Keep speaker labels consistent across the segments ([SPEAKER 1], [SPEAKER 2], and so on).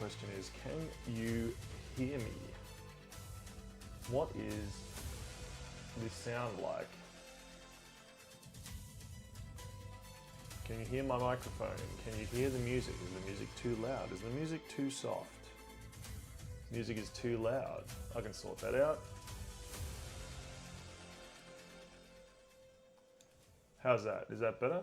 [SPEAKER 1] question is, can you hear me? What is this sound like? Can you hear my microphone? Can you hear the music? Is the music too loud? Is the music too soft? Music is too loud. I can sort that out. How's that? Is that better?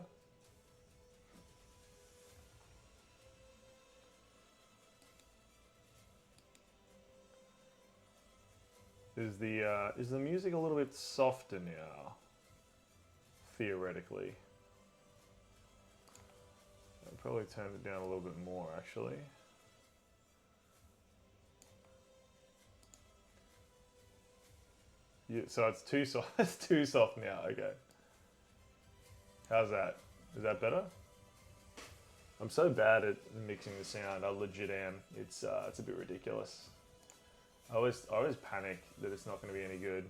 [SPEAKER 1] Is the music a little bit softer now? Theoretically. I'd probably turn it down a little bit more actually. Yeah, so it's too soft. It's too soft now. Okay. How's that? Is that better? I'm so bad at mixing the sound. I legit am. It's a bit ridiculous. I always panic that it's not going to be any good.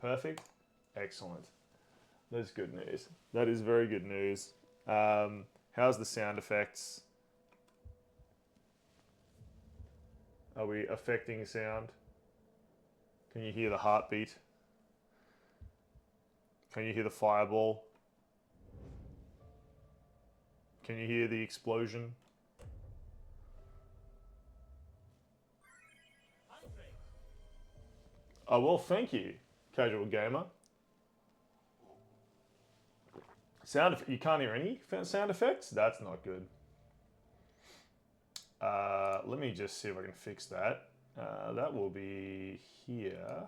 [SPEAKER 1] Perfect. Excellent. That's good news. That is very good news. How's the sound effects? Are we affecting sound? Can you hear the heartbeat? Can you hear the fireball? Can you hear the explosion? Oh, well, thank you, casual gamer. You can't hear any sound effects? That's not good. Let me just see if I can fix that. That will be here.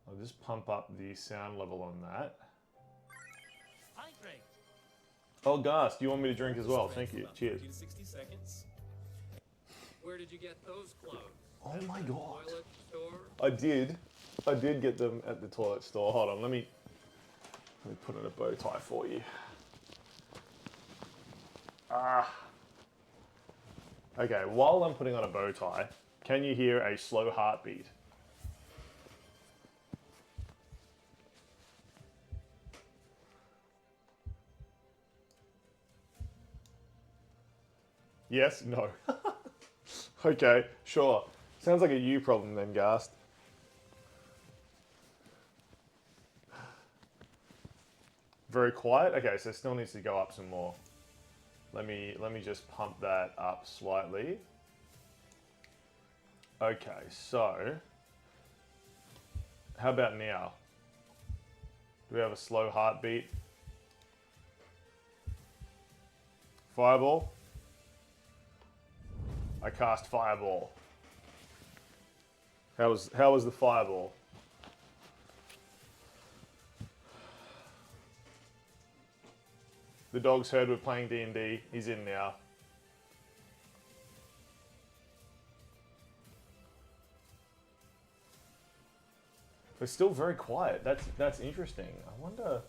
[SPEAKER 1] I'll just pump up the sound level on that. Oh, Gas, do you want me to drink as well? Thank you. Cheers.
[SPEAKER 2] 60 seconds. Where did you get those clothes?
[SPEAKER 1] Oh my god.
[SPEAKER 2] Toilet store?
[SPEAKER 1] I did get them at the toilet store. Hold on, let me put on a bow tie for you. Okay, while I'm putting on a bow tie, can you hear a slow heartbeat? Yes? No. Okay, sure. Sounds like a you problem then, Gast. Very quiet? Okay, so it still needs to go up some more. Let me just pump that up slightly. Okay, so how about now? Do we have a slow heartbeat? Fireball? I cast fireball. How was the fireball? The dog's heard we're playing D&D. He's in now. It's still very quiet. That's interesting. I wonder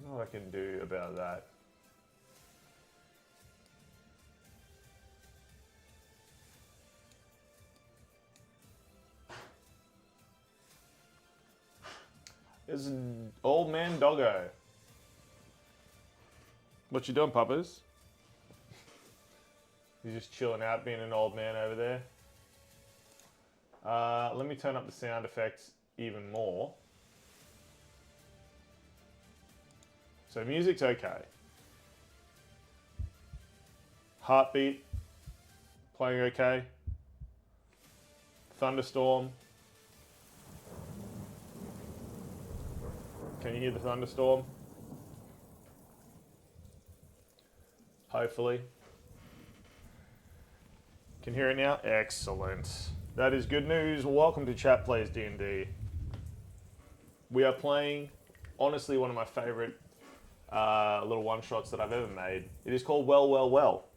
[SPEAKER 1] what I can do about that. There's an old man doggo. What you doing, Puppers? He's just chilling out, being an old man over there. Let me turn up the sound effects even more. So music's okay. Heartbeat, playing okay. Thunderstorm. Can you hear the thunderstorm? Hopefully. Can you hear it now? Excellent. That is good news. Welcome to Chat Plays D&D. We are playing, honestly, one of my favorite little one-shots that I've ever made. It is called Well, Well, Well.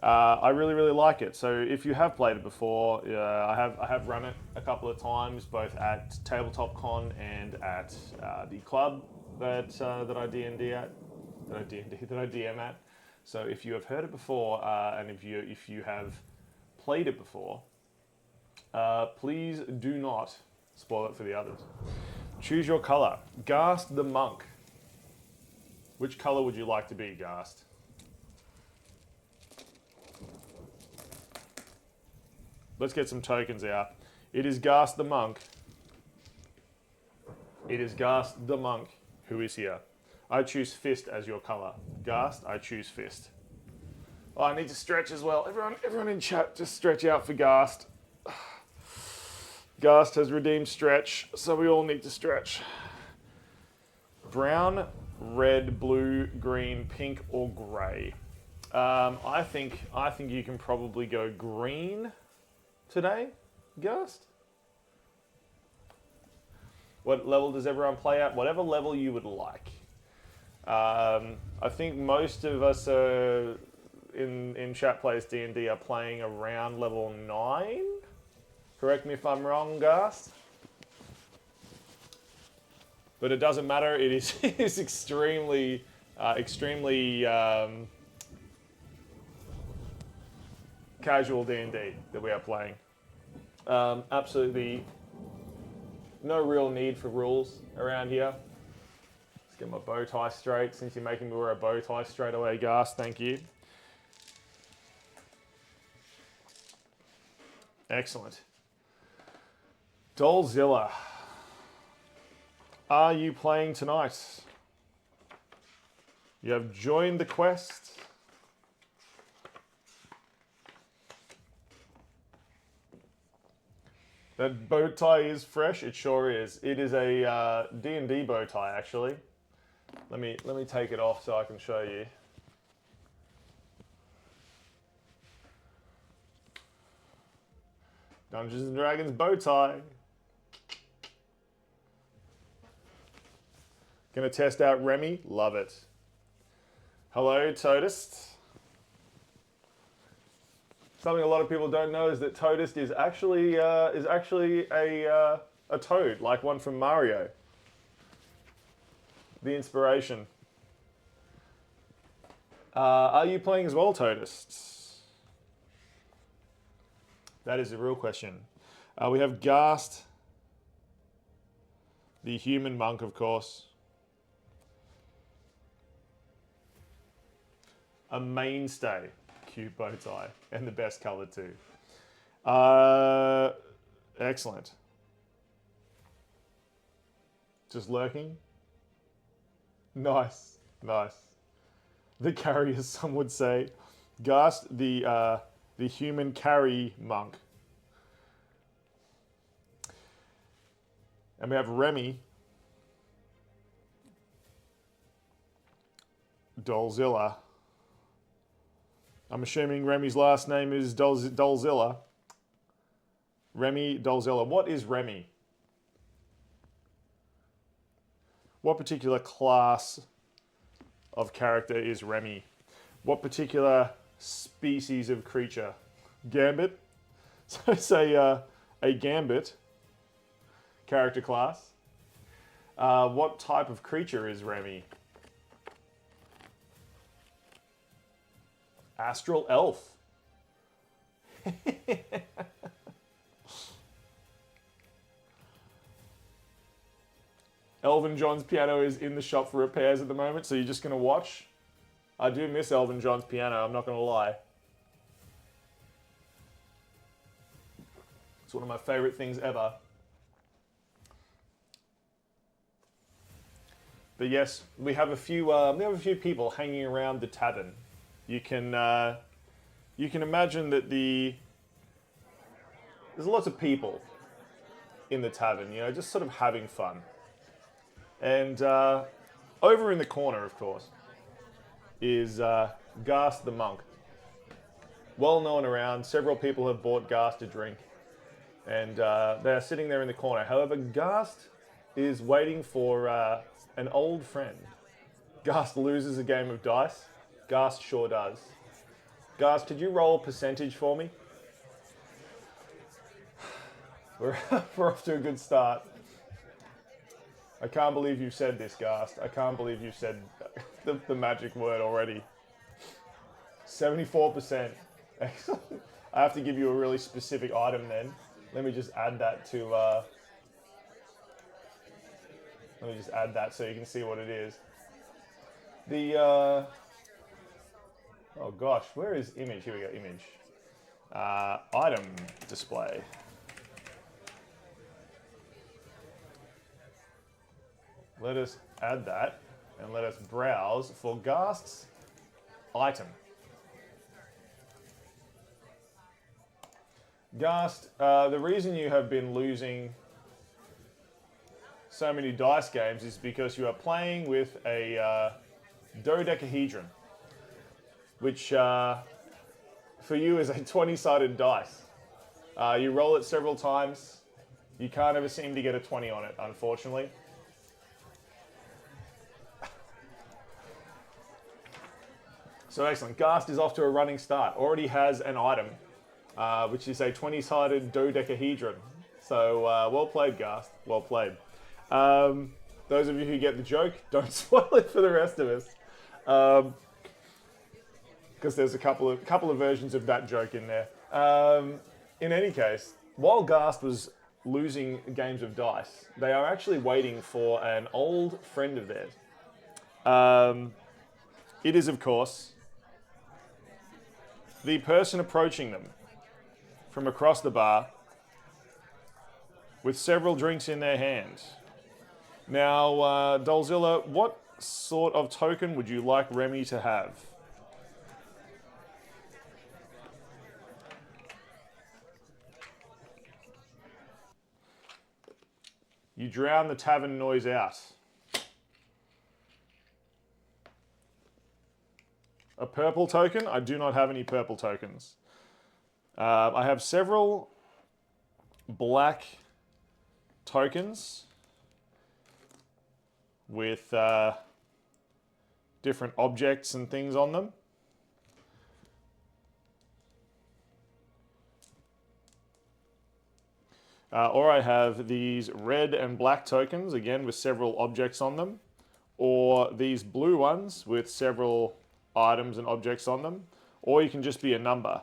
[SPEAKER 1] I really, really like it. So if you have played it before, I have run it a couple of times, both at Tabletop Con and at the club that I D&D at, that I DM at. So if you have heard it before, and if you have played it before, please do not spoil it for the others. Choose your color. Ghast the Monk. Which color would you like to be, Ghast? Let's get some tokens out. It is Ghast the Monk. It is Ghast the Monk who is here. I choose Fist as your color. Ghast, I choose Fist. Oh, I need to stretch as well. Everyone in chat, just stretch out for Ghast. Ghast has redeemed stretch, so we all need to stretch. Brown, red, blue, green, pink, or grey. I think you can probably go green today, Ghast. What level does everyone play at? Whatever level you would like. I think most of us in chat plays D&D are playing around level 9. Correct me if I'm wrong, Ghast. But it doesn't matter. It is extremely casual D&D that we are playing. Absolutely no real need for rules around here. Let's get my bow tie straight. Since you're making me wear a bow tie straight away, Ghast, thank you. Excellent. Dolzilla, are you playing tonight? You have joined the quest. That bow tie is fresh. It sure is. It is a D&D bow tie, actually. Let me take it off so I can show you. Dungeons and Dragons bow tie. Gonna test out Remy. Love it. Hello, Toadist. Something a lot of people don't know is that Toadist is actually a toad, like one from Mario. The inspiration. Are you playing as well, Toadist? That is a real question. We have Ghast, the human monk, of course. A mainstay. Cute bow tie. And the best color too. Excellent. Just lurking. Nice. Nice. The carrier, some would say. Ghast, the human carry monk. And we have Remy. Dolzilla. I'm assuming Remy's last name is Dolzilla. Remy Dolzilla. What is Remy? What particular class of character is Remy? What particular species of creature? Gambit? So it's a Gambit character class. What type of creature is Remy? Astral elf. Elvin John's piano is in the shop for repairs at the moment, so you're just going to watch? I do miss Elvin John's piano, I'm not going to lie. It's one of my favorite things ever. But yes, we have a few people hanging around the tavern. You can imagine that there's lots of people in the tavern, you know, just sort of having fun. And over in the corner, of course, is Ghast the Monk. Well known around. Several people have bought Ghast a drink. And they're sitting there in the corner. However, Ghast is waiting for an old friend. Ghast loses a game of dice. Ghast sure does. Ghast, could you roll percentage for me? We're off to a good start. I can't believe you've said this, Ghast. I can't believe you've said the magic word already. 74%. Excellent. I have to give you a really specific item then. Let me just add that to... let me just add that so you can see what it is. The... oh gosh, where is image? Here we go, image. Item display. Let us add that and let us browse for Ghast's item. Ghast, the reason you have been losing so many dice games is because you are playing with a dodecahedron, which for you is a 20-sided dice. You roll it several times. You can't ever seem to get a 20 on it, unfortunately. So excellent. Ghast is off to a running start. Already has an item, which is a 20-sided dodecahedron. So well played, Ghast. Well played. Those of you who get the joke, don't spoil it for the rest of us, because there's a couple of versions of that joke in there. In any case, while Ghast was losing games of dice, they are actually waiting for an old friend of theirs. It is, of course, the person approaching them from across the bar with several drinks in their hand. Now, Dolzilla, what sort of token would you like Remy to have? You drown the tavern noise out. A purple token? I do not have any purple tokens. I have several black tokens with different objects and things on them. Or I have these red and black tokens, again with several objects on them. Or these blue ones with several items and objects on them. Or you can just be a number.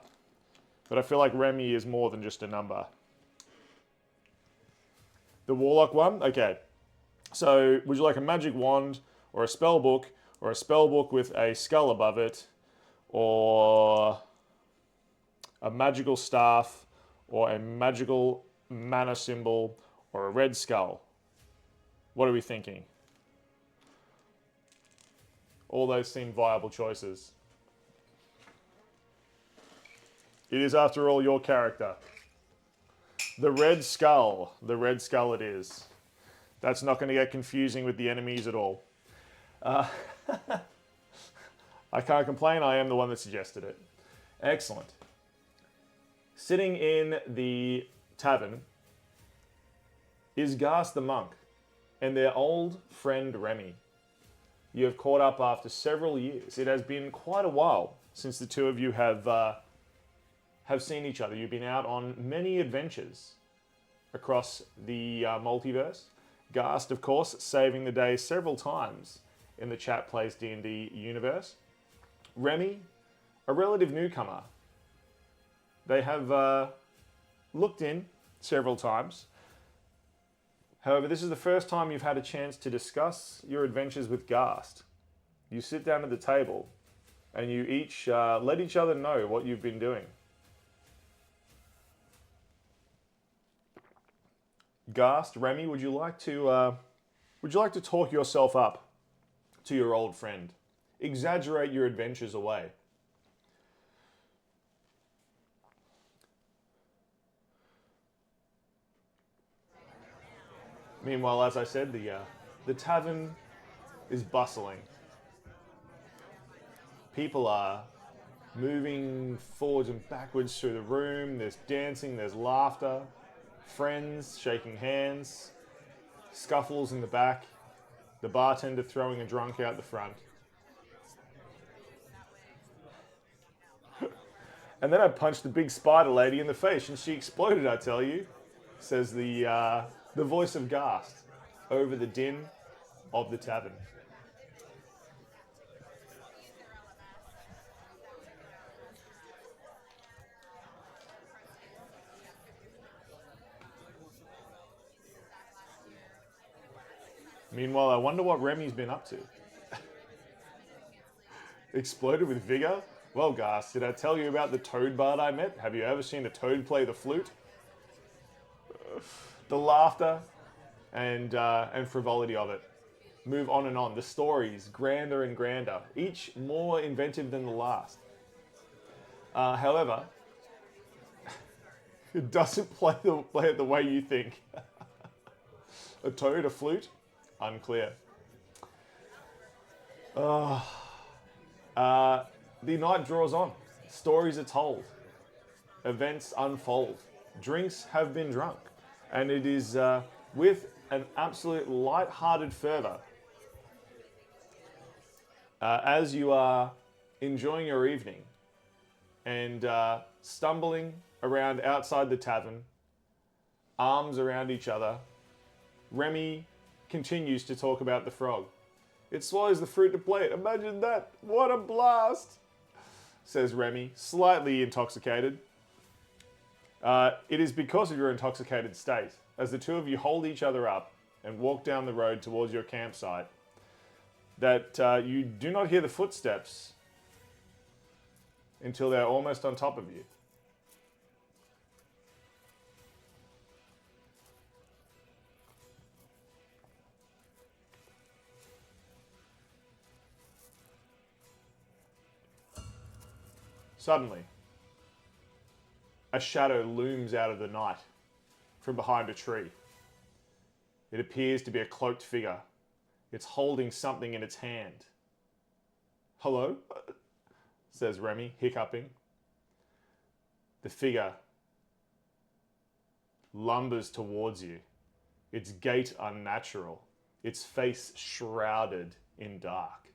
[SPEAKER 1] But I feel like Remy is more than just a number. The Warlock one? Okay. So, would you like a magic wand, or a spell book with a skull above it, or a magical staff, or a magical mana symbol, or a red skull? What are we thinking? All those seem viable choices. It is, after all, your character. The red skull. The red skull it is. That's not going to get confusing with the enemies at all. I can't complain. I am the one that suggested it. Excellent. Sitting in the tavern is Ghast the monk and their old friend Remy. You have caught up after several years. It has been quite a while since the two of you have seen each other. You've been out on many adventures across the multiverse. Ghast, of course, saving the day several times in the Chat Plays D&D universe. Remy, a relative newcomer. They have looked in several times. However, this is the first time you've had a chance to discuss your adventures with Ghast. You sit down at the table and you each let each other know what you've been doing. Ghast, Remy, would you like to talk yourself up to your old friend? Exaggerate your adventures away. Meanwhile, as I said, the tavern is bustling. People are moving forwards and backwards through the room. There's dancing, there's laughter, friends shaking hands, scuffles in the back, the bartender throwing a drunk out the front. And then I punched the big spider lady in the face and she exploded, I tell you, says the voice of Ghast over the din of the tavern. Meanwhile, I wonder what Remy's been up to. Exploded with vigor? Well, Gas, did I tell you about the toad bard I met? Have you ever seen a toad play the flute? The laughter and frivolity of it. Move on and on. The stories, grander and grander, each more inventive than the last. However, it doesn't play it the way you think. A toad, a flute? Unclear. The night draws on. Stories are told. Events unfold. Drinks have been drunk. And it is with an absolute light-hearted fervour as you are enjoying your evening and stumbling around outside the tavern, arms around each other, Remy continues to talk about the frog. It swallows the fruit to play it. Imagine that. What a blast, says Remy, slightly intoxicated. It is because of your intoxicated state, as the two of you hold each other up and walk down the road towards your campsite, that you do not hear the footsteps until they're almost on top of you. Suddenly, a shadow looms out of the night from behind a tree. It appears to be a cloaked figure. It's holding something in its hand. Hello? Says Remy, hiccuping. The figure lumbers towards you, its gait unnatural, its face shrouded in dark.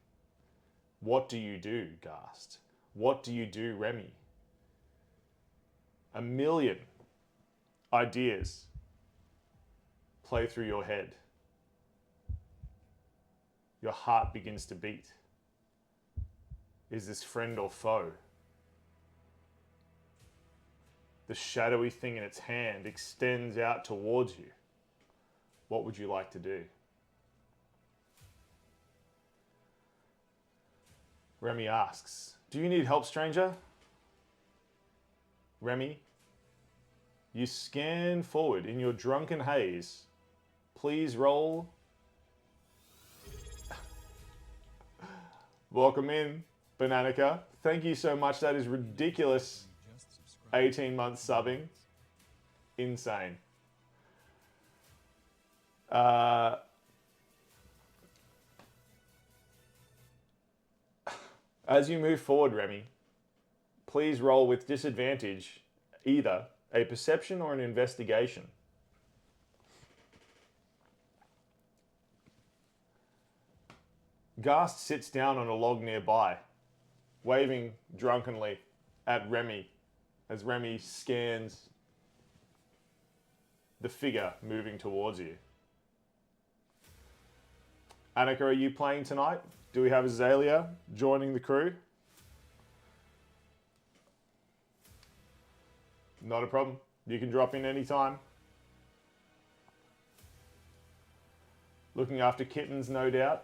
[SPEAKER 1] What do you do, Ghast? What do you do, Remy? A million ideas play through your head. Your heart begins to beat. Is this friend or foe? The shadowy thing in its hand extends out towards you. What would you like to do? Remy asks, do you need help, stranger? Remy, you scan forward in your drunken haze. Please roll. Welcome in, Bananica. Thank you so much. That is ridiculous. 18 months subbing. Insane. As you move forward, Remy, please roll with disadvantage either a perception or an investigation. Ghast sits down on a log nearby, waving drunkenly at Remy as Remy scans the figure moving towards you. Annika, are you playing tonight? Do we have Azalea joining the crew? Not a problem. You can drop in anytime. Looking after kittens, no doubt.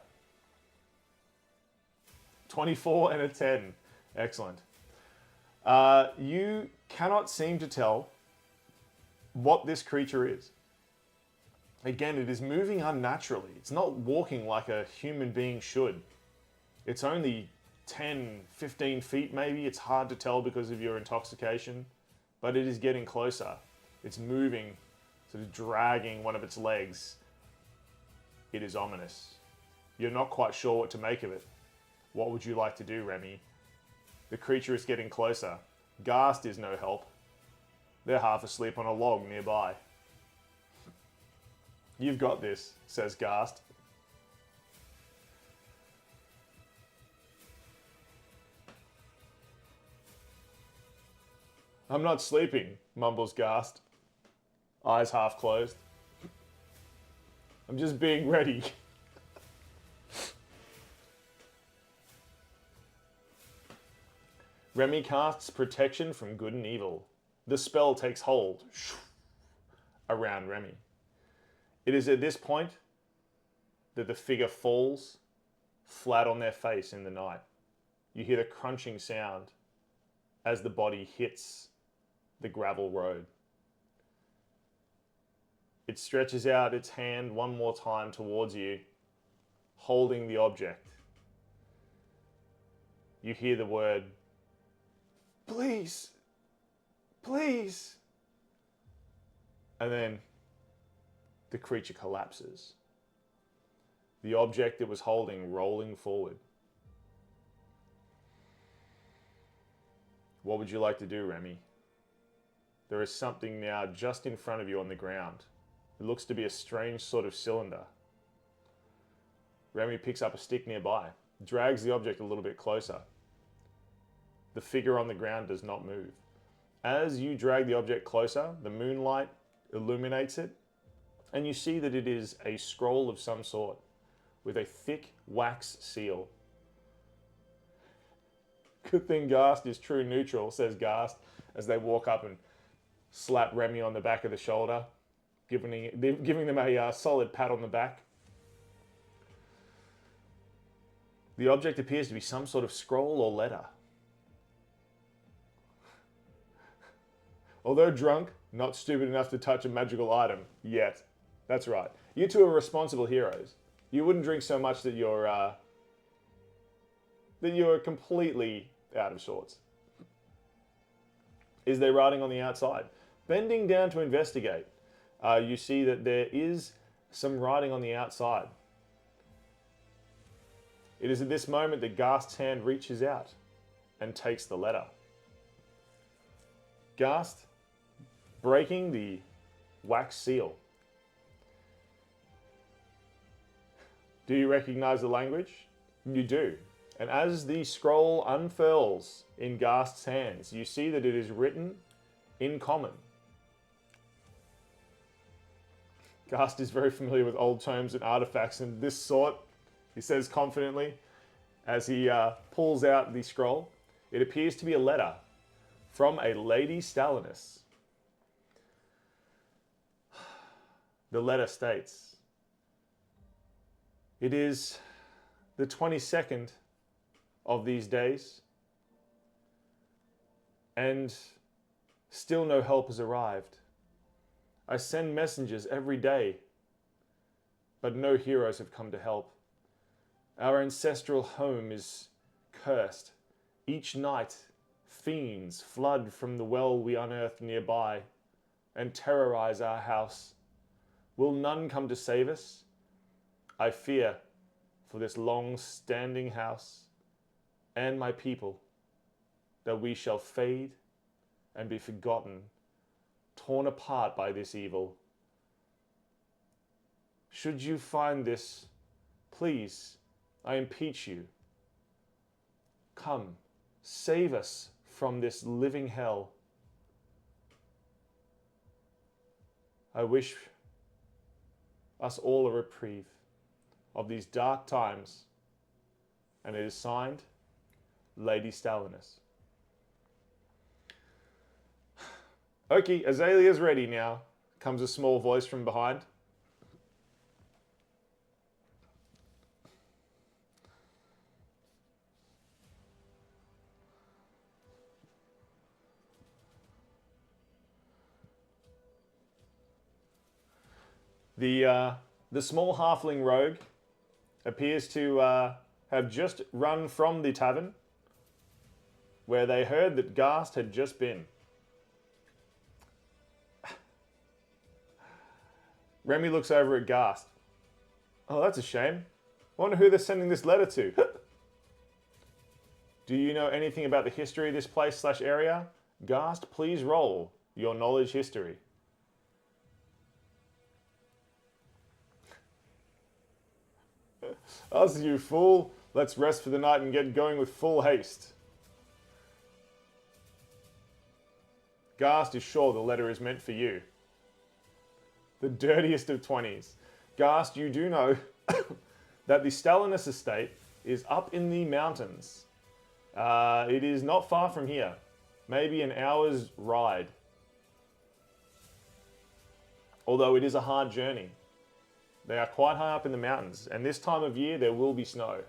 [SPEAKER 1] 24 and a 10. Excellent. You cannot seem to tell what this creature is. Again, it is moving unnaturally. It's not walking like a human being should. It's only 10, 15 feet maybe. It's hard to tell because of your intoxication, but it is getting closer. It's moving, sort of dragging one of its legs. It is ominous. You're not quite sure what to make of it. What would you like to do, Remy? The creature is getting closer. Ghast is no help. They're half asleep on a log nearby. You've got this, says Ghast. I'm not sleeping, mumbles Ghast, eyes half closed. I'm just being ready. Remy casts protection from good and evil. The spell takes hold around Remy. It is at this point that the figure falls flat on their face in the night. You hear the crunching sound as the body hits the gravel road. It stretches out its hand one more time towards you, holding the object. You hear the word, "Please, please." And then the creature collapses. The object it was holding rolling forward. What would you like to do, Remy? There is something now just in front of you on the ground. It looks to be a strange sort of cylinder. Remy picks up a stick nearby, drags the object a little bit closer. The figure on the ground does not move. As you drag the object closer, the moonlight illuminates it, and you see that it is a scroll of some sort with a thick wax seal. "Good thing Gast is true neutral," says Gast as they walk up and slap Remy on the back of the shoulder, giving them a solid pat on the back. The object appears to be some sort of scroll or letter. Although drunk, not stupid enough to touch a magical item yet. That's right. You two are responsible heroes. You wouldn't drink so much that you're completely out of sorts. Is there writing on the outside? Bending down to investigate, you see that there is some writing on the outside. It is at this moment that Gast's hand reaches out and takes the letter. Gast, breaking the wax seal. Do you recognize the language? You do. And as the scroll unfurls in Gast's hands, you see that it is written in common. Gast is very familiar with old tomes and artifacts and this sort, he says confidently, as he pulls out the scroll. It appears to be a letter from a Lady Stalinus. The letter states, "It is the 22nd of these days, and still no help has arrived. I send messengers every day, but no heroes have come to help. Our ancestral home is cursed. Each night, fiends flood from the well we unearthed nearby and terrorize our house. Will none come to save us? I fear for this long-standing house and my people, that we shall fade and be forgotten, torn apart by this evil. Should you find this, please, I impeach you. Come, save us from this living hell. I wish us all a reprieve of these dark times." And it is signed, Lady Stalinus. "Okay, Azalea's ready now," comes a small voice from behind. The small halfling rogue appears to have just run from the tavern where they heard that Gast had just been. Remy looks over at Gast. "Oh, that's a shame. Wonder who they're sending this letter to." "Do you know anything about the history of this place/area? Gast, please roll your knowledge history." "Us, you fool. Let's rest for the night and get going with full haste." Gast is sure the letter is meant for you. The dirtiest of 20s. Gast, you do know that the Stalinus estate is up in the mountains. It is not far from here. Maybe an hour's ride. Although it is a hard journey. They are quite high up in the mountains, and this time of year there will be snow.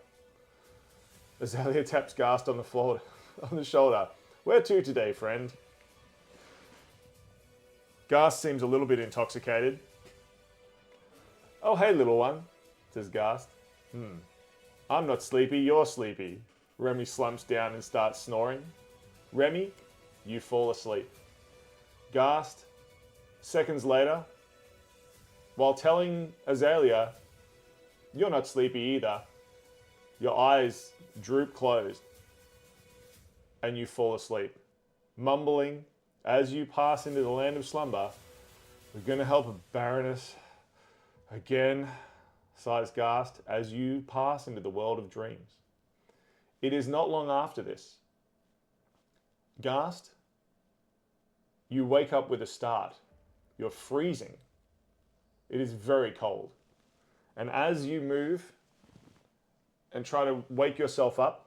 [SPEAKER 1] Azalea taps Gast on the shoulder. Where to today, friend? Gast seems a little bit intoxicated. Oh, hey, little one, says Gast. I'm not sleepy, you're sleepy. Remy slumps down and starts snoring. Remy, you fall asleep. Gast, seconds later, while telling Azalea, you're not sleepy either, your eyes droop closed and you fall asleep, mumbling as you pass into the land of slumber. We're going to help a Baroness again, sighs Gast, as you pass into the world of dreams. It is not long after this. Gast, you wake up with a start. You're freezing. It is very cold. And as you move and try to wake yourself up,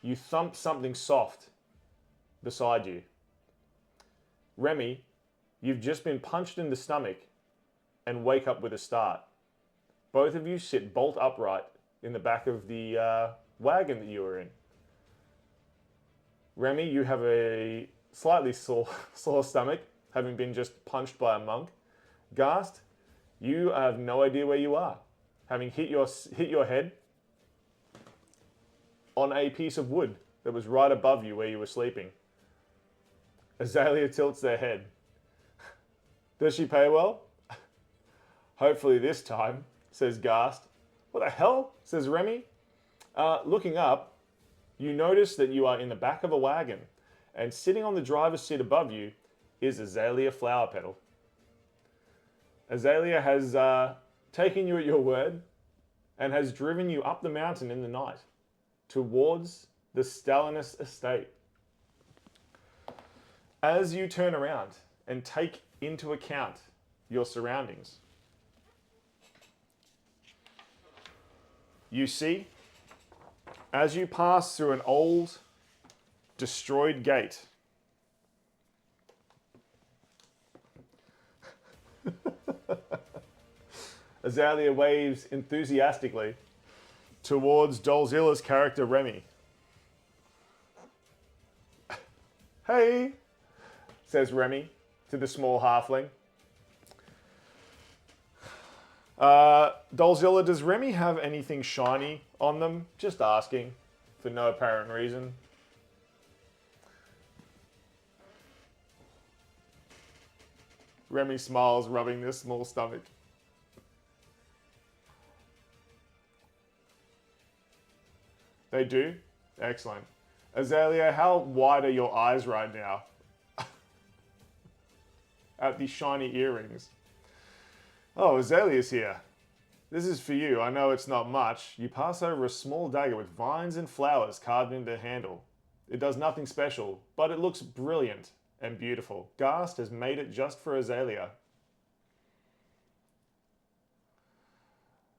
[SPEAKER 1] you thump something soft beside you. Remy, you've just been punched in the stomach and wake up with a start. Both of you sit bolt upright in the back of the wagon that you were in. Remy, you have a slightly sore stomach, having been just punched by a monk. Gast, you have no idea where you are, having hit your head on a piece of wood that was right above you where you were sleeping. Azalea tilts their head. Does she pay well? Hopefully this time, says Gast. What the hell? Says Remy. Looking up, you notice that you are in the back of a wagon, and sitting on the driver's seat above you is Azalea Flowerpetal. Azalea has taken you at your word and has driven you up the mountain in the night towards the Stalinus estate. As you turn around and take into account your surroundings, you see, as you pass through an old, destroyed gate, Azalea waves enthusiastically towards Dolzilla's character Remy. Hey, says Remy to the small halfling. Dolzilla, does Remy have anything shiny on them? Just asking, for no apparent reason. Remy smiles, rubbing their small stomach. They do? Excellent. Azalea, how wide are your eyes right now? At the shiny earrings. Oh, Azalea's here. This is for you. I know it's not much. You pass over a small dagger with vines and flowers carved into the handle. It does nothing special, but it looks brilliant and beautiful. Gast has made it just for Azalea.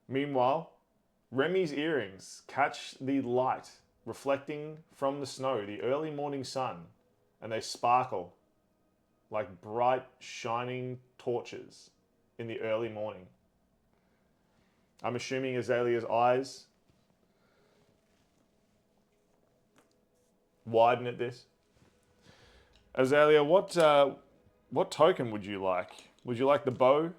[SPEAKER 1] Meanwhile, Remy's earrings catch the light reflecting from the snow, the early morning sun, and they sparkle like bright, shining torches in the early morning. I'm assuming Azalea's eyes widen at this. Azalea, what token would you like? Would you like the bow?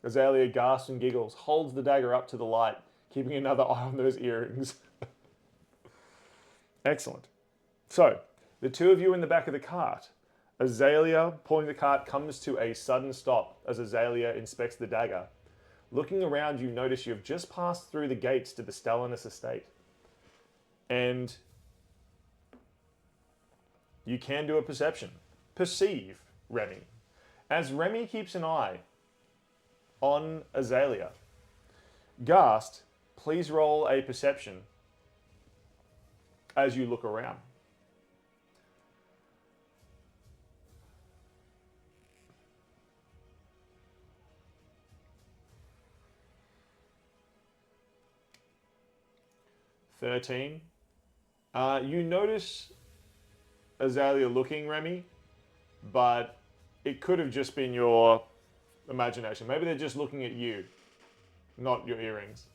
[SPEAKER 1] Azalea gasps and giggles, holds the dagger up to the light, keeping another eye on those earrings. Excellent. So, the two of you in the back of the cart. Azalea, pulling the cart, comes to a sudden stop as Azalea inspects the dagger. Looking around, you notice you have just passed through the gates to the Stalinus estate. And you can do a perception. Perceive Remy. As Remy keeps an eye on Azalea. Gast, please roll a perception as you look around. $13. You notice Azalea looking, Remy, but it could have just been your imagination. Maybe they're just looking at you, not your earrings.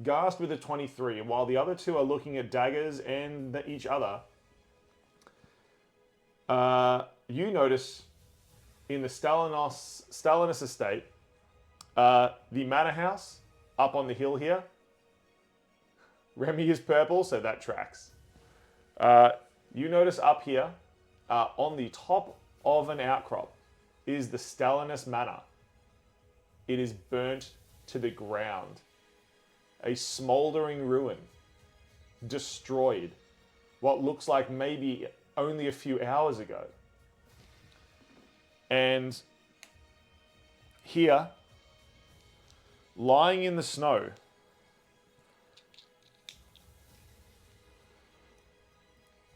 [SPEAKER 1] Ghast with a 23, while the other two are looking at daggers and each other. You notice in the Stalinus estate, the manor house up on the hill here. Remy is purple, so that tracks. You notice up here, on the top of an outcrop, is the Stalinus Manor. It is burnt to the ground. A smouldering ruin. Destroyed. What looks like maybe only a few hours ago. And here, lying in the snow,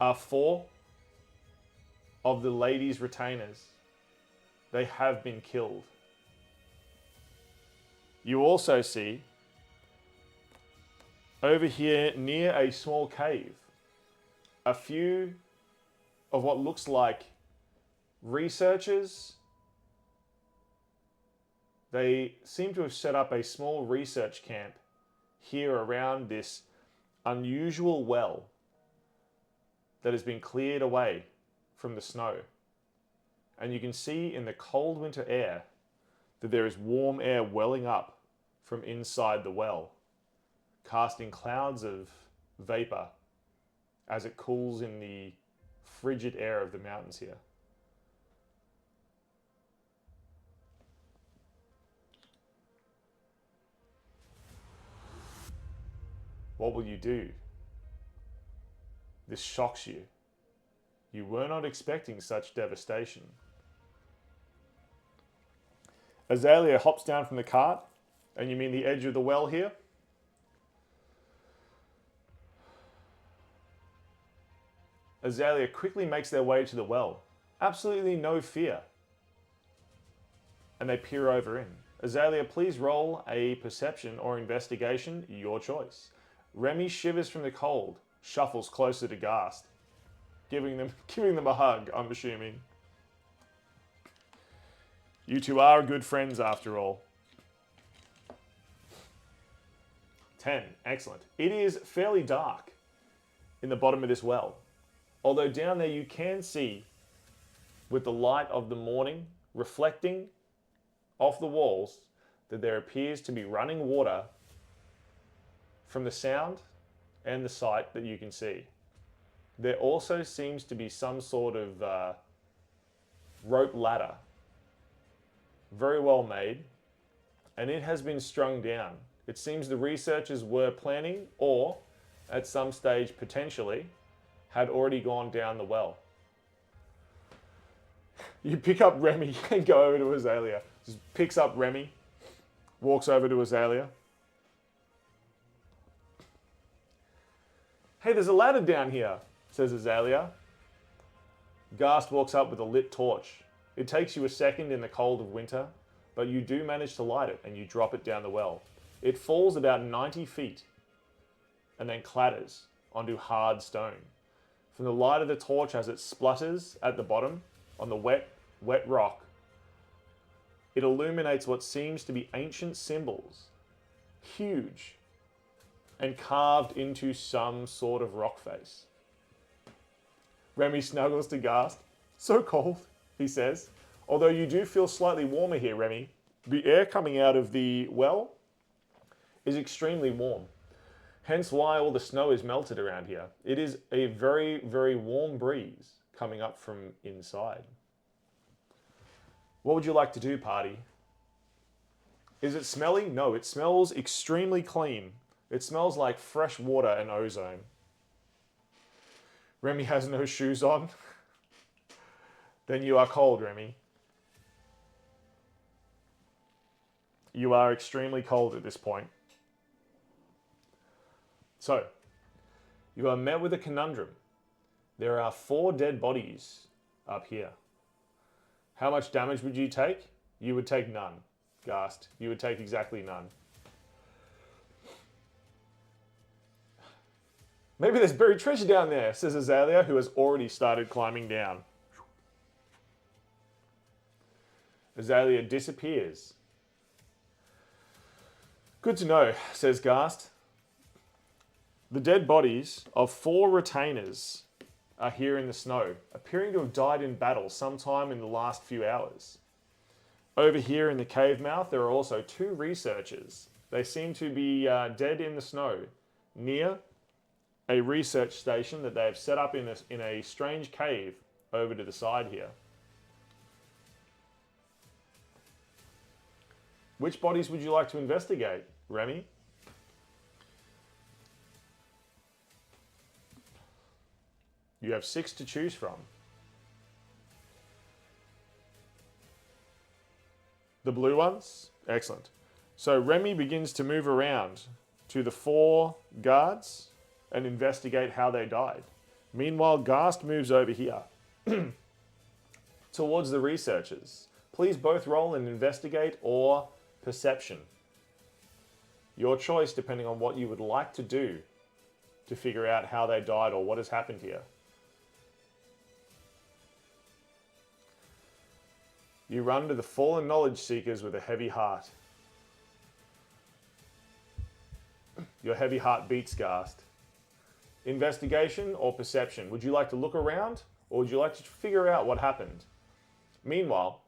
[SPEAKER 1] are 4 of the ladies' retainers. They have been killed. You also see, over here near a small cave, a few of what looks like researchers. They seem to have set up a small research camp here around this unusual well that has been cleared away from the snow. And you can see in the cold winter air that there is warm air welling up from inside the well, casting clouds of vapor as it cools in the frigid air of the mountains here. What will you do? This shocks you. You were not expecting such devastation. Azalea hops down from the cart, and you mean the edge of the well here? Azalea quickly makes their way to the well. Absolutely no fear. And they peer over in. Azalea, please roll a perception or investigation, your choice. Remy shivers from the cold, shuffles closer to Ghast, giving them a hug, I'm assuming. You two are good friends after all. 10, excellent. It is fairly dark in the bottom of this well. Although down there you can see, with the light of the morning reflecting off the walls, that there appears to be running water from the sound and the sight that you can see. There also seems to be some sort of rope ladder, very well made, and it has been strung down. It seems the researchers were planning, or at some stage potentially, had already gone down the well. You pick up Remy and go over to Azalea. Just picks up Remy, walks over to Azalea. Hey, there's a ladder down here, says Azalea. Ghast walks up with a lit torch. It takes you a second in the cold of winter, but you do manage to light it and you drop it down the well. It falls about 90 feet and then clatters onto hard stone. From the light of the torch as it splutters at the bottom on the wet rock, it illuminates what seems to be ancient symbols, huge and carved into some sort of rock face. Remy snuggles to Ghast. So cold, he says. Although you do feel slightly warmer here, Remy. The air coming out of the well is extremely warm. Hence why all the snow is melted around here. It is a very, very warm breeze coming up from inside. What would you like to do, party? Is it smelly? No, it smells extremely clean. It smells like fresh water and ozone. Remy has no shoes on. Then you are cold, Remy. You are extremely cold at this point. So, you are met with a conundrum. There are 4 dead bodies up here. How much damage would you take? You would take none, Ghast. You would take exactly none. Maybe there's buried treasure down there, says Azalea, who has already started climbing down. Azalea disappears. Good to know, says Ghast. The dead bodies of 4 retainers are here in the snow, appearing to have died in battle sometime in the last few hours. Over here in the cave mouth, there are also 2 researchers. They seem to be dead in the snow, near a research station that they have set up in a strange cave over to the side here. Which bodies would you like to investigate, Remy? You have 6 to choose from. The blue ones? Excellent. So Remy begins to move around to the 4 guards and investigate how they died. Meanwhile, Gast moves over here towards the researchers. Please both roll an investigate or perception. Your choice depending on what you would like to do to figure out how they died or what has happened here. You run to the fallen knowledge seekers with a heavy heart. Your heavy heart beats, Gast. Investigation or perception? Would you like to look around or would you like to figure out what happened? Meanwhile,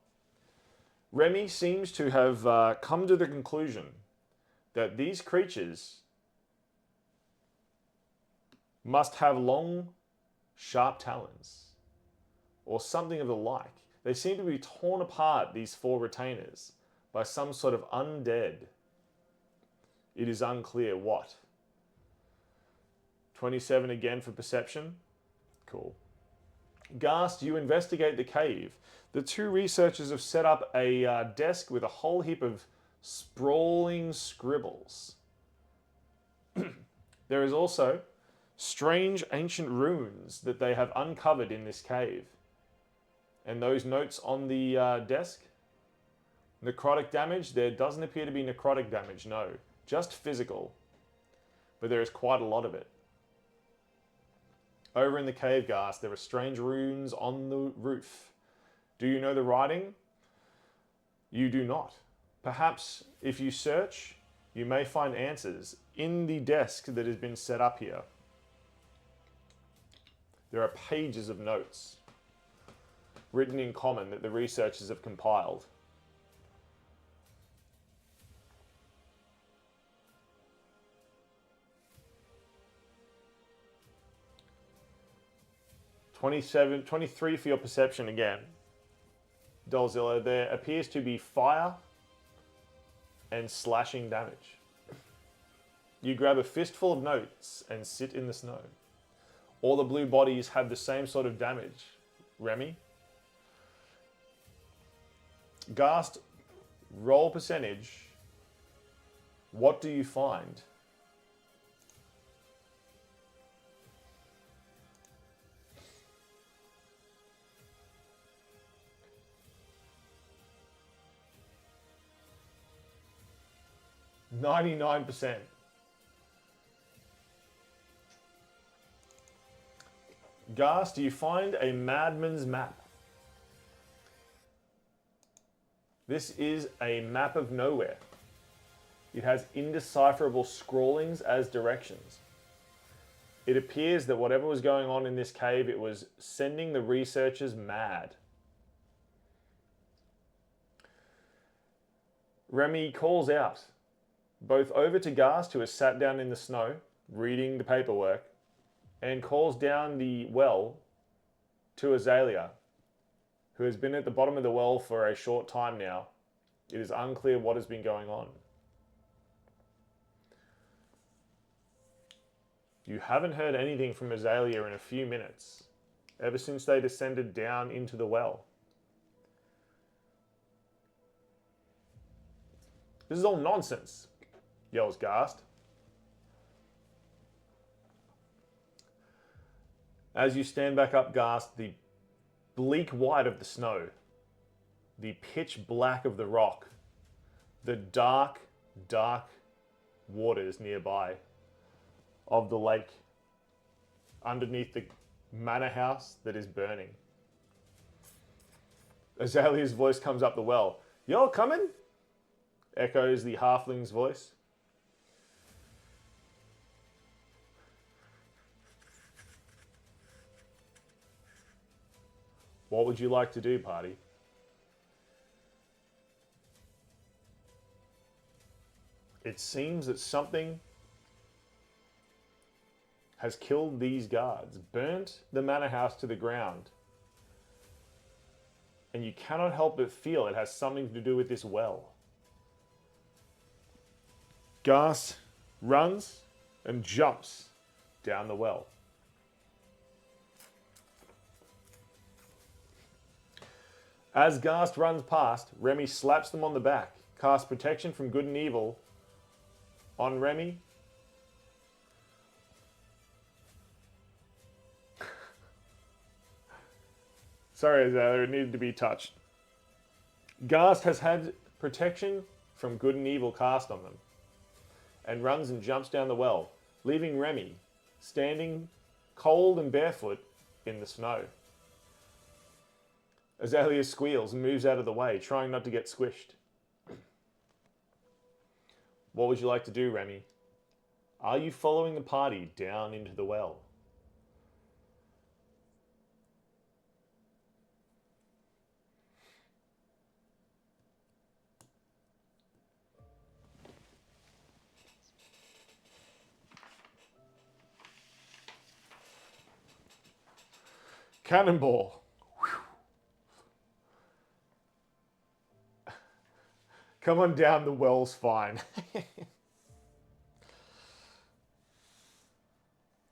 [SPEAKER 1] Remy seems to have come to the conclusion that these creatures must have long, sharp talons or something of the like. They seem to be torn apart, these 4 retainers, by some sort of undead. It is unclear what. 27 again for perception. Cool. Gast, you investigate the cave. The 2 researchers have set up a desk with a whole heap of sprawling scribbles. There is also strange ancient runes that they have uncovered in this cave. And those notes on the desk? Necrotic damage? There doesn't appear to be necrotic damage, no. Just physical. But there is quite a lot of it. Over in the cave, Gast, there are strange runes on the roof. Do you know the writing? You do not. Perhaps if you search, you may find answers in the desk that has been set up here. There are pages of notes written in common that the researchers have compiled. (27, 23 for your perception again. Dolzilla, there appears to be fire and slashing damage. You grab a fistful of notes and sit in the snow. All the blue bodies have the same sort of damage. Remy? Gast, roll percentage. What do you find? %99. Gast, do you find a madman's map? This is a map of nowhere. It has indecipherable scrawlings as directions. It appears that whatever was going on in this cave, it was sending the researchers mad. Remy calls out, both over to Gast, who has sat down in the snow, reading the paperwork, and calls down the well to Azalea, who has been at the bottom of the well for a short time now. It is unclear what has been going on. You haven't heard anything from Azalea in a few minutes, ever since they descended down into the well. This is all nonsense, yells Gast. As you stand back up, Gast, the bleak white of the snow, the pitch black of the rock, the dark, dark waters nearby of the lake underneath the manor house that is burning. Azalea's voice comes up the well. "You're coming?" echoes the halfling's voice. What would you like to do, party? It seems that something has killed these guards, burnt the manor house to the ground. And you cannot help but feel it has something to do with this well. Gas runs and jumps down the well. As Gast runs past, Remy slaps them on the back, casts protection from good and evil on Remy. Sorry, Azalea, it needed to be touched. Gast has had protection from good and evil cast on them, and runs and jumps down the well, leaving Remy standing cold and barefoot in the snow. Azalea squeals and moves out of the way, trying not to get squished. What would you like to do, Remy? Are you following the party down into the well? Cannonball. Come on down, the well's fine.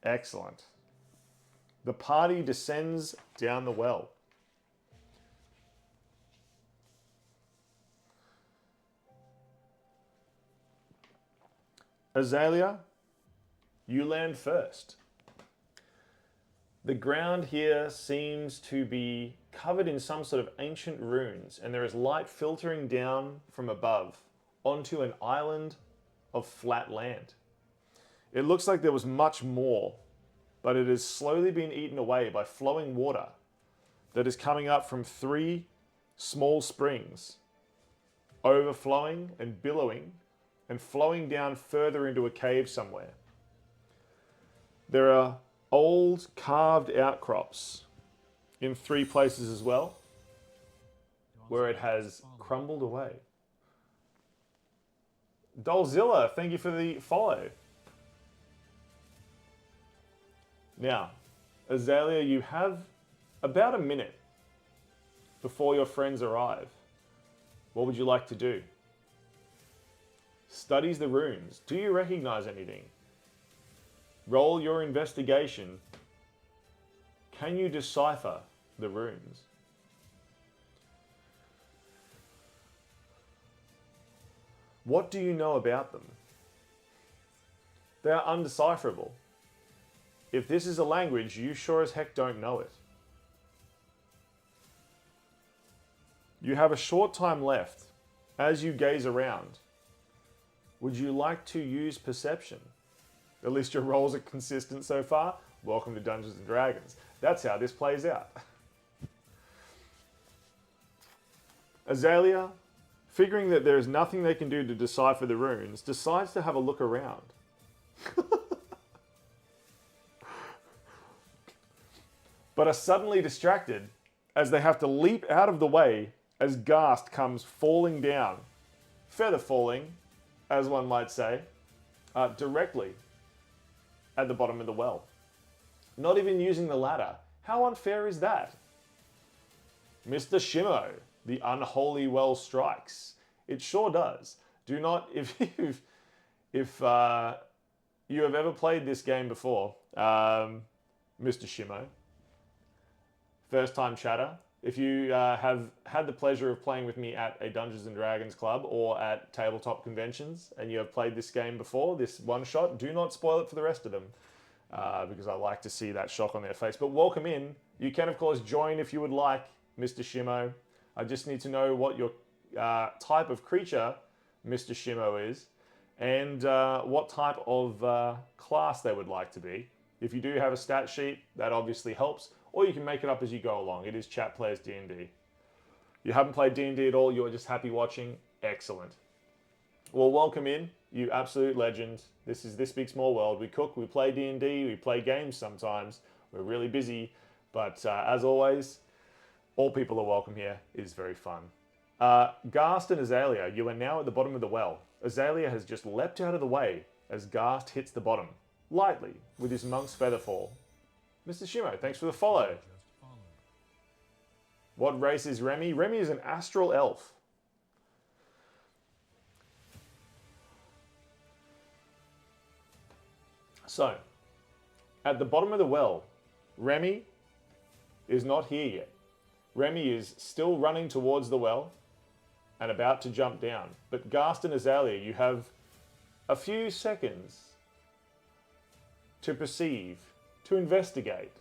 [SPEAKER 1] Excellent. The party descends down the well. Azalea, you land first. The ground here seems to be covered in some sort of ancient runes, and there is light filtering down from above onto an island of flat land. It looks like there was much more, but it has slowly been eaten away by flowing water that is coming up from 3 small springs, overflowing and billowing and flowing down further into a cave somewhere. There are old carved outcrops in 3 places as well, where it has crumbled away. Dolzilla, thank you for the follow. Now, Azalea, you have about a minute before your friends arrive. What would you like to do? Studies the runes. Do you recognize anything? Roll your investigation. Can you decipher the runes? What do you know about them? They are undecipherable. If this is a language, you sure as heck don't know it. You have a short time left as you gaze around. Would you like to use perception? At least your rolls are consistent so far. Welcome to Dungeons & Dragons. That's how this plays out. Azalea, figuring that there is nothing they can do to decipher the runes, decides to have a look around. But are suddenly distracted as they have to leap out of the way as Gast comes falling down. Feather falling, as one might say, directly at the bottom of the well. Not even using the ladder. How unfair is that? Mr. Shimo, the unholy well strikes. It sure does. Do not, if you have ever played this game before, Mr. Shimo, first time chatter, if you have had the pleasure of playing with me at a Dungeons & Dragons club or at tabletop conventions and you have played this game before, this one shot, do not spoil it for the rest of them because I like to see that shock on their face. But welcome in. You can, of course, join if you would like, Mr. Shimo. I just need to know what your type of creature Mr. Shimo is and what type of class they would like to be. If you do have a stat sheet, that obviously helps. Or you can make it up as you go along. It is Chat Players D&D. You haven't played D&D at all, you're just happy watching? Excellent. Well, welcome in, you absolute legend. This is This Big Small World. We cook, we play D&D, we play games sometimes. We're really busy. But as always, All people are welcome here. It is very fun. Ghast and Azalea, you are now at the bottom of the well. Azalea has just leapt out of the way as Ghast hits the bottom, lightly, with his monk's feather fall. Mr. Shimo, thanks for the follow. What race is Remy? Remy is an astral elf. So, at the bottom of the well, Remy is not here yet. Remy is still running towards the well and about to jump down. But Ghast and Azalea, you have a few seconds to perceive, to investigate,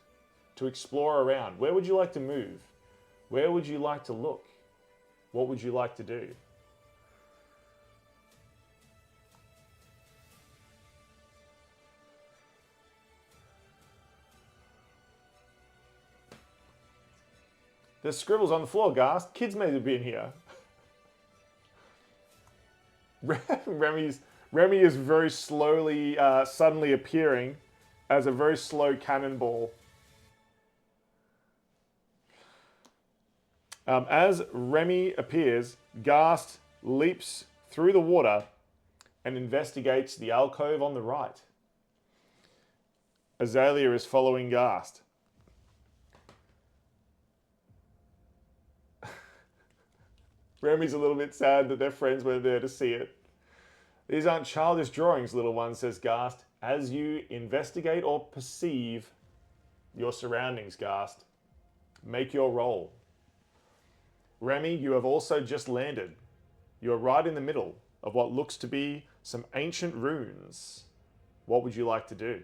[SPEAKER 1] to explore around. Where would you like to move? Where would you like to look? What would you like to do? There's scribbles on the floor, Ghast. Kids may have been here. Remy is very slowly, suddenly appearing as a very slow cannonball. As Remy appears, Ghast leaps through the water and investigates the alcove on the right. Azalea is following Ghast. Remy's a little bit sad that their friends weren't there to see it. These aren't childish drawings, little one, says Ghast, as you investigate or perceive your surroundings, Ghast. Make your roll. Remy, you have also just landed. You are right in the middle of what looks to be some ancient runes. What would you like to do?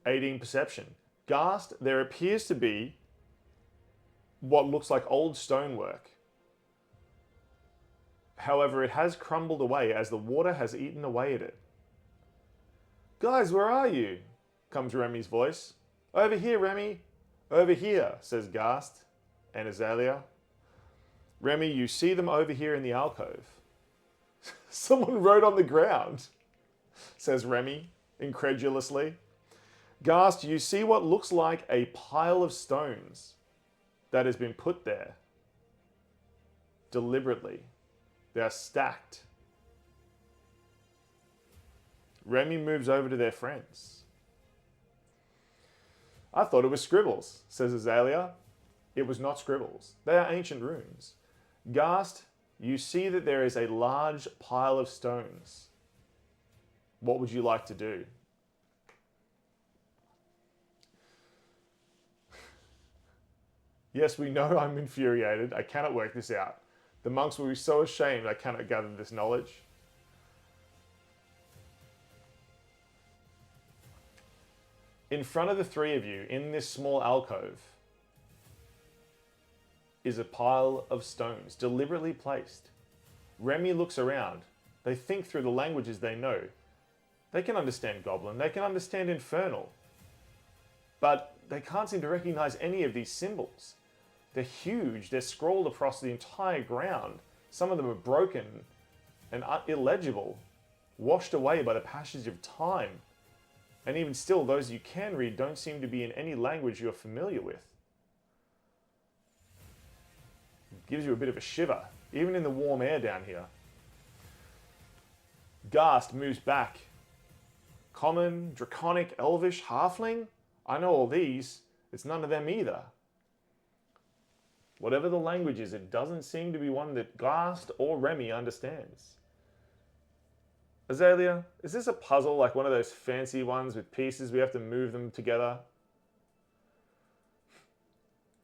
[SPEAKER 1] Aiding perception. Ghast, there appears to be what looks like old stonework. However, it has crumbled away as the water has eaten away at it. Guys, where are you? Comes Remy's voice. Over here, Remy. Over here, says Ghast and Azalea. Remy, you see them over here in the alcove. Someone wrote on the ground, says Remy, incredulously. Ghast, you see what looks like a pile of stones that has been put there deliberately. They are stacked. Remy moves over to their friends. I thought it was scribbles, says Azalea. It was not scribbles. They are ancient runes. Ghast, you see that there is a large pile of stones. What would you like to do? Yes, we know I'm infuriated. I cannot work this out. The monks will be so ashamed I cannot gather this knowledge. In front of the three of you, in this small alcove, is a pile of stones, deliberately placed. Remy looks around. They think through the languages they know. They can understand Goblin, they can understand Infernal, but they can't seem to recognize any of these symbols. They're huge, they're scrawled across the entire ground. Some of them are broken and illegible, washed away by the passage of time. And even still, those you can read don't seem to be in any language you're familiar with. It gives you a bit of a shiver, even in the warm air down here. Ghast moves back. Common, Draconic, Elvish, Halfling? I know all these. It's none of them either. Whatever the language is, it doesn't seem to be one that Ghast or Remy understands. Azalea, is this a puzzle like one of those fancy ones with pieces we have to move them together?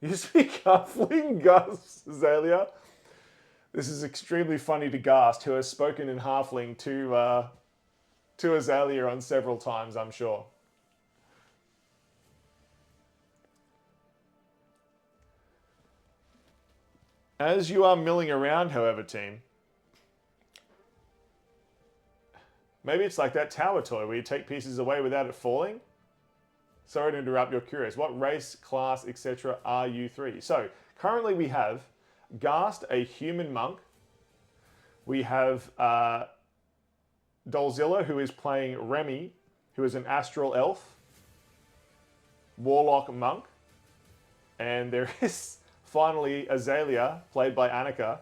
[SPEAKER 1] You speak Halfling, Ghast, Azalea? This is extremely funny to Ghast, who has spoken in Halfling to Azalea on several times, I'm sure. As you are milling around, however, team, maybe it's like that tower toy where you take pieces away without it falling. Sorry to interrupt, you're curious. What race, class, etc. are you three? So, currently we have Ghast, a human monk. We have Dolzilla, who is playing Remy, who is an astral elf. warlock monk. And there is finally Azalea, played by Annika,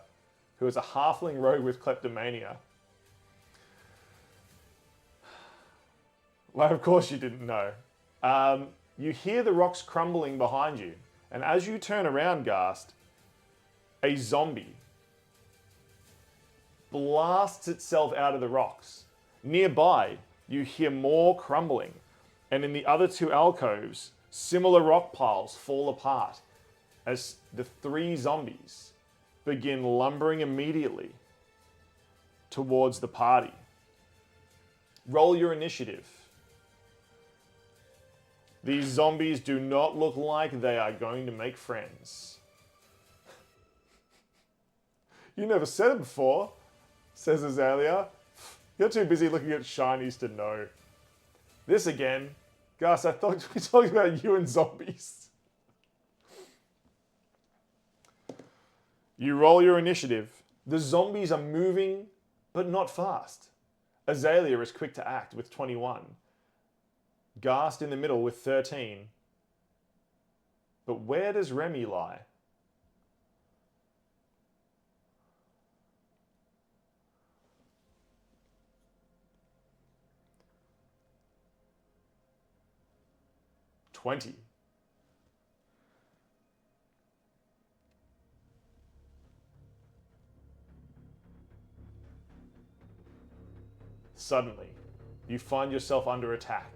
[SPEAKER 1] who is a halfling rogue with kleptomania. Well, of course you didn't know. You hear the rocks crumbling behind you, and as you turn around, Ghast, a zombie blasts itself out of the rocks. Nearby, you hear more crumbling, and in the other two alcoves, similar rock piles fall apart as the three zombies begin lumbering immediately towards the party. Roll your initiative. These zombies do not look like they are going to make friends. You never said it before, says Azalea. You're too busy looking at shinies to know. This again? Gus, I thought we talked about you and zombies. You roll your initiative. The zombies are moving, but not fast. Azalea is quick to act with 21. Ghast in the middle with 13. But where does Remy lie? $20. Suddenly, you find yourself under attack.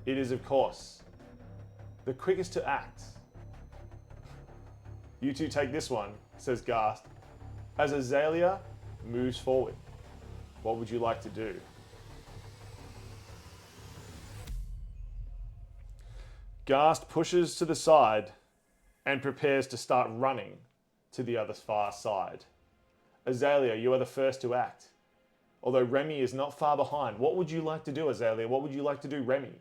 [SPEAKER 1] It is, of course, the quickest to act. You two take this one, says Ghast, as Azalea moves forward. What would you like to do? Ghast pushes to the side and prepares to start running to the other far side. Azalea, you are the first to act. Although Remy is not far behind. What would you like to do, Azalea? What would you like to do, Remy?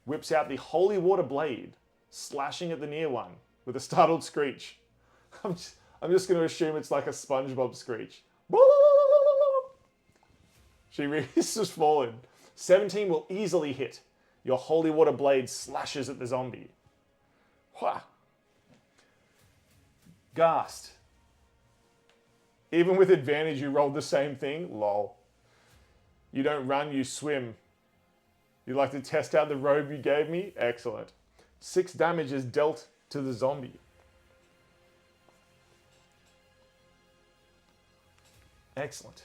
[SPEAKER 1] Whips out the holy water blade, slashing at the near one with a startled screech. I'm just going to assume it's like a SpongeBob screech. She has fallen. 17 will easily hit. Your holy water blade slashes at the zombie. Ghast. Even with advantage, you rolled the same thing? Lol. You don't run, you swim. You like to test out the robe you gave me? Excellent. 6 damage is dealt to the zombie. Excellent.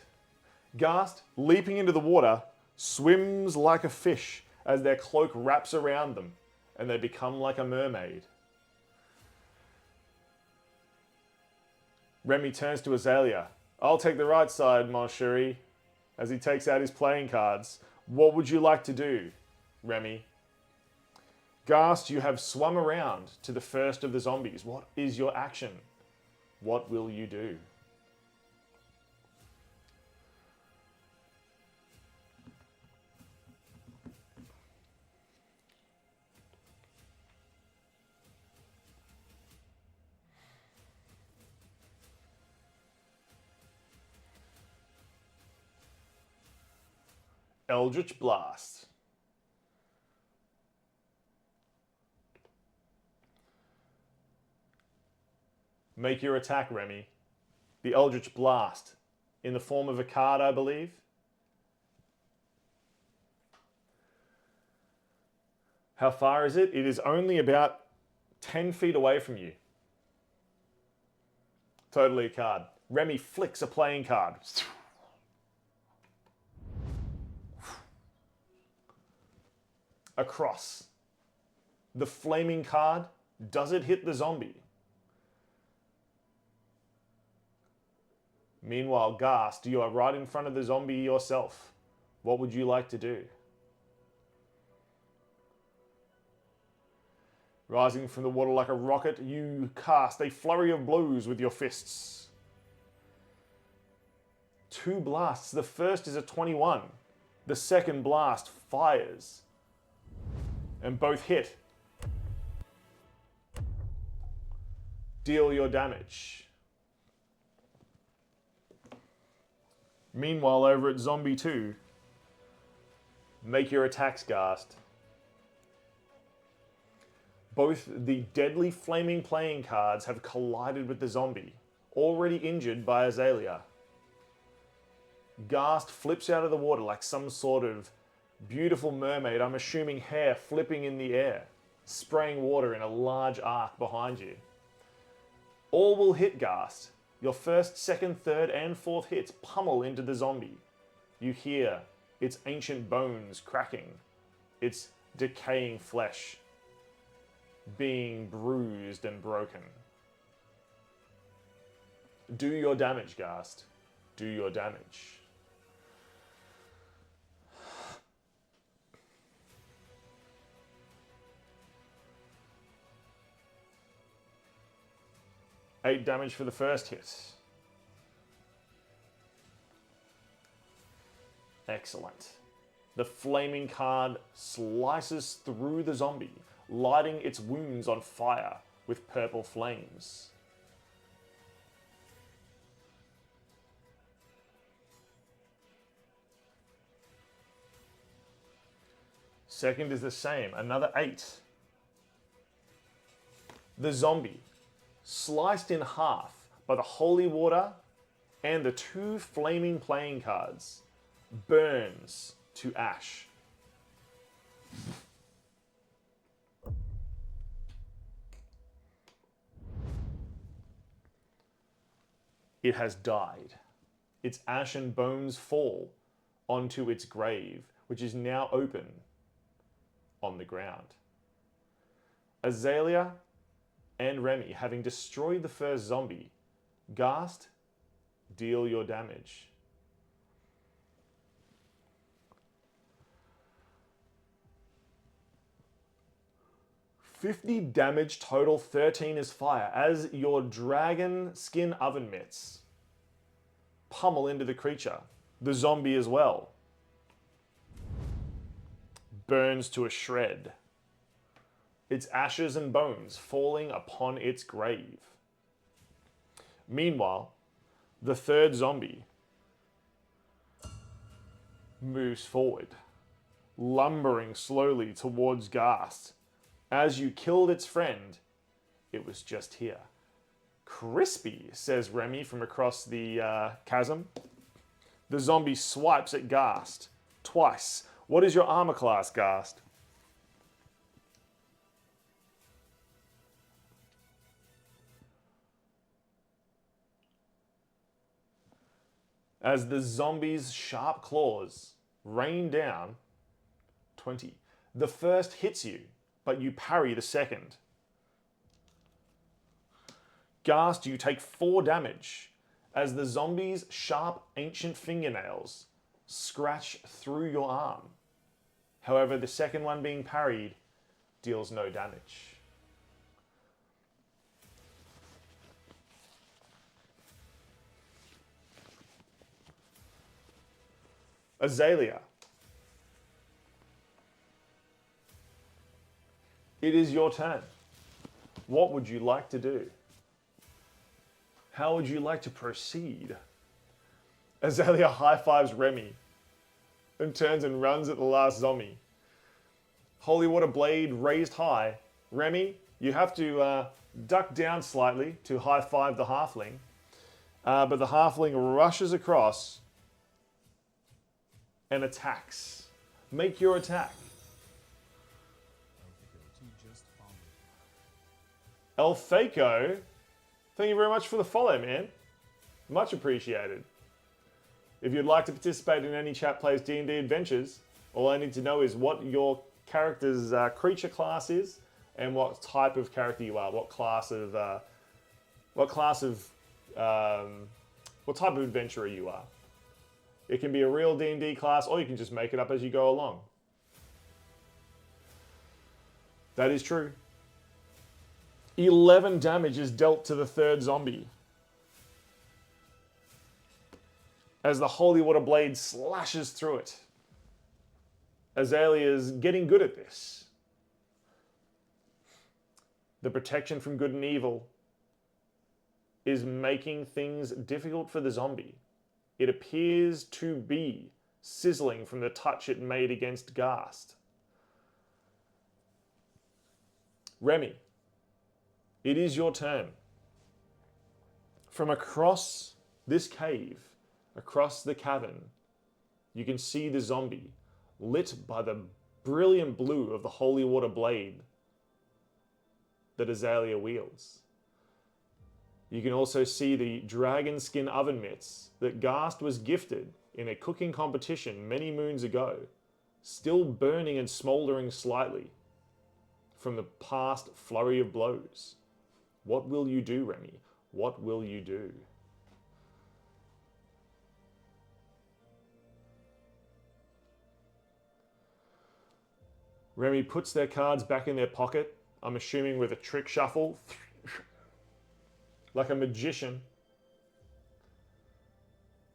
[SPEAKER 1] Ghast, leaping into the water, swims like a fish as their cloak wraps around them and they become like a mermaid. Remy turns to Azalea. I'll take the right side, mon chéri, as he takes out his playing cards. What would you like to do, Remy? Ghast, you have swum around to the first of the zombies. What is your action? What will you do? Eldritch Blast. Make your attack, Remy. The Eldritch Blast, in the form of a card, I believe. How far is it? It is only about 10 feet away from you. Totally a card. Remy flicks a playing card. Across. The flaming card, does it hit the zombie? Meanwhile, Ghast, you are right in front of the zombie yourself. What would you like to do? Rising from the water like a rocket, you cast a flurry of blows with your fists. 2 blasts. The first is a 21. The second blast fires. And both hit. Deal your damage. Meanwhile, over at Zombie 2, Make your attacks, Ghast. Both the deadly flaming playing cards have collided with the zombie, already injured by Azalea. Ghast flips out of the water like some sort of beautiful mermaid, I'm assuming hair flipping in the air, spraying water in a large arc behind you. All will hit Ghast. Your first, second, third, and fourth hits pummel into the zombie. You hear its ancient bones cracking, its decaying flesh being bruised and broken. Do your damage, Ghast. Do your damage. Eight damage for the first hit. Excellent. The flaming card slices through the zombie, lighting its wounds on fire with purple flames. Second is the same, another 8. The zombie, sliced in half by the holy water and the 2 flaming playing cards, burns to ash. It has died. Its ashen bones fall onto its grave, which is now open on the ground. Azalea and Remy, having destroyed the first zombie, Ghast, deal your damage. $50 damage total, 13 is fire, as your dragon skin oven mitts pummel into the creature. The zombie as well burns to a shred, its ashes and bones falling upon its grave. Meanwhile, the third zombie moves forward, lumbering slowly towards Ghast. As you killed its friend, it was just here. Crispy, says Remy from across the chasm. The zombie swipes at Ghast twice. What is your armor class, Ghast? As the zombie's sharp claws rain down, 20. The first hits you, but you parry the second. Ghast, you take 4 damage as the zombie's sharp ancient fingernails scratch through your arm. However, the second one being parried deals no damage. Azalea. It is your turn. What would you like to do? How would you like to proceed? Azalea high-fives Remy and turns and runs at the last zombie. Holy Water Blade raised high. Remy, you have to duck down slightly to high-five the halfling. But the halfling rushes across and attacks. Make your attack. Elfaco, thank you very much for the follow, man. Much appreciated. If you'd like to participate in any Chat Plays D&D adventures, all I need to know is what your character's creature class is and what type of character you are, what type of adventurer you are. It can be a real D&D class, or you can just make it up as you go along. That is true. 11 damage is dealt to the third zombie as the Holy Water Blade slashes through it. Azalea's getting good at this. The protection from good and evil is making things difficult for the zombie. It appears to be sizzling from the touch it made against Ghast. Remy, it is your turn. From across this cave, across the cavern, you can see the zombie, lit by the brilliant blue of the holy water blade that Azalea wields. You can also see the dragon skin oven mitts that Ghast was gifted in a cooking competition many moons ago, still burning and smouldering slightly from the past flurry of blows. What will you do, Remy? What will you do? Remy puts their cards back in their pocket, I'm assuming with a trick shuffle, like a magician.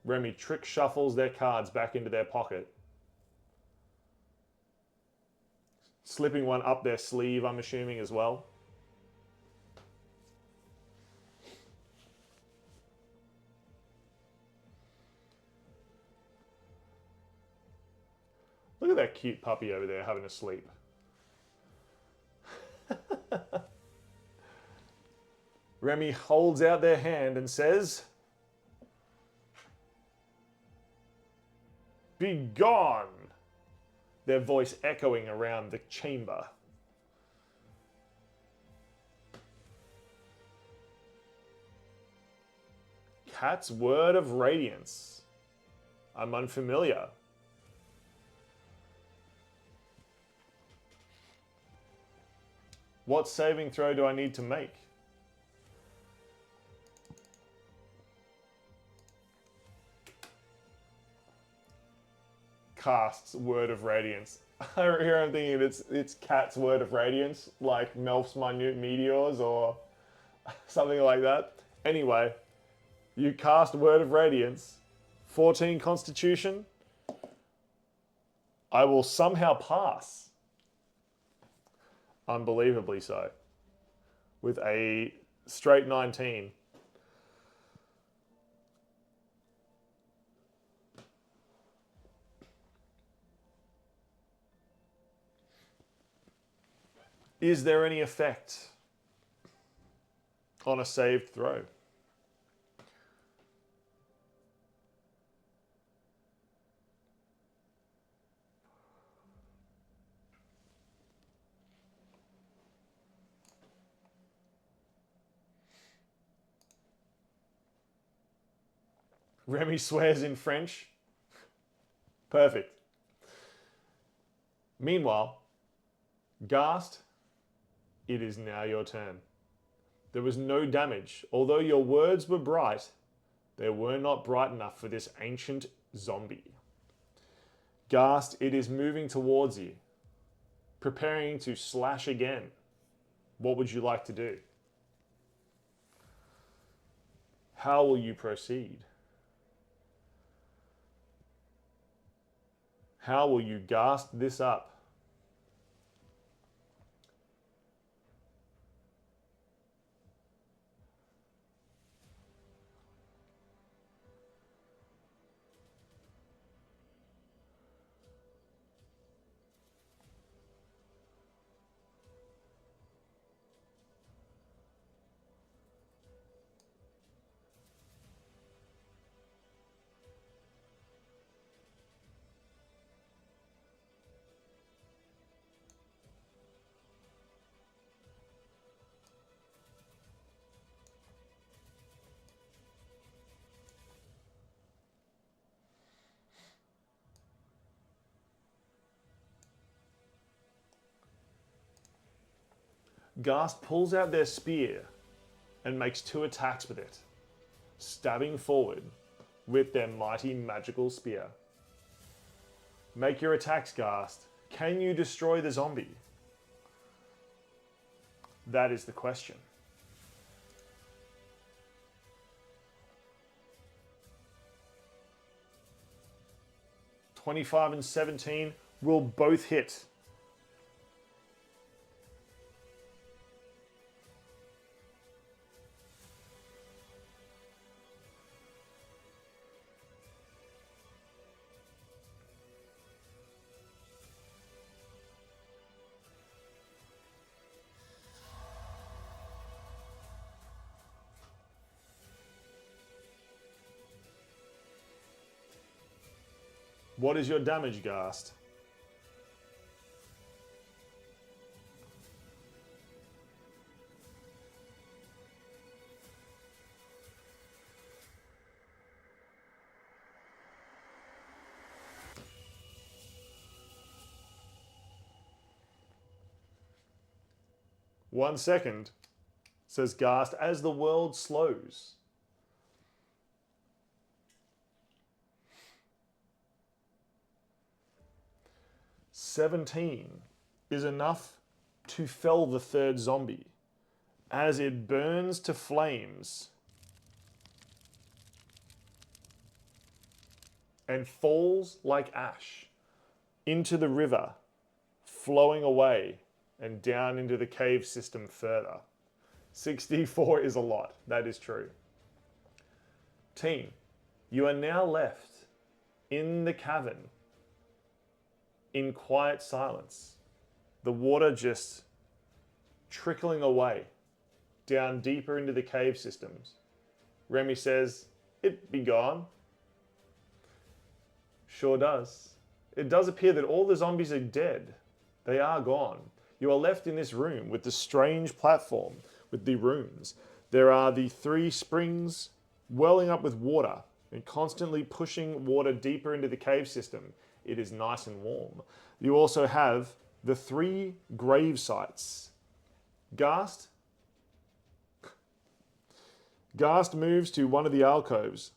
[SPEAKER 1] Remy trick shuffles their cards back into their pocket, slipping one up their sleeve, I'm assuming as well. Look at that cute puppy over there having a sleep. Remy holds out their hand and says, "Be gone!" Their voice echoing around the chamber. Cat's Word of Radiance. I'm unfamiliar. What saving throw do I need to make? Casts Word of Radiance. Here I'm thinking it's Cat's Word of Radiance, like Melf's Minute Meteors or something like that. Anyway, you cast Word of Radiance, 14 Constitution. I will somehow pass. Unbelievably so. With a straight 19. Is there any effect on a saved throw? Remy swears in French. Perfect. Meanwhile, Ghast, it is now your turn. There was no damage. Although your words were bright, they were not bright enough for this ancient zombie. Ghast, it is moving towards you, preparing to slash again. What would you like to do? How will you proceed? How will you Ghast this up? Ghast pulls out their spear and makes 2 attacks with it, stabbing forward with their mighty magical spear. Make your attacks, Ghast. Can you destroy the zombie? That is the question. (25 and 17) will both hit. What is your damage, Ghast? "1 second," says Ghast, as the world slows. "17 is enough to fell the third zombie as it burns to flames and falls like ash into the river, flowing away and down into the cave system further." 64 is a lot. That is true. Team, you are now left in the cavern in quiet silence. The water just trickling away down deeper into the cave systems. Remy says, "It be gone." Sure does. It does appear that all the zombies are dead. They are gone. You are left in this room with the strange platform with the rooms. There are the 3 springs welling up with water and constantly pushing water deeper into the cave system. It is nice and warm. You also have the 3 grave sites. Ghast moves to one of the alcoves,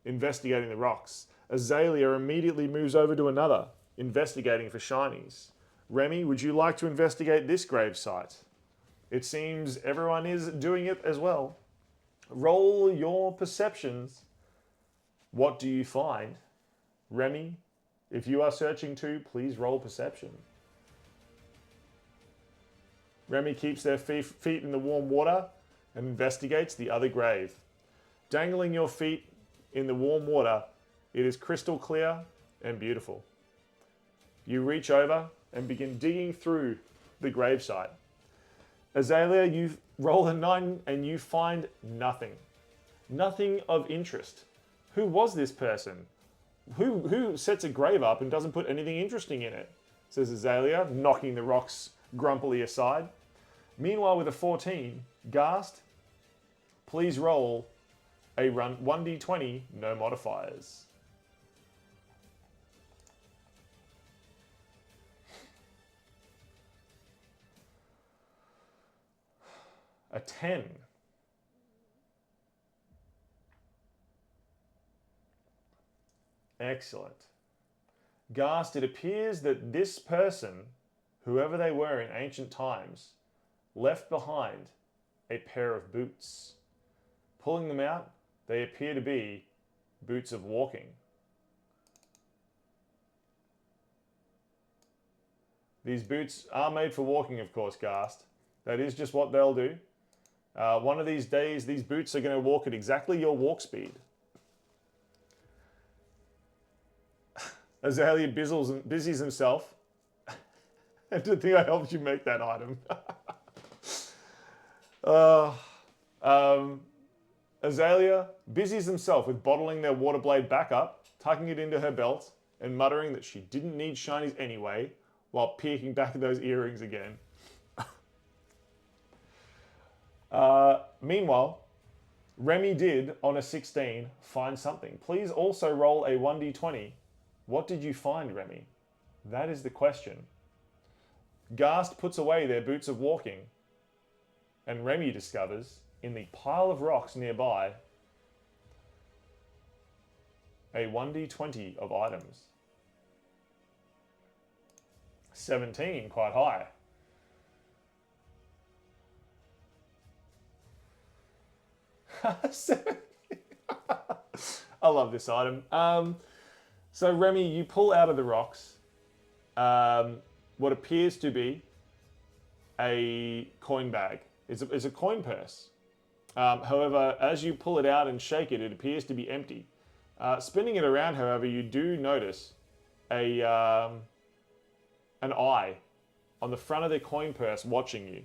[SPEAKER 1] investigating the rocks. Azalea immediately moves over to another, investigating for shinies. Remy, would you like to investigate this grave site? It seems everyone is doing it as well. Roll your perceptions. What do you find? Remy, if you are searching too, please roll perception. Remy keeps their feet in the warm water and investigates the other grave. Dangling your feet in the warm water, it is crystal clear and beautiful. You reach over and begin digging through the gravesite. Azalea, you roll a 9 and you find nothing. Nothing of interest. Who was this person? Who sets a grave up and doesn't put anything interesting in it? Says Azalea, knocking the rocks grumpily aside. Meanwhile, with a 14, Ghast, please roll a 1d20, no modifiers. A 10. Excellent. Ghast, it appears that this person, whoever they were in ancient times, left behind a pair of boots. Pulling them out, they appear to be boots of walking. These boots are made for walking, of course, Ghast. That is just what they'll do. One of these days, these boots are going to walk at exactly your walk speed. Azalea busies himself. I didn't think I helped you make that item. Azalea busies himself with bottling their water blade back up, tucking it into her belt, and muttering that she didn't need shinies anyway, while peeking back at those earrings again. Meanwhile, Remy did, on a 16, find something. Please also roll a 1d20. What did you find, Remy? That is the question. Ghast puts away their boots of walking, and Remy discovers, in the pile of rocks nearby, a 1d20 of items. 17, quite high. I love this item. So Remy, you pull out of the rocks what appears to be a coin bag. It's a coin purse. However, as you pull it out and shake it, it appears to be empty. Spinning it around, however, you do notice an eye on the front of the coin purse watching you.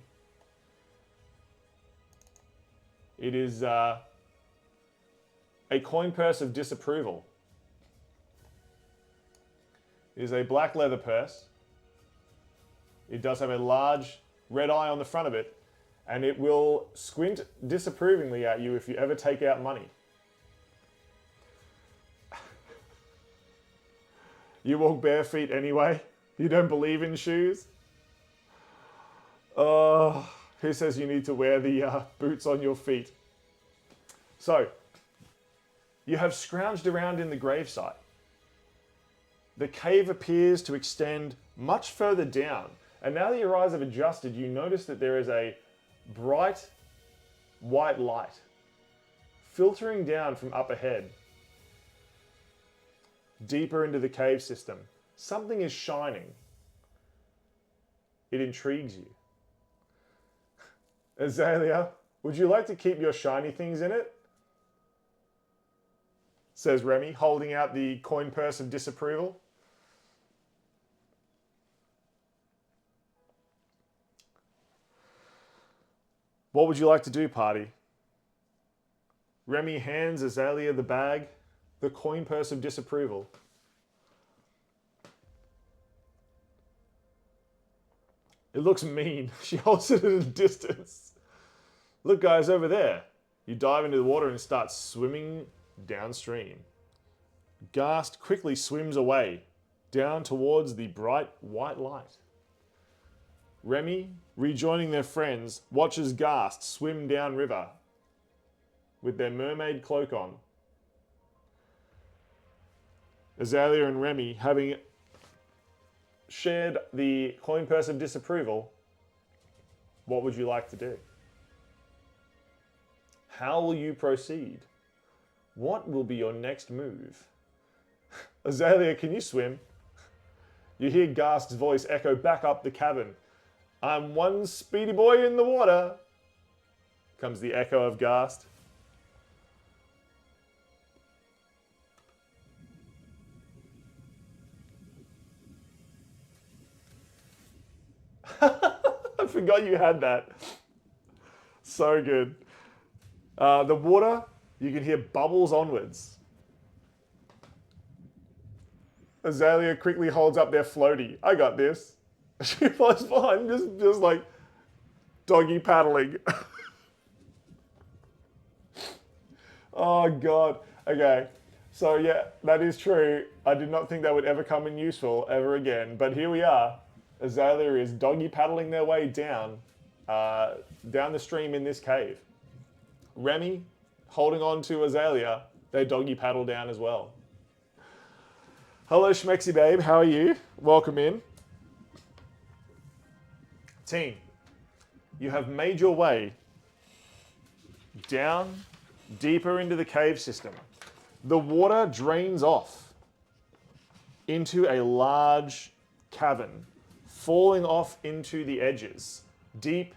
[SPEAKER 1] It is a coin purse of disapproval. is a black leather purse. It does have a large red eye on the front of it, and it will squint disapprovingly at you if you ever take out money. You walk bare feet anyway. You don't believe in shoes. Oh, who says you need to wear the boots on your feet? So, you have scrounged around in the gravesite. The cave appears to extend much further down, and now that your eyes have adjusted, you notice that there is a bright white light filtering down from up ahead, deeper into the cave system. Something is shining. It intrigues you. Azalea, would you like to keep your shiny things in it? Says Remy, holding out the coin purse of disapproval. What would you like to do, party? Remy hands Azalea the bag, the coin purse of disapproval. It looks mean. She holds it at a distance. Look, guys, over there. You dive into the water and start swimming downstream. Ghast quickly swims away, down towards the bright white light. Remy, rejoining their friends, watches Ghast swim downriver with their mermaid cloak on. Azalea and Remy, having shared the coin purse of disapproval, what would you like to do? How will you proceed? What will be your next move? Azalea, can you swim? You hear Ghast's voice echo back up the cavern. I'm one speedy boy in the water, comes the echo of Ghast. I forgot you had that. So good. The water, you can hear bubbles onwards. Azalea quickly holds up their floaty. I got this. She flies behind, just like doggy paddling. Oh God. Okay. So yeah, that is true. I did not think that would ever come in useful ever again, but here we are. Azalea is doggy paddling their way down the stream in this cave. Remy, holding on to Azalea, they doggy paddle down as well. Hello, Schmexy babe. How are you? Welcome in. Team, you have made your way down deeper into the cave system. The water drains off into a large cavern, falling off into the edges, deep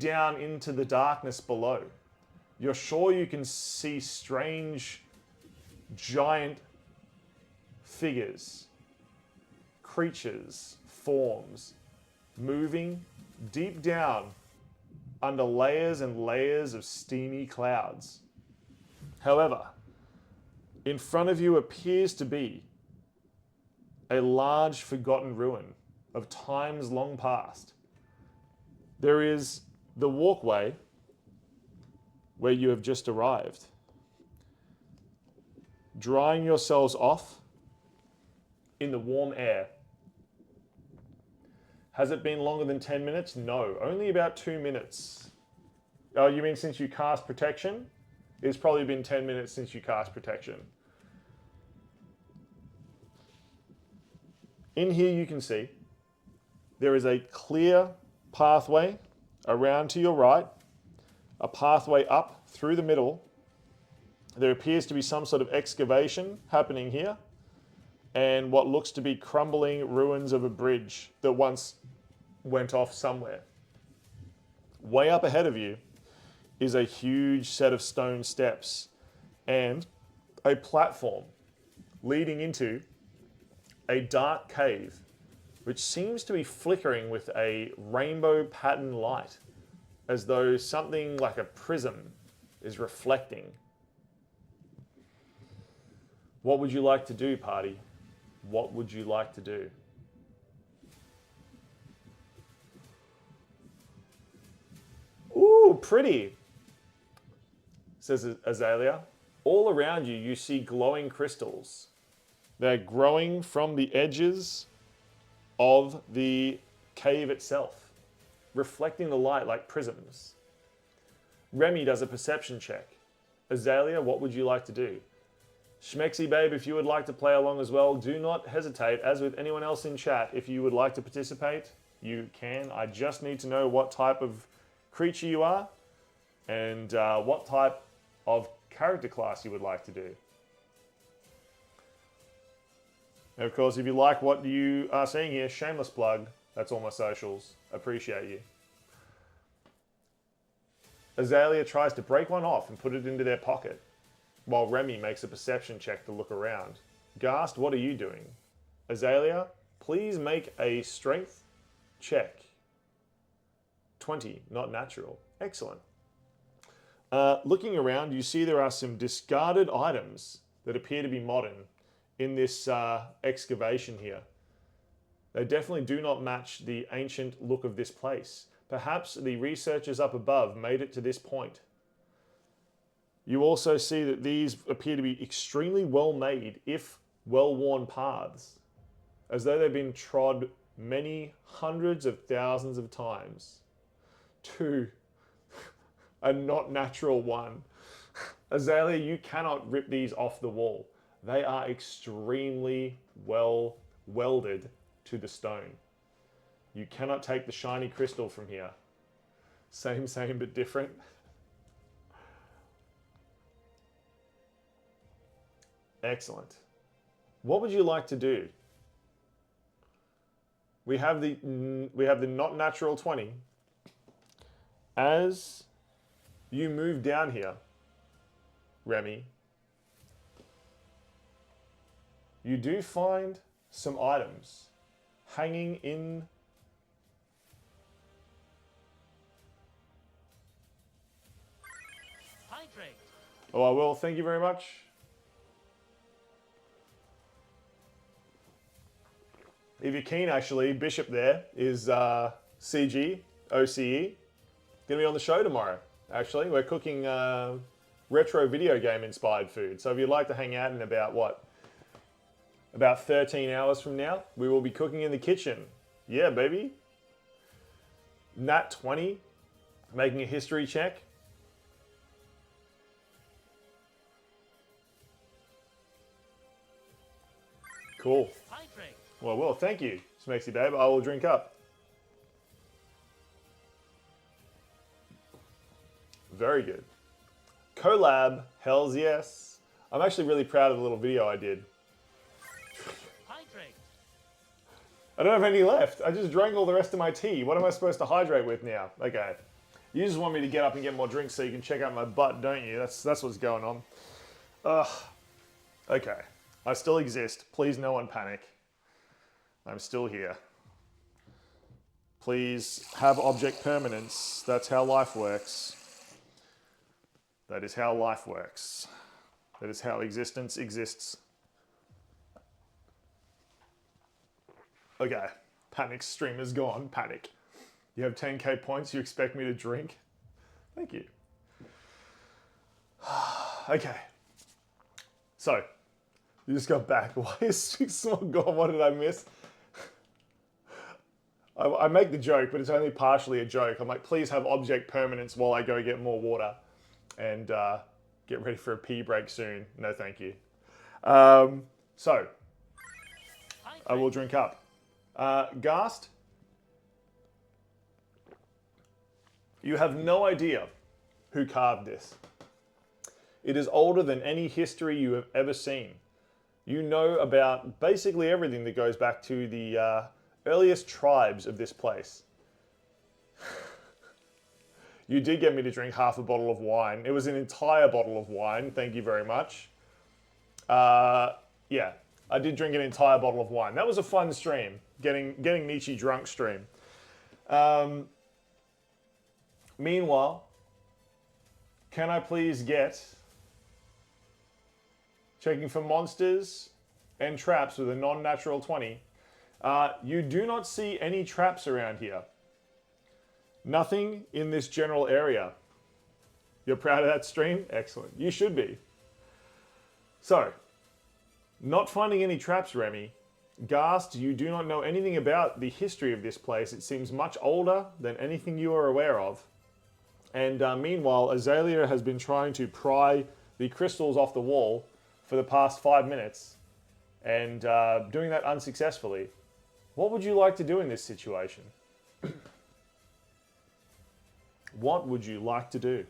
[SPEAKER 1] down into the darkness below. You're sure you can see strange, giant figures, creatures, forms, moving deep down under layers and layers of steamy clouds. However, in front of you appears to be a large forgotten ruin of times long past. There is the walkway where you have just arrived. Drying yourselves off in the warm air. Has it been longer than 10 minutes? No, only about 2 minutes. Oh, you mean since you cast protection? It's probably been 10 minutes since you cast protection. In here you can see there is a clear pathway around to your right, a pathway up through the middle. There appears to be some sort of excavation happening here, and what looks to be crumbling ruins of a bridge that once went off somewhere. Way up ahead of you is a huge set of stone steps and a platform leading into a dark cave, which seems to be flickering with a rainbow pattern light, as though something like a prism is reflecting. What would you like to do, party? what would you like to do? Ooh, pretty, says Azalea. All around you, you see glowing crystals. They're growing from the edges of the cave itself, reflecting the light like prisms. Remy does a perception check. Azalea, what would you like to do? Schmexy Babe, if you would like to play along as well, do not hesitate. As with anyone else in chat, if you would like to participate, you can. I just need to know what type of creature you are and what type of character class you would like to do. And of course, if you like what you are seeing here, shameless plug, that's all my socials. Appreciate you. Azalea tries to break one off and put it into their pocket, while Remy makes a perception check to look around. Ghast, what are you doing? Azalea, please make a strength check. 20, not natural. Excellent. Looking around, you see there are some discarded items that appear to be modern in this excavation here. They definitely do not match the ancient look of this place. Perhaps the researchers up above made it to this point. You also see that these appear to be extremely well made, if well-worn paths, as though they've been trod many hundreds of thousands of times to a not natural one. Azalea, you cannot rip these off the wall. They are extremely well welded to the stone. You cannot take the shiny crystal from here. Same, but different. Excellent. What would you like to do? We have the not natural 20. As you move down here, Remy, you do find some items hanging in
[SPEAKER 2] Hydrate.
[SPEAKER 1] Oh, I will. Thank you very much. If you're keen, actually, Bishop there is CG, OCE. Going to be on the show tomorrow, actually. We're cooking retro video game inspired food. So if you'd like to hang out in about, what, about 13 hours from now, we will be cooking in the kitchen. Yeah, baby. Nat 20, making a history check. Cool.
[SPEAKER 2] Hydrate.
[SPEAKER 1] Well, thank you, Smexy Babe. I will drink up. Very good. Collab, hells yes. I'm actually really proud of the little video I did.
[SPEAKER 2] Hydrate.
[SPEAKER 1] I don't have any left. I just drank all the rest of my tea. What am I supposed to hydrate with now? Okay. You just want me to get up and get more drinks so you can check out my butt, don't you? That's what's going on. Ugh. Okay. I still exist. Please no one panic. I'm still here. Please have object permanence. That's how life works. That is how life works. That is how existence exists. Okay. Panic stream is gone. Panic. You have 10k points. You expect me to drink? Thank you. Okay. So, you just got back. Why is Six Small gone? What did I miss? I make the joke, but it's only partially a joke. I'm like, please have object permanence while I go get more water and get ready for a pee break soon. No, thank you. So, I will drink up. Ghast, you have no idea who carved this. It is older than any history you have ever seen. You know about basically everything that goes back to the earliest tribes of this place. You did get me to drink half a bottle of wine. It was an entire bottle of wine. Thank you very much. Yeah, I did drink an entire bottle of wine. That was a fun stream, getting Nietzsche drunk stream. Meanwhile, can I please get, checking for monsters, and traps with a non-natural 20. You do not see any traps around here. Nothing in this general area. You're proud of that stream? Excellent. You should be. So, not finding any traps, Remy. Ghast, you do not know anything about the history of this place. It seems much older than anything you are aware of. And meanwhile, Azalea has been trying to pry the crystals off the wall for the past 5 minutes and doing that unsuccessfully. What would you like to do in this situation? What would you like to do?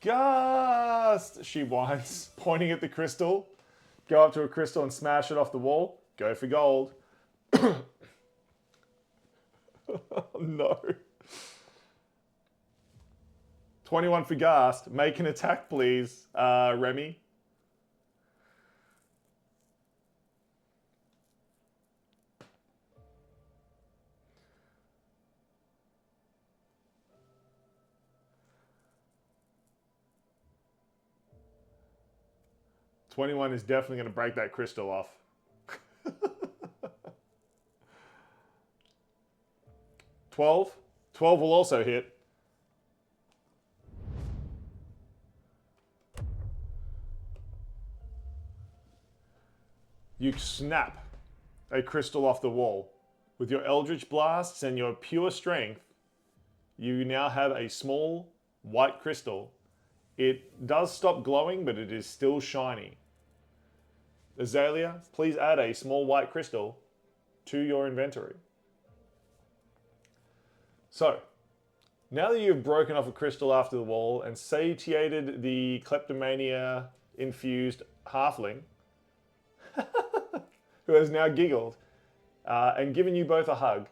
[SPEAKER 1] Ghast! She whines, pointing at the crystal. Go up to a crystal and smash it off the wall. Go for gold. Oh, no. 21 for Ghast. Make an attack, please, Remy. $21 is definitely going to break that crystal off. 12. 12 will also hit. You snap a crystal off the wall. With your Eldritch Blasts and your pure strength, you now have a small white crystal. It does stop glowing, but it is still shiny. Azalea, please add a small white crystal to your inventory. So, now that you've broken off a crystal after the wall and satiated the kleptomania-infused halfling, who has now giggled and given you both a hug.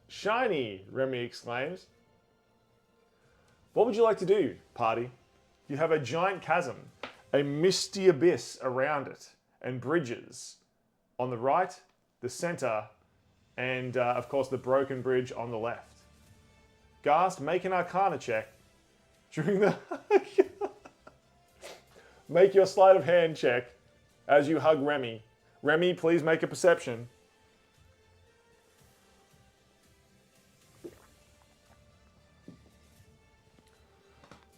[SPEAKER 1] Shiny, Remy exclaims. What would you like to do, party? You have a giant chasm, a misty abyss around it, and bridges on the right, the center, and of course the broken bridge on the left. Ghast, make an Arcana check during the... Make your sleight of hand check as you hug Remy. Remy, please make a perception.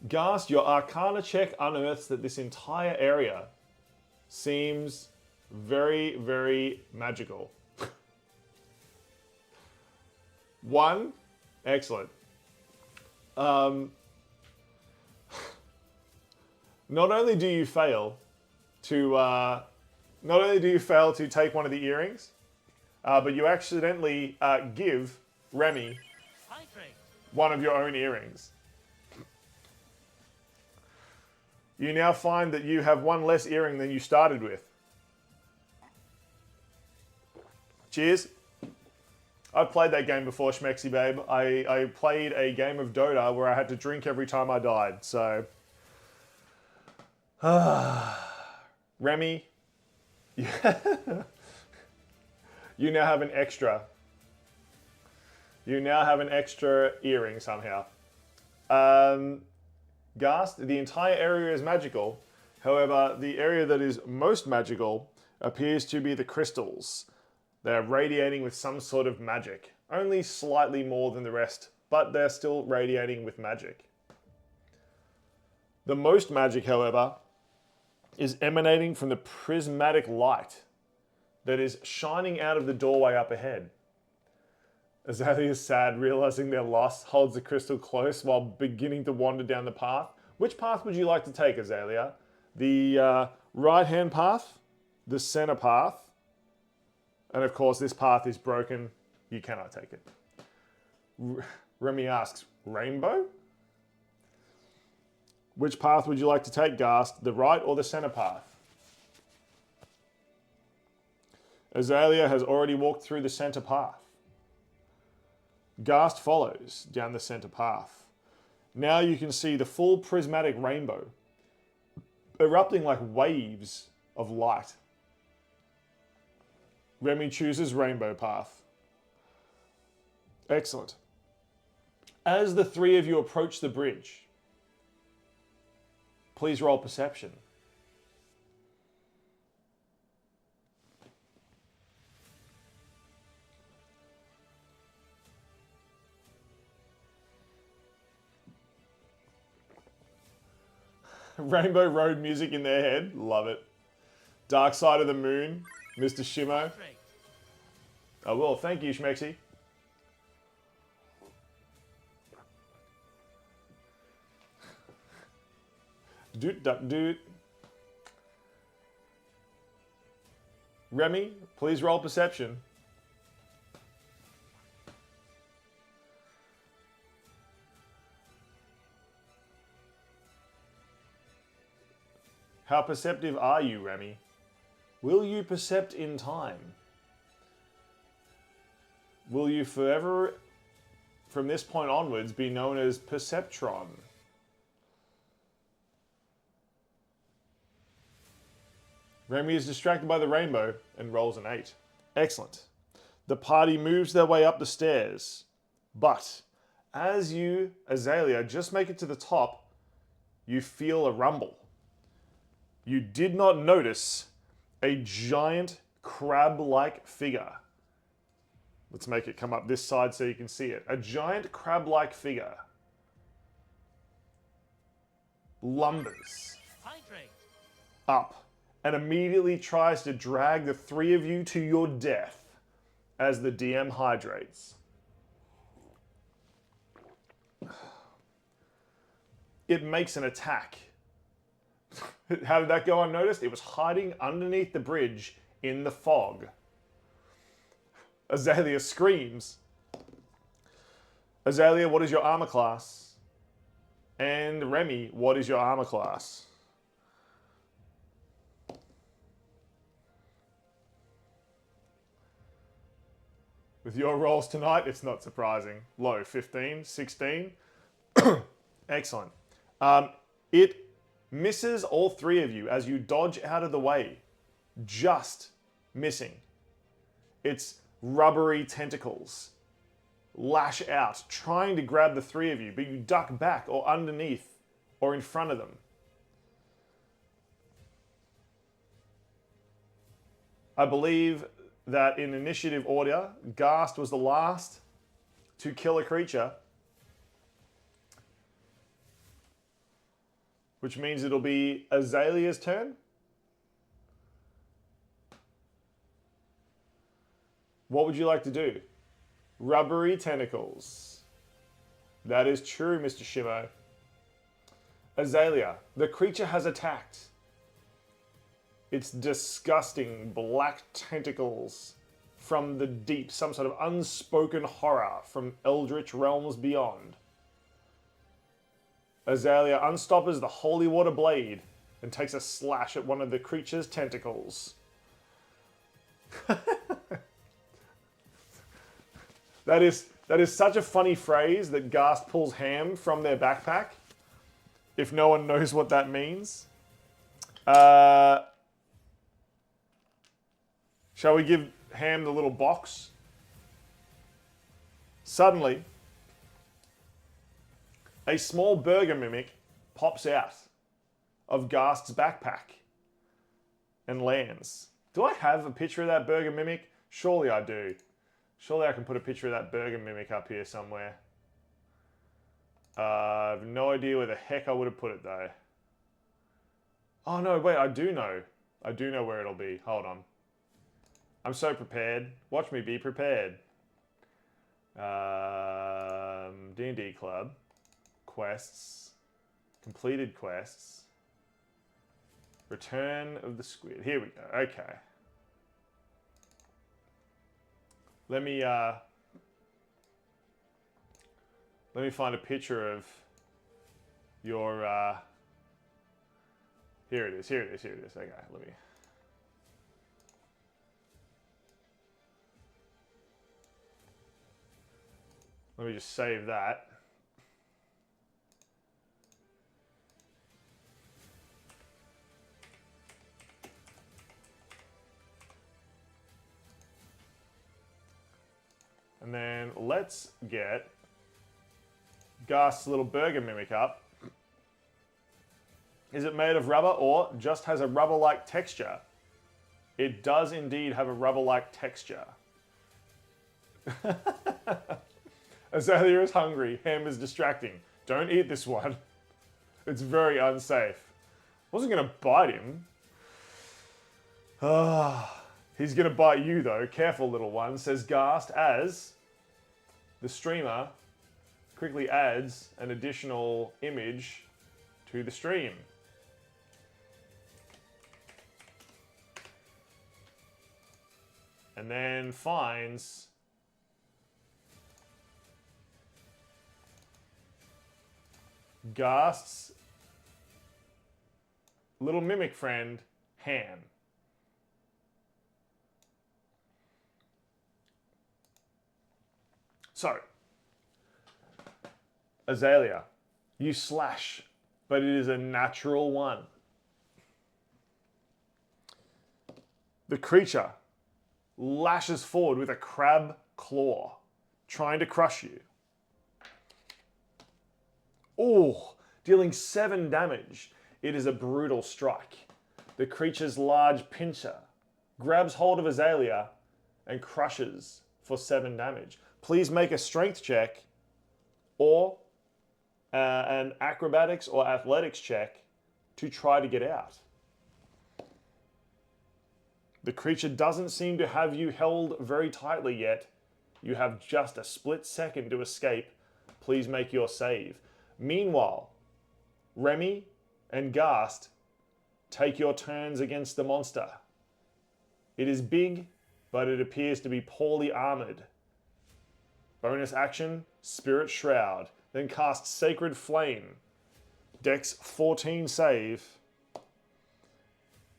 [SPEAKER 1] Ghast, your Arcana check unearths that this entire area seems very, very magical. 1, excellent. Not only do you fail to take one of the earrings, but you accidentally give Remy one of your own earrings. You now find that you have one less earring than you started with. Cheers. I've played that game before, Schmexy Babe. I played a game of Dota where I had to drink every time I died, so... Remy, you now have an extra. You now have an extra earring somehow. Ghast, the entire area is magical. However, the area that is most magical appears to be the crystals. They're radiating with some sort of magic. Only slightly more than the rest, but they're still radiating with magic. The most magic, however, is emanating from the prismatic light that is shining out of the doorway up ahead. Azalea is sad, realizing their loss, holds the crystal close while beginning to wander down the path. Which path would you like to take, Azalea? The right-hand path, the center path, and of course this path is broken. You cannot take it. Remy asks, rainbow? Which path would you like to take, Ghast? The right or the center path? Azalea has already walked through the center path. Ghast follows down the center path. Now you can see the full prismatic rainbow erupting like waves of light. Remy chooses rainbow path. Excellent. As the three of you approach the bridge, please roll perception. Rainbow Road music in their head. Love it. Dark Side of the Moon, Mr. Shimo. Oh, well, thank you, Schmexy. Doot, duck, doot. Remy, please roll perception. How perceptive are you, Remy? Will you percept in time? Will you forever, from this point onwards, be known as Perceptron? Remy is distracted by the rainbow and rolls an 8. Excellent. The party moves their way up the stairs. But as you, Azalea, just make it to the top, you feel a rumble. You did not notice a giant crab-like figure. Let's make it come up this side so you can see it. A giant crab-like figure lumbers up and immediately tries to drag the three of you to your death as the DM hydrates. It makes an attack. How did that go unnoticed? It was hiding underneath the bridge in the fog. Azalea screams. Azalea, what is your armor class? And Remy, what is your armor class? With your rolls tonight, it's not surprising. Low, 15, 16. Excellent. It misses all three of you as you dodge out of the way. Just missing. Its rubbery tentacles lash out, trying to grab the three of you, but you duck back or underneath or in front of them. I believe that in initiative order, Ghast was the last to kill a creature, which means it'll be Azalea's turn. What would you like to do? Rubbery tentacles. That is true, Mr. Shimo. Azalea, the creature has attacked. Its disgusting black tentacles from the deep, some sort of unspoken horror from eldritch realms beyond. Azalea unstoppers the holy water blade and takes a slash at one of the creature's tentacles. That is such a funny phrase that Ghast pulls ham from their backpack. If no one knows what that means. Shall we give Ham the little box? Suddenly, a small burger mimic pops out of Ghast's backpack and lands. Do I have a picture of that burger mimic? Surely I do. Surely I can put a picture of that burger mimic up here somewhere. I have no idea where the heck I would have put it though. Oh no, wait, I do know. I do know where it'll be. Hold on. I'm so prepared. Watch me be prepared. D&D Club. Quests. Completed quests. Return of the Squid. Here we go. Okay. Let me find a picture of your here it is. Okay, let me just save that. And then let's get Ghast's little burger mimic up. Is it made of rubber or just has a rubber-like texture? It does indeed have a rubber-like texture. Azalea is hungry. Ham is distracting. Don't eat this one. It's very unsafe. Wasn't going to bite him. He's going to bite you though. Careful, little one, says Ghast as the streamer quickly adds an additional image to the stream. And then finds Ghast's little mimic friend, Ham. So, Azalea, you slash, but it is a natural one. The creature lashes forward with a crab claw, trying to crush you. Oh, dealing 7 damage. It is a brutal strike. The creature's large pincher grabs hold of Azalea and crushes for 7 damage. Please make a strength check or an acrobatics or athletics check to try to get out. The creature doesn't seem to have you held very tightly yet. You have just a split second to escape. Please make your save. Meanwhile, Remy and Ghast take your turns against the monster. It is big, but it appears to be poorly armored. Bonus action, Spirit Shroud. Then cast Sacred Flame. Dex 14 save.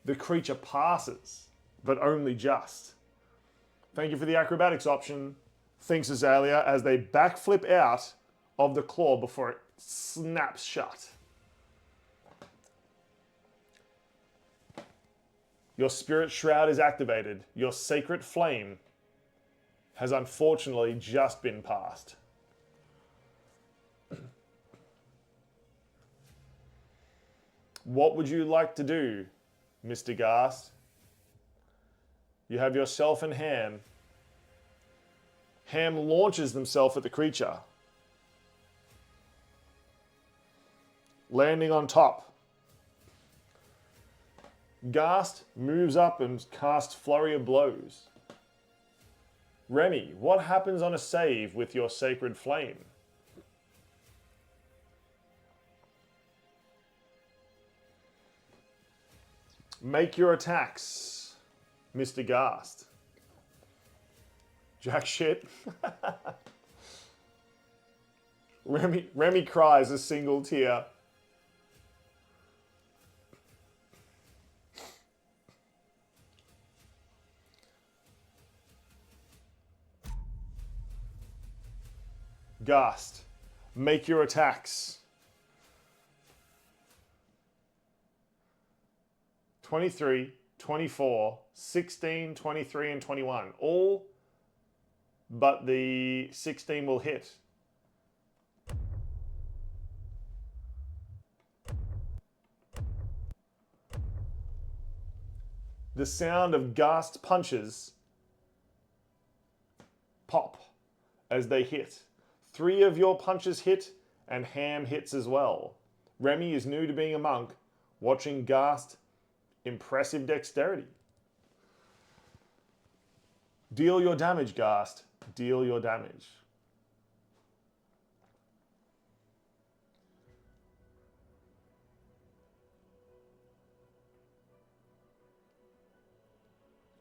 [SPEAKER 1] The creature passes, but only just. Thank you for the acrobatics option, thinks Azalea as they backflip out of the claw before it snaps shut. Your Spirit Shroud is activated. Your Sacred Flame has unfortunately just been passed. What would you like to do, Mr. Ghast? You have yourself and Ham. Ham launches themselves at the creature, landing on top. Ghast moves up and casts Flurry of Blows. Remy, what happens on a save with your Sacred Flame? Make your attacks, Mr. Ghast. Jack shit. Remy cries a single tear. Ghast, make your attacks. 23, 24, 16, 23, and 21. All but the 16 will hit. The sound of Ghast punches pop as they hit. 3 of your punches hit, and Ham hits as well. Remy is new to being a monk, watching Ghast impressive dexterity. Deal your damage, Ghast. Deal your damage.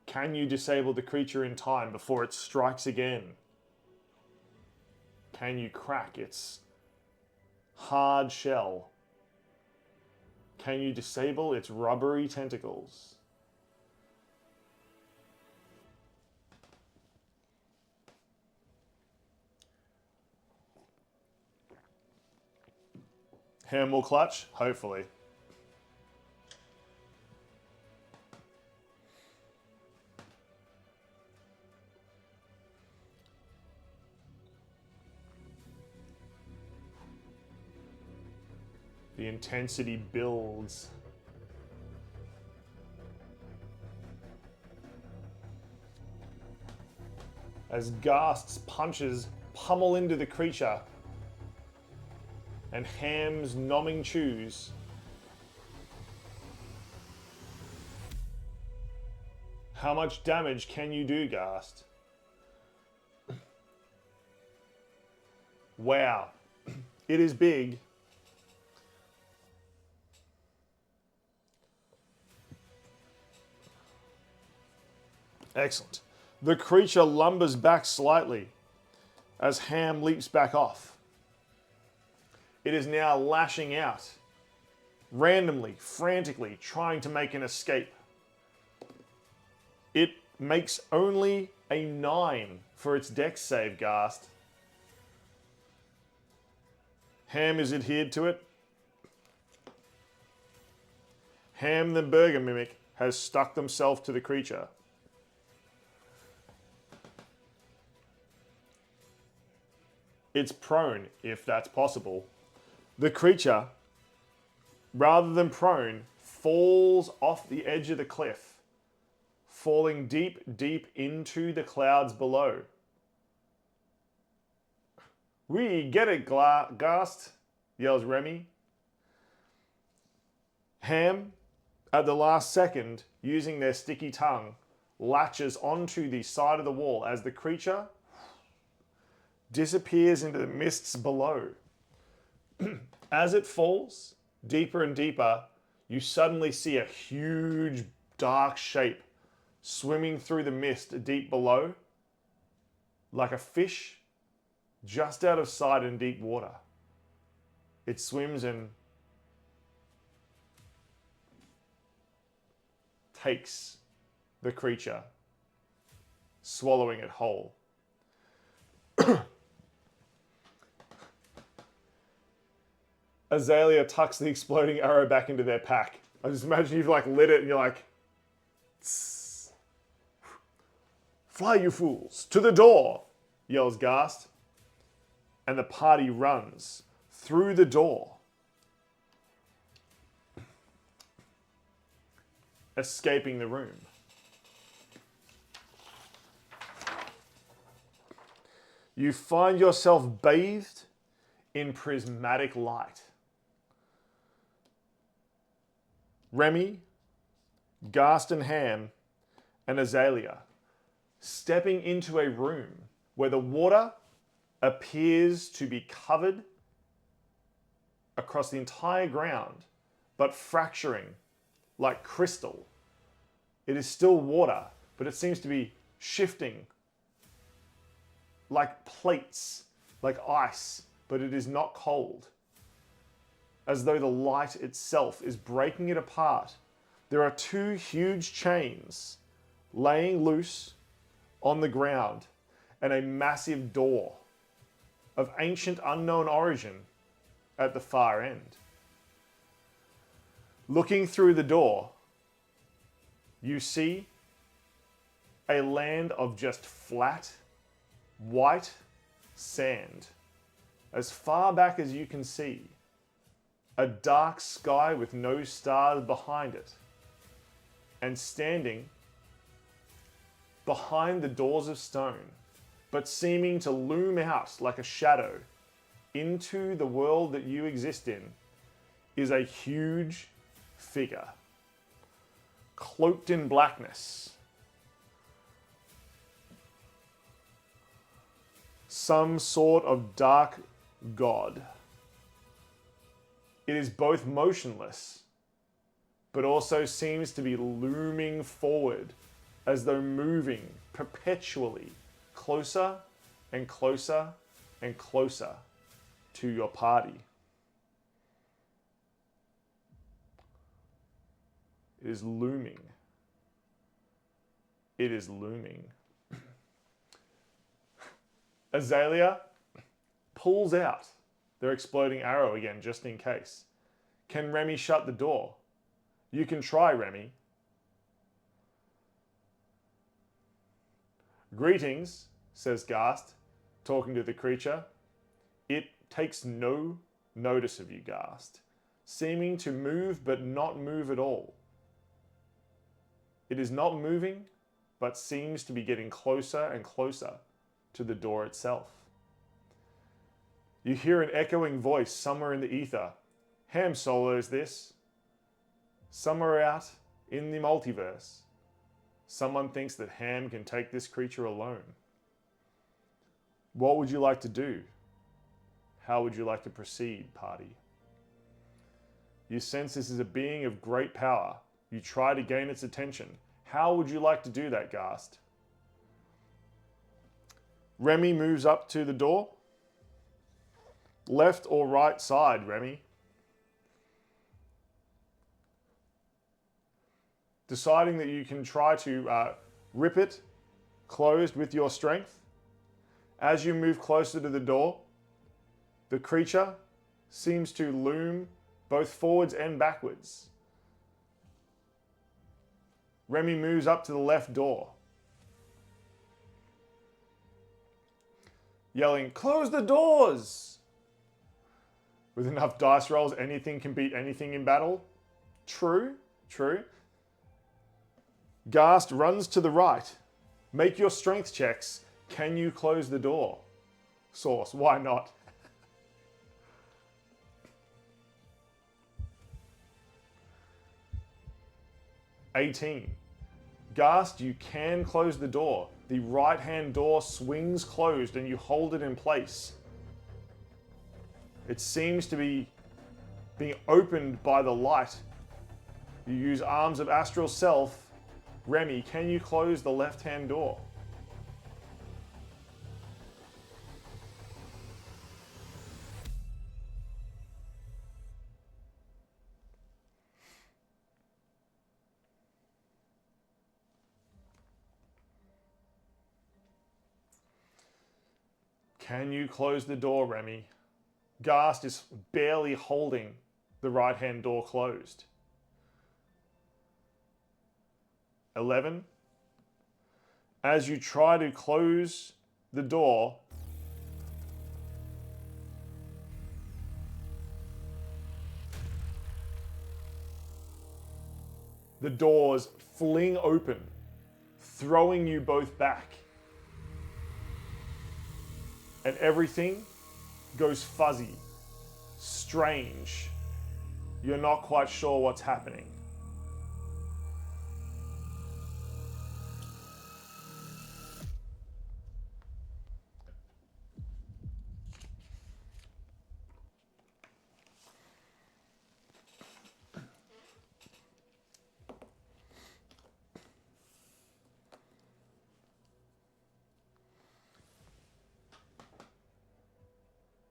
[SPEAKER 1] Can you disable the creature in time before it strikes again? Can you crack its hard shell? Can you disable its rubbery tentacles? Ham will clutch, hopefully. The intensity builds. As Ghast's punches pummel into the creature and Ham's nomming chews. How much damage can you do, Ghast? Wow. It is big. Excellent. The creature lumbers back slightly as Ham leaps back off. It is now lashing out, randomly, frantically, trying to make an escape. It makes only a 9 for its dex save, Ghast. Ham is adhered to it. Ham the Burger Mimic has stuck themselves to the creature. It's prone, if that's possible. The creature, rather than prone, falls off the edge of the cliff, falling deep, deep into the clouds below. We get it, Ghast, yells Remy. Ham, at the last second, using their sticky tongue, latches onto the side of the wall as the creature disappears into the mists below. As it falls deeper and deeper, you suddenly see a huge dark shape swimming through the mist deep below, like a fish just out of sight in deep water. It swims and takes the creature, swallowing it whole. Azalea tucks the exploding arrow back into their pack. I just imagine you've like lit it and you're like, tss. Fly, you fools, to the door, yells Ghast. And the party runs through the door, escaping the room. You find yourself bathed in prismatic light. Remy, Ghast and Ham, and Azalea stepping into a room where the water appears to be covered across the entire ground, but fracturing like crystal. It is still water, but it seems to be shifting like plates, like ice, but it is not cold. As though the light itself is breaking it apart. There are 2 huge chains laying loose on the ground and a massive door of ancient unknown origin at the far end. Looking through the door, you see a land of just flat, white sand. As far back as you can see, a dark sky with no stars behind it. And standing behind the doors of stone, but seeming to loom out like a shadow into the world that you exist in, is a huge figure, cloaked in blackness. Some sort of dark god. It is both motionless, but also seems to be looming forward as though moving perpetually closer and closer and closer to your party. It is looming. It is looming. Azalea pulls out their exploding arrow again, just in case. Can Remy shut the door? You can try, Remy. Greetings, says Ghast, talking to the creature. It takes no notice of you, Ghast. seeming to move but not move at all. It is not moving, but seems to be getting closer and closer to the door itself. You hear an echoing voice somewhere in the ether. Ham solos this. Somewhere out in the multiverse, someone thinks that Ham can take this creature alone. What would you like to do? How would you like to proceed, party? You sense this is a being of great power. You try to gain its attention. How would you like to do that, Ghast? Remy moves up to the door. Left or right side, Remy? Deciding that you can try to rip it closed with your strength. As you move closer to the door, the creature seems to loom both forwards and backwards. Remy moves up to the left door, yelling, "Close the doors!" With enough dice rolls, anything can beat anything in battle. True, true. Ghast runs to the right. Make your strength checks. Can you close the door? Source, why not? $18. Ghast, you can close the door. The right-hand door swings closed and you hold it in place. It seems to be being opened by the light. You use arms of astral self. Remy, can you close the left-hand door? Can you close the door, Remy? Ghast is barely holding the right-hand door closed. 11. As you try to close the door, the doors fling open, throwing you both back. And everything goes fuzzy, strange. You're not quite sure what's happening.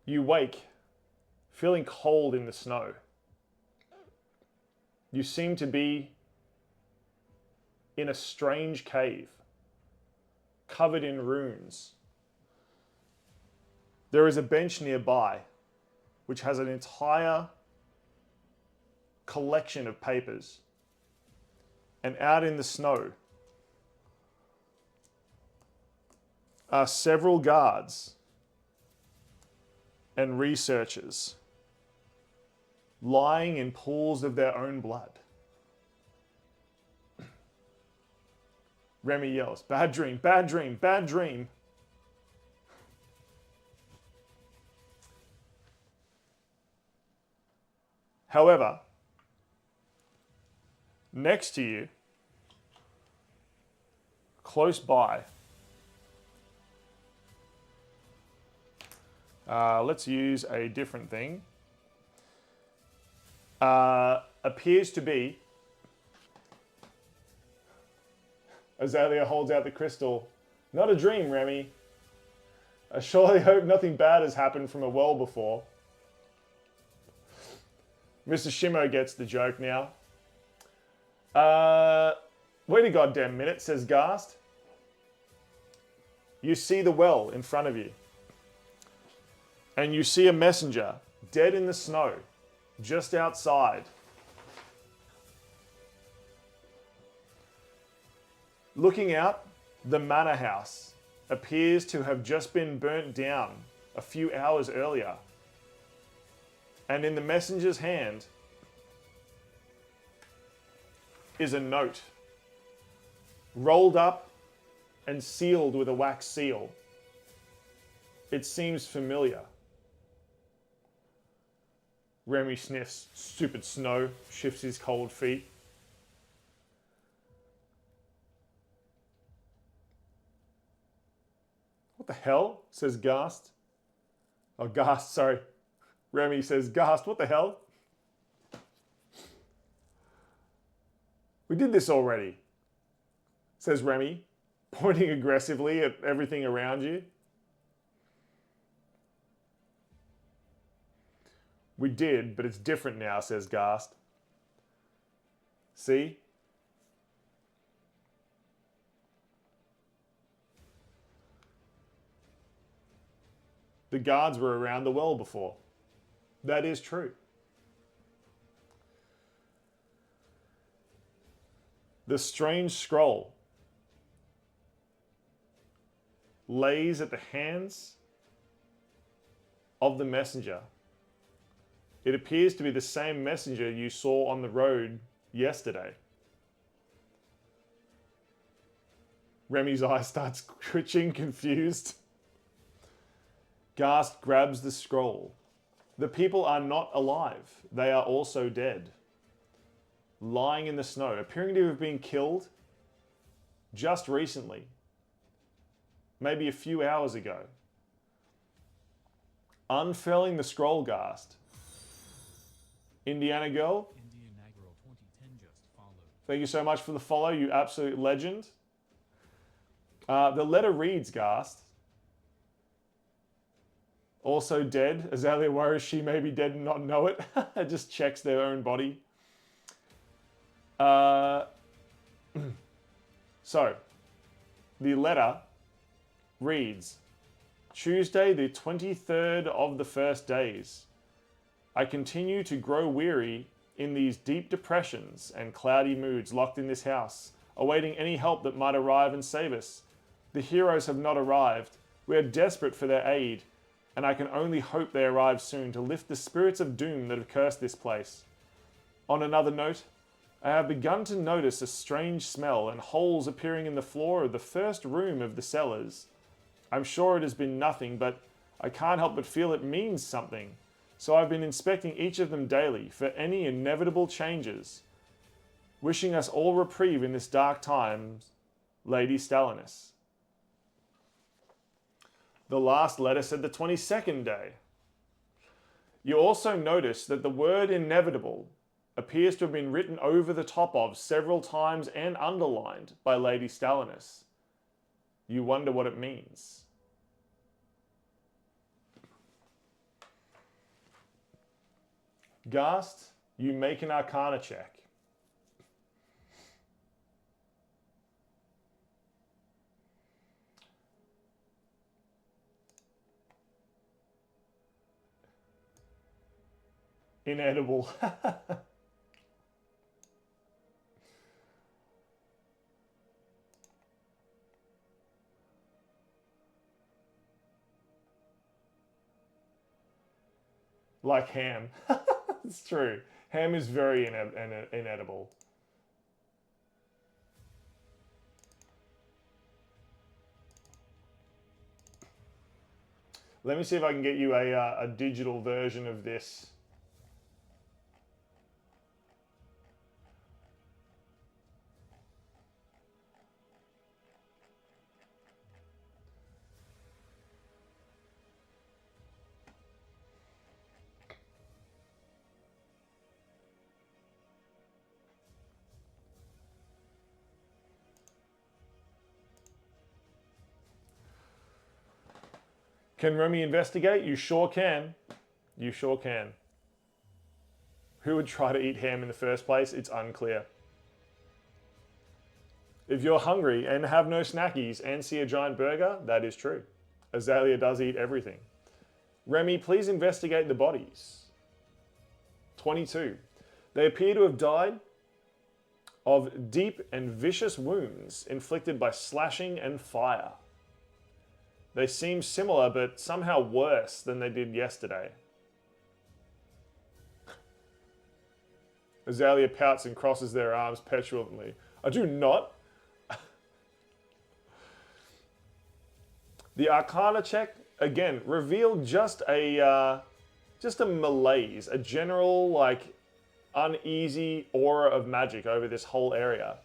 [SPEAKER 1] You wake, feeling cold in the snow. You seem to be in a strange cave, covered in runes. There is a bench nearby, which has an entire collection of papers. And out in the snow are several guards and researchers lying in pools of their own blood. Remy yells, "Bad dream, bad dream, bad dream." However, next to you, close by, let's use a different thing. Appears to be, Azalea holds out the crystal. "Not a dream, Remy. I surely hope nothing bad has happened from a well before." Mr. Shimo gets the joke now. Wait a goddamn minute, says Ghast. You see the well in front of you. And you see a messenger dead in the snow, just outside. Looking out, the manor house appears to have just been burnt down a few hours earlier. And in the messenger's hand is a note, rolled up and sealed with a wax seal. It seems familiar. Remy sniffs stupid snow, shifts his cold feet. What the hell? Says Gast. Oh, Gast, sorry. Remy says, Gast, what the hell? We did this already, says Remy, pointing aggressively at everything around you. We did, but it's different now, says Gast. See? The guards were around the well before. That is true. The strange scroll lays at the hands of the messenger. It appears to be the same messenger you saw on the road yesterday. Remy's eye starts twitching, confused. Gast grabs the scroll. The people are not alive. They are also dead. Lying in the snow, appearing to have been killed just recently. Maybe a few hours ago. Unfurling the scroll, Gast. Indiana Girl,
[SPEAKER 3] Indianagural 2010 just followed.
[SPEAKER 1] thank you so much for the follow, you absolute legend. The letter reads, Gast. Also dead. Azalea worries she may be dead and not know it. It just checks their own body. So, the letter reads, Tuesday the 23rd of the first days. I continue to grow weary in these deep depressions and cloudy moods locked in this house, awaiting any help that might arrive and save us. The heroes have not arrived. We are desperate for their aid, and I can only hope they arrive soon to lift the spirits of doom that have cursed this place. On another note, I have begun to notice a strange smell and holes appearing in the floor of the first room of the cellars. I'm sure it has been nothing, but I can't help but feel it means something. So I've been inspecting each of them daily for any inevitable changes. Wishing us all reprieve in this dark time, Lady Stalinus. The last letter said the 22nd day. You also notice that the word inevitable appears to have been written over the top of several times and underlined by Lady Stalinus. You wonder what it means. Gast, you make an Arcana check. Inedible. Like ham. It's true. Ham is very inedible. Let me see if I can get you a digital version of this. Can Remy investigate? You sure can. You sure can. Who would try to eat ham in the first place? It's unclear. If you're hungry and have no snackies and see a giant burger, that is true. Azalea does eat everything. Remy, please investigate the bodies. 22. They appear to have died of deep and vicious wounds inflicted by slashing and fire. They seem similar, but somehow worse than they did yesterday. Azalea pouts and crosses their arms petulantly. I do not. The Arcana check, again, revealed just a malaise, a general, like, uneasy aura of magic over this whole area.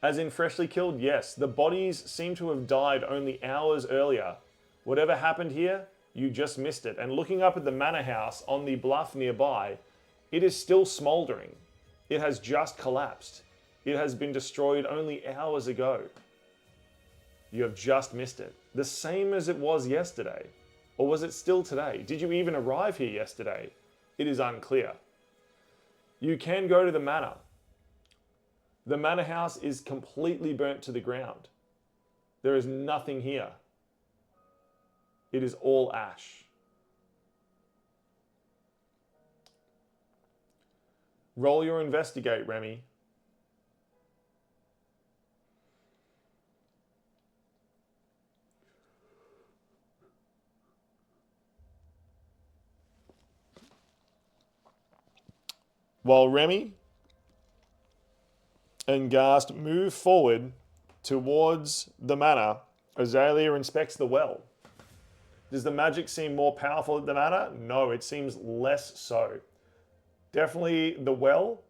[SPEAKER 1] As in freshly killed, yes, the bodies seem to have died only hours earlier. Whatever happened here, you just missed it. And looking up at the manor house on the bluff nearby, it is still smoldering. It has just collapsed. It has been destroyed only hours ago. You have just missed it. The same as it was yesterday. Or was it still today? Did you even arrive here yesterday? It is unclear. You can go to the manor. The manor house is completely burnt to the ground. There is nothing here. It is all ash. Roll your investigate, Remy. While Remy and Gast move forward towards the manor, Azalea inspects the well. Does the magic seem more powerful at the manor? No, it seems less so. Definitely the well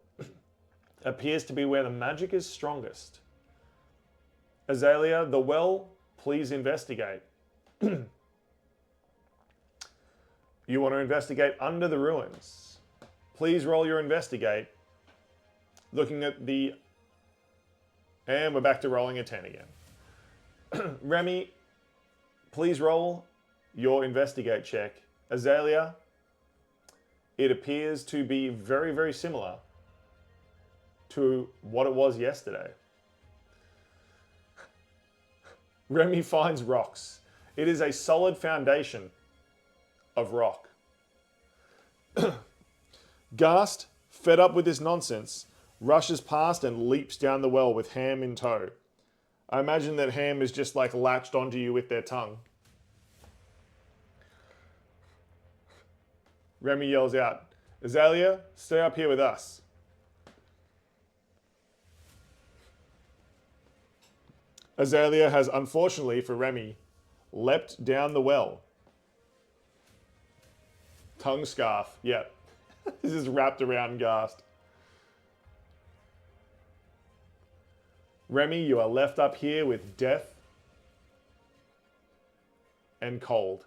[SPEAKER 1] appears to be where the magic is strongest. Azalea, the well, please investigate. You want to investigate under the ruins. Please roll your investigate. Looking at the... And we're back to rolling a 10 again. Remy, please roll your investigate check. Azalea, it appears to be very, very similar to what it was yesterday. Remy finds rocks. It is a solid foundation of rock. Gast, fed up with this nonsense, rushes past and leaps down the well with Ham in tow. I imagine that Ham is just like latched onto you with their tongue. Remy yells out, Azalea, stay up here with us. Azalea has, unfortunately for Remy, leapt down the well. Tongue scarf, yep. This is wrapped around Gast. Remy, you are left up here with death and cold.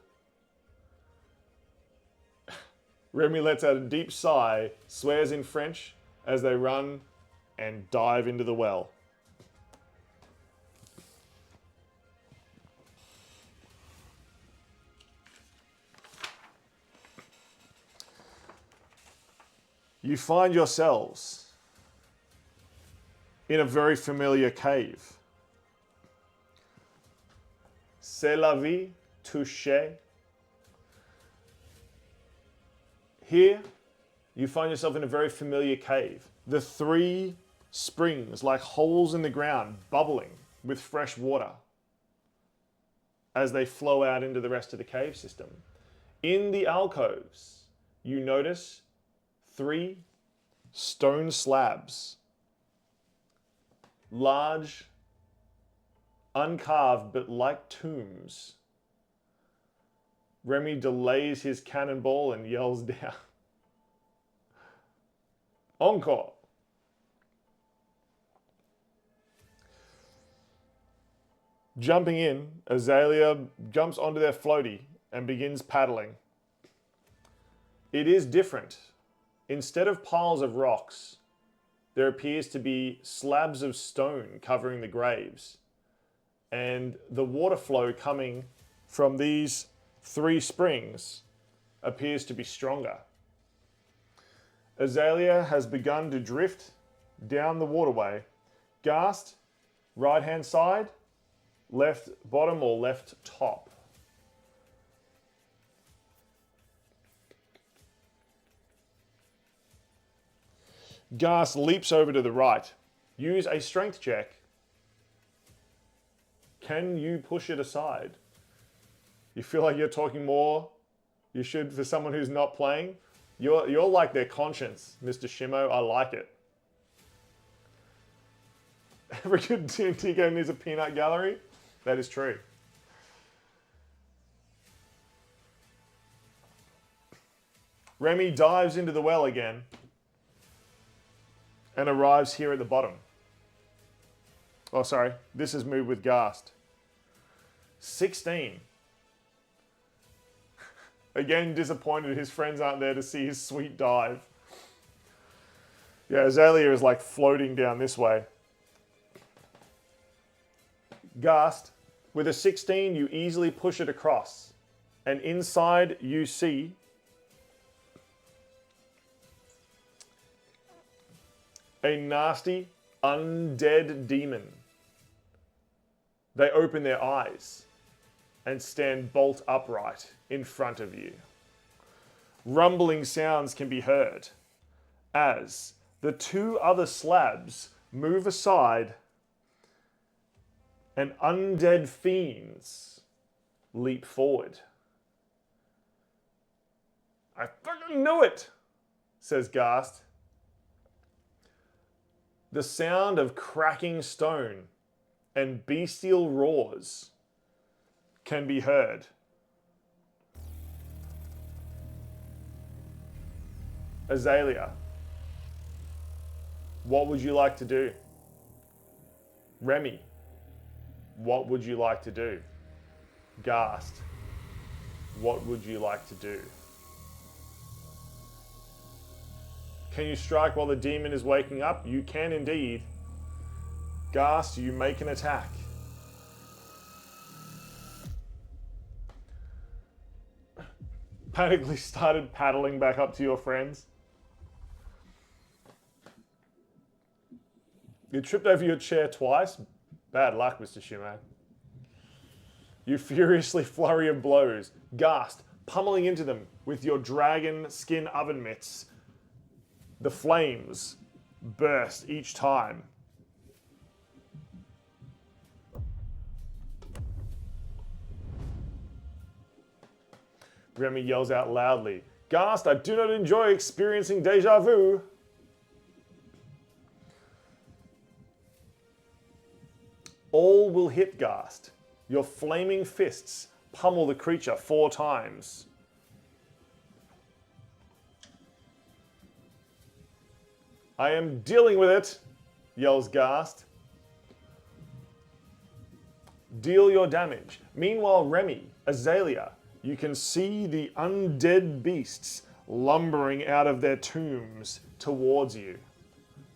[SPEAKER 1] Remy lets out a deep sigh, swears in French as they run and dive into the well. You find yourselves in a very familiar cave. C'est la vie, touché. Here, you find yourself in a very familiar cave. The three springs, like holes in the ground, bubbling with fresh water as they flow out into the rest of the cave system. In the alcoves, you notice 3 stone slabs. Large, uncarved, but like tombs. Remy delays his cannonball and yells down. Encore! Jumping in, Azalea jumps onto their floaty and begins paddling. It is different. Instead of piles of rocks, there appears to be slabs of stone covering the graves. And the water flow coming from these 3 springs appears to be stronger. Azalea has begun to drift down the waterway. Gast, right-hand side, left bottom or left top. Gast leaps over to the right. Use a strength check. Can you push it aside? You feel like you're talking more you should for someone who's not playing? You're like their conscience, Mr. Shimo. I like it. Every good D&D game needs a peanut gallery. That is true. Remy dives into the well again and arrives here at the bottom. Oh, sorry. This is moved with Ghast. 16. Again, disappointed his friends aren't there to see his sweet dive. Yeah, Azalea is like floating down this way. Ghast, with a 16, you easily push it across. And inside you see a nasty, undead demon. They open their eyes and stand bolt upright in front of you. Rumbling sounds can be heard as the two other slabs move aside and undead fiends leap forward. I fucking knew it, says Ghast. The sound of cracking stone and bestial roars can be heard. Azalea, what would you like to do? Remy, what would you like to do? Ghast, what would you like to do? Can you strike while the demon is waking up? You can indeed. Ghast, you make an attack. Panically started paddling back up to your friends. You tripped over your chair twice. Bad luck, Mr. Shimo. You furiously flurry of blows. Ghast, pummeling into them with your dragon skin oven mitts. The flames burst each time. Remy yells out loudly, Ghast, I do not enjoy experiencing deja vu. All will hit Ghast. Your flaming fists pummel the creature 4 times. I am dealing with it, yells Ghast. Deal your damage. Meanwhile, Remy, Azalea, you can see the undead beasts lumbering out of their tombs towards you.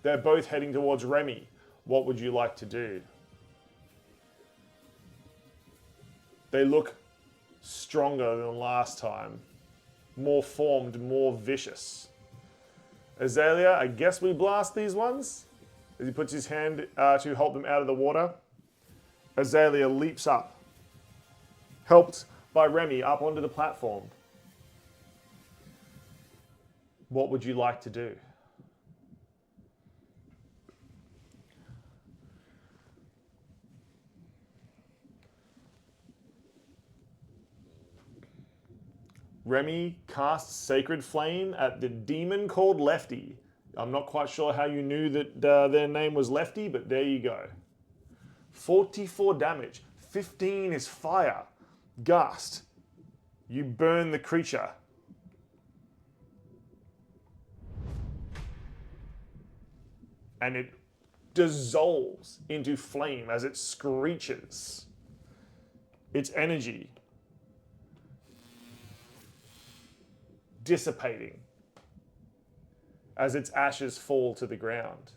[SPEAKER 1] They're both heading towards Remy. What would you like to do? They look stronger than last time. More formed, more vicious. Azalea, I guess we blast these ones? As he puts his hand to help them out of the water. Azalea leaps up, helped by Remy up onto the platform. What would you like to do? Remy casts Sacred Flame at the demon called Lefty. I'm not quite sure how you knew that their name was Lefty, but there you go. 44 damage. 15 is fire. Ghast, you burn the creature. And it dissolves into flame as it screeches. Its energy dissipating as its ashes fall to the ground.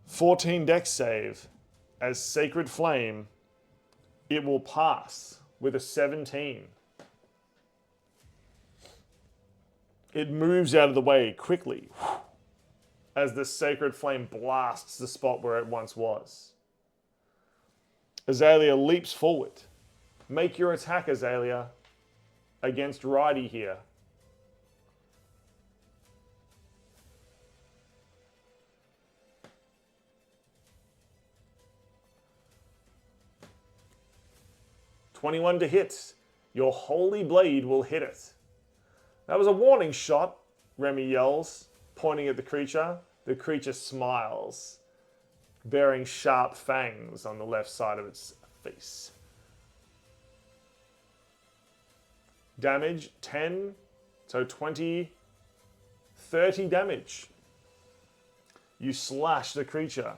[SPEAKER 1] 14 dex save as Sacred Flame. It will pass with a 17. It moves out of the way quickly as the Sacred Flame blasts the spot where it once was. Azalea leaps forward. Make your attack, Azalea, against Ridey here. (21 to hit). Your holy blade will hit it. That was a warning shot, Remy yells, pointing at the creature. The creature smiles, bearing sharp fangs on the left side of its face. Damage 10, so 20, 30 damage. You slash the creature.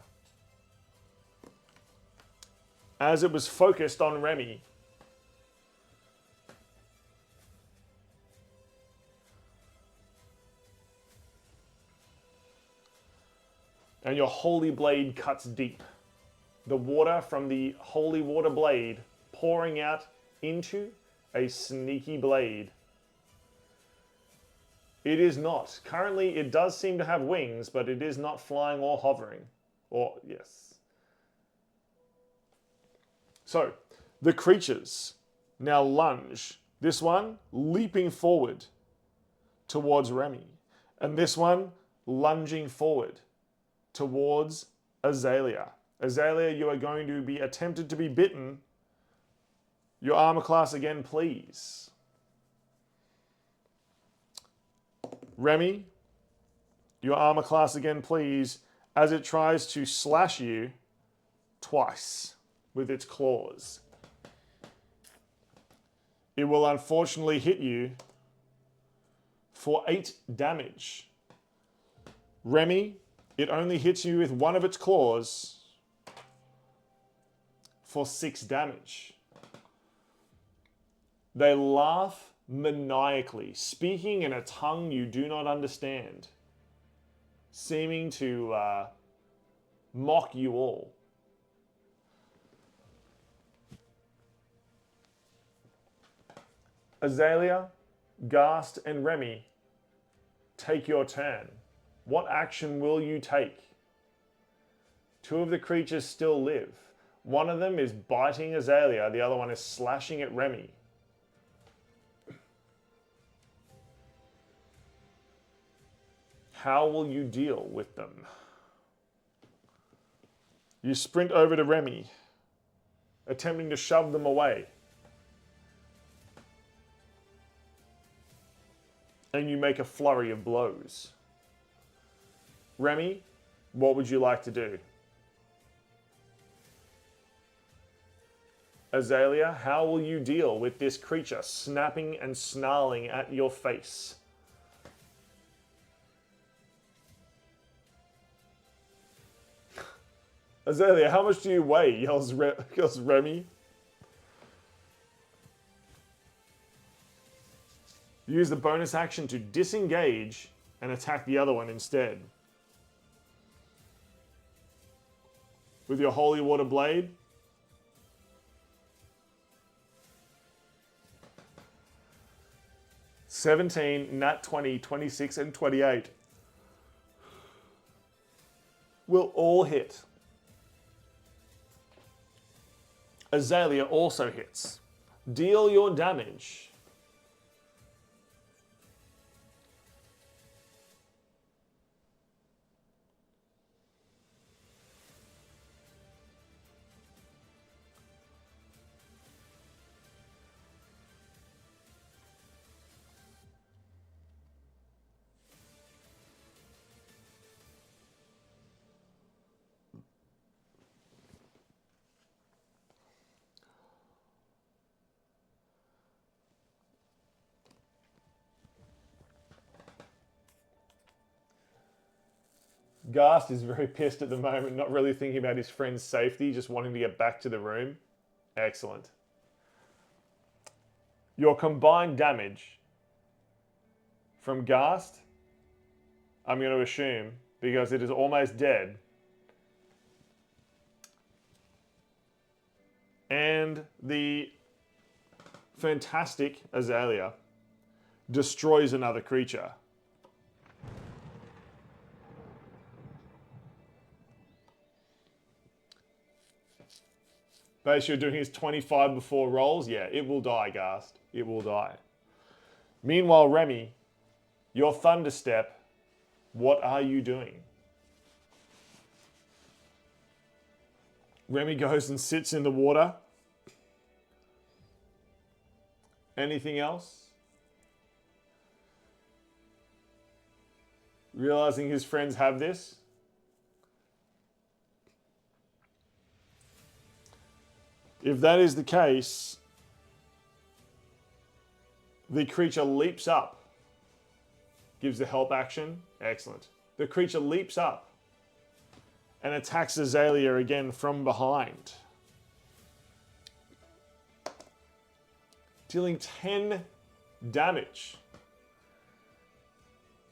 [SPEAKER 1] As it was focused on Remy, and your holy blade cuts deep. The water from the holy water blade pouring out into a sneaky blade. It is not. Currently, it does seem to have wings, but it is not flying or hovering. Or, yes. So, the creatures now lunge. This one leaping forward towards Remy. And this one lunging forward towards Azalea. Azalea, you are going to be attempted to be bitten. Your armor class again, please. Remy, your armor class again, please, as it tries to slash you twice with its claws. It will unfortunately hit you for 8 damage. Remy, it only hits you with one of its claws for 6 damage. They laugh maniacally, speaking in a tongue you do not understand, seeming to mock you all. Azalea, Ghast, and Remy, take your turn. What action will you take? 2 of the creatures still live. One of them is biting Azalea, the other one is slashing at Remy. How will you deal with them? You sprint over to Remy, attempting to shove them away. And you make a flurry of blows. Remy, what would you like to do? Azalea, how will you deal with this creature snapping and snarling at your face? Azalea, how much do you weigh? Yells Remy. Use the bonus action to disengage and attack the other one instead. With your holy water blade. (17, nat 20, 26, and 28) will all hit. Azalea also hits. Deal your damage. Ghast is very pissed at the moment, not really thinking about his friend's safety, just wanting to get back to the room. Excellent. Your combined damage from Ghast, I'm going to assume, because it is almost dead, and the fantastic Azalea destroys another creature. Basically, doing his 25 before rolls. Yeah, it will die, Ghast. It will die. Meanwhile, Remy, your Thunderstep, what are you doing? Remy goes and sits in the water Anything else? Realizing his friends have this? If that is the case, the creature leaps up. Gives the help action. Excellent. The creature leaps up and attacks Azalea again from behind. Dealing 10 damage.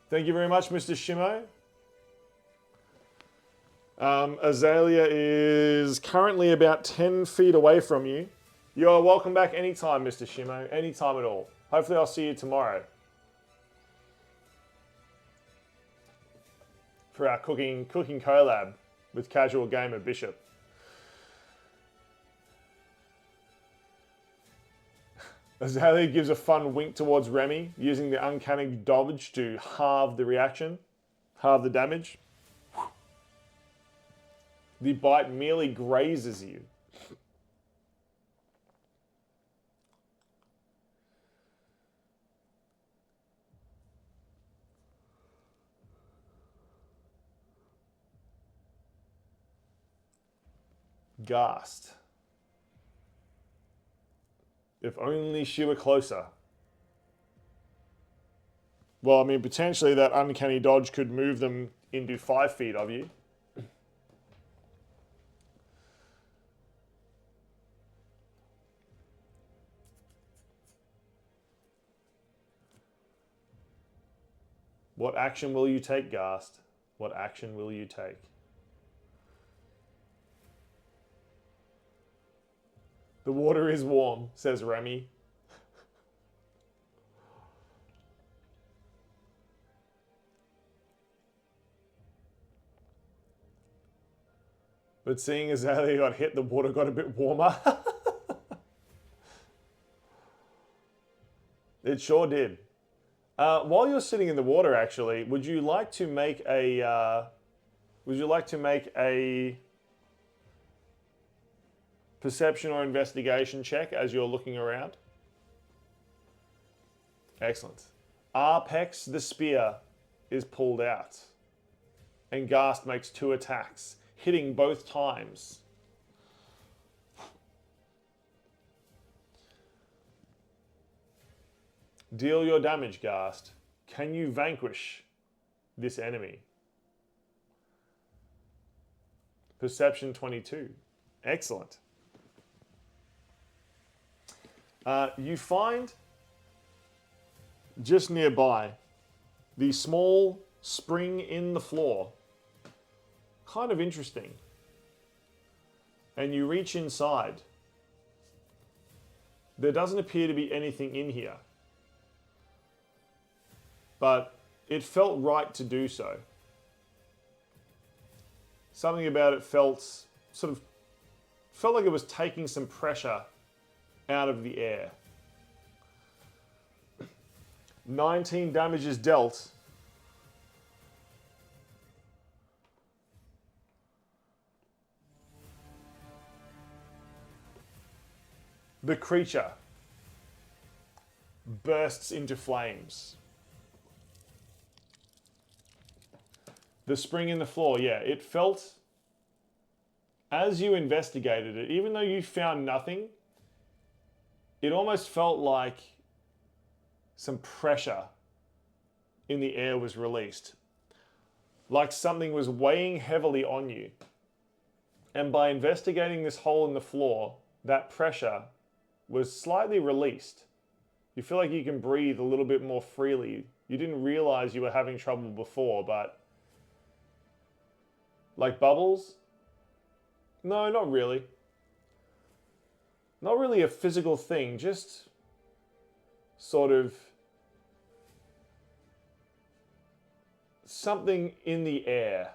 [SPEAKER 1] Thank you very much, Mr. Shimo. Azalea is currently about 10 feet away from you. You are welcome back anytime, Mr. Shimo. Anytime at all. Hopefully I'll see you tomorrow for our cooking collab with Casual Gamer Bishop. Azalea gives a fun wink towards Remy, using the uncanny dodge to halve the reaction, halve the damage. The bite merely grazes you. Ghast. If only she were closer. Well, I mean, potentially that uncanny dodge could move them into 5 feet of you. What action will you take, Ghast? What action will you take? The water is warm, says Remy. But seeing as Azalea got hit, the water got a bit warmer. It sure did. While you're sitting in the water, actually, would you like to make a perception or investigation check as you're looking around? Excellent. Arpex the spear is pulled out, and Ghast makes 2 attacks, hitting both times. Deal your damage, Ghast. Can you vanquish this enemy? Perception 22. Excellent. You find just nearby the small spring in the floor. Kind of interesting. And you reach inside. There doesn't appear to be anything in here, but it felt right to do so. Something about it felt like it was taking some pressure out of the air. 19 damage is dealt. The creature bursts into flames. The spring in the floor, yeah, it felt, as you investigated it, even though you found nothing, it almost felt like some pressure in the air was released. Like something was weighing heavily on you. And by investigating this hole in the floor, that pressure was slightly released. You feel like you can breathe a little bit more freely. You didn't realize you were having trouble before, but like bubbles? No, not really. Not really a physical thing, just sort of something in the air.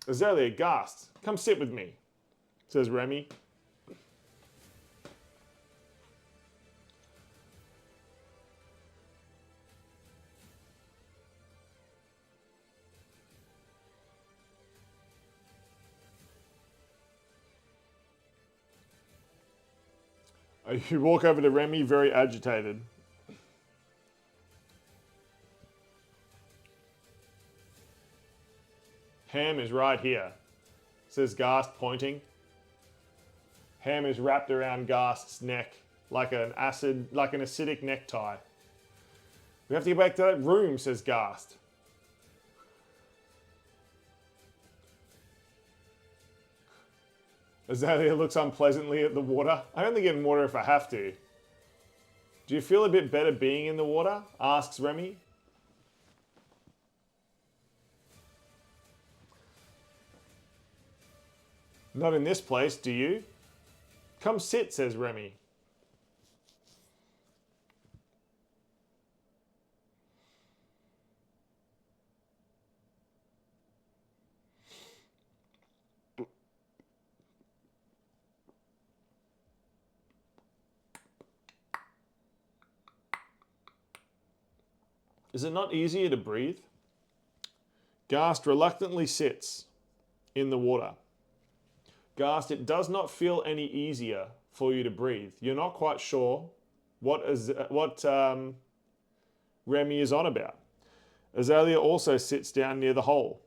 [SPEAKER 1] Azalea, Ghast, come sit with me, says Remy. You walk over to Remy, very agitated. Ham is right here, says Gast, pointing. Ham is wrapped around Gast's neck like an acidic necktie. We have to get back to that room, says Gast. Azalea looks unpleasantly at the water. I only get in water if I have to. Do you feel a bit better being in the water? Asks Remy. Not in this place, do you? Come sit, says Remy. Is it not easier to breathe? Gast reluctantly sits in the water. Gast, it does not feel any easier for you to breathe. You're not quite sure what Remy is on about. Azalea also sits down near the hole.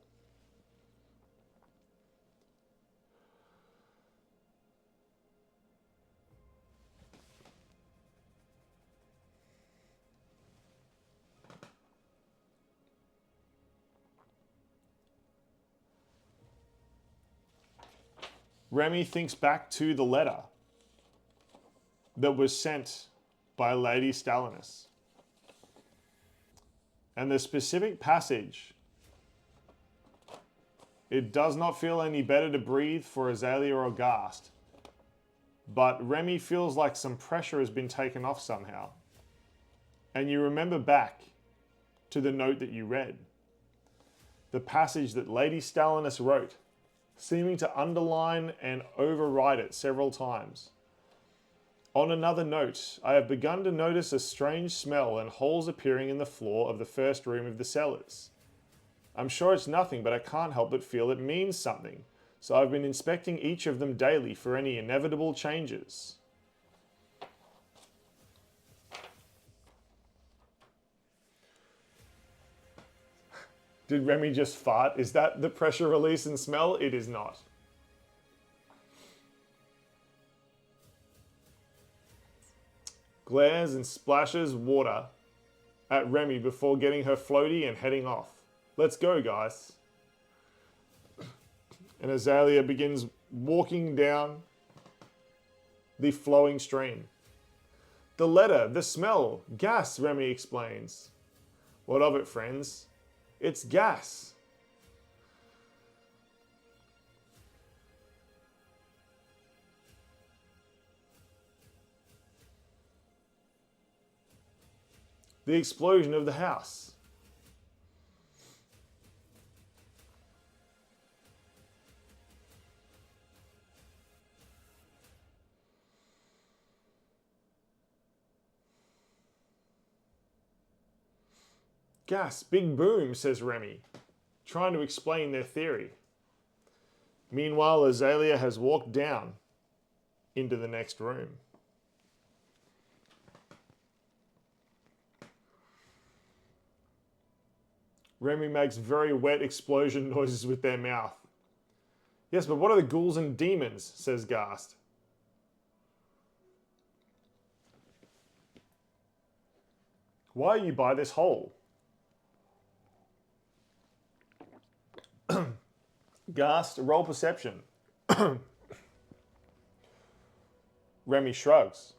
[SPEAKER 1] Remy thinks back to the letter that was sent by Lady Stalinus. And the specific passage, it does not feel any better to breathe for Azalea or Gast, but Remy feels like some pressure has been taken off somehow. And you remember back to the note that you read, the passage that Lady Stalinus wrote, seeming to underline and overwrite it several times. On another note, I have begun to notice a strange smell and holes appearing in the floor of the first room of the cellars. I'm sure it's nothing, but I can't help but feel it means something, so I've been inspecting each of them daily for any inevitable changes. Did Remy just fart? Is that the pressure release and smell? It is not. Glares and splashes water at Remy before getting her floaty and heading off. Let's go, guys. And Azalea begins walking down the flowing stream. The letter, the smell, gas, Remy explains. What of it, friends? It's gas. The explosion of the house. Gas, big boom, says Remy, trying to explain their theory. Meanwhile, Azalea has walked down into the next room. Remy makes very wet explosion noises with their mouth. Yes, but what are the ghouls and demons, says Gast. Why are you by this hole? Gast, roll perception. Remy shrugs.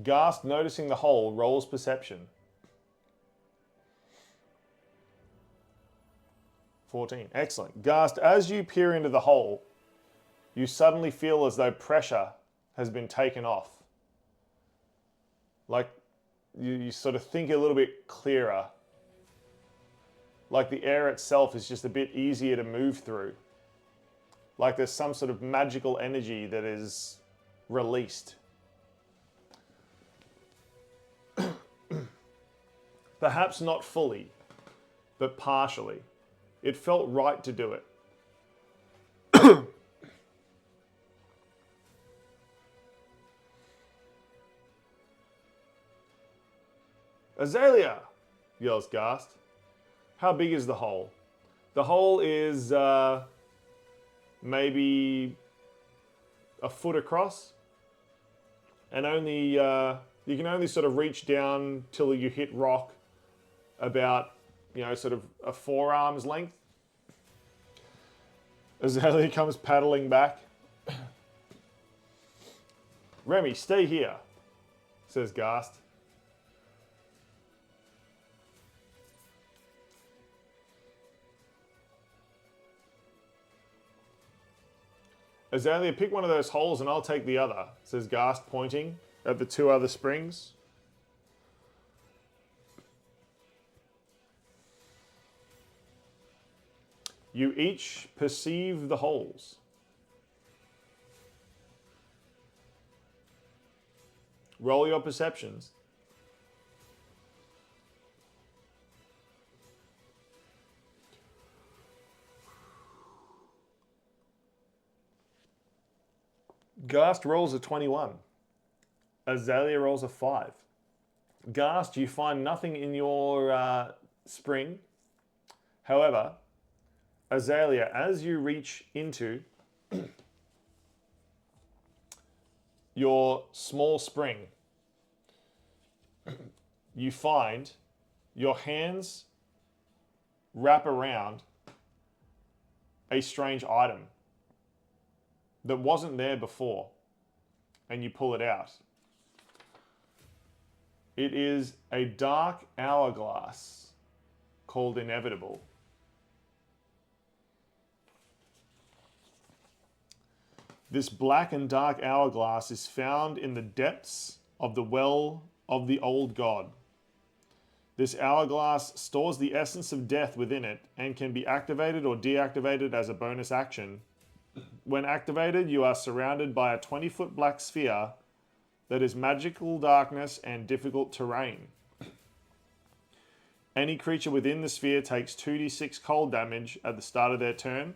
[SPEAKER 1] Gast, noticing the hole, rolls perception. 14. Excellent. Gast, as you peer into the hole, you suddenly feel as though pressure has been taken off. Like you sort of think a little bit clearer. Like the air itself is just a bit easier to move through. Like there's some sort of magical energy that is released. Perhaps not fully, but partially. It felt right to do it. Azalea, yells Ghast. How big is the hole? The hole is maybe a foot across, and only you can only sort of reach down till you hit rock about, sort of a forearm's length. Azalea comes paddling back. Remy, stay here, says Ghast. Azalea, pick one of those holes and I'll take the other, says Ghast, pointing at the two other springs. You each perceive the holes. Roll your perceptions. Ghast rolls a 21. Azalea rolls a 5. Ghast, you find nothing in your spring. However, Azalea, as you reach into your small spring, you find your hands wrap around a strange item that wasn't there before, and you pull it out. It is a dark hourglass called Inevitable. This black and dark hourglass is found in the depths of the well of the old god. This hourglass stores the essence of death within it and can be activated or deactivated as a bonus action. When activated, you are surrounded by a 20-foot black sphere that is magical darkness and difficult terrain. Any creature within the sphere takes 2d6 cold damage at the start of their turn.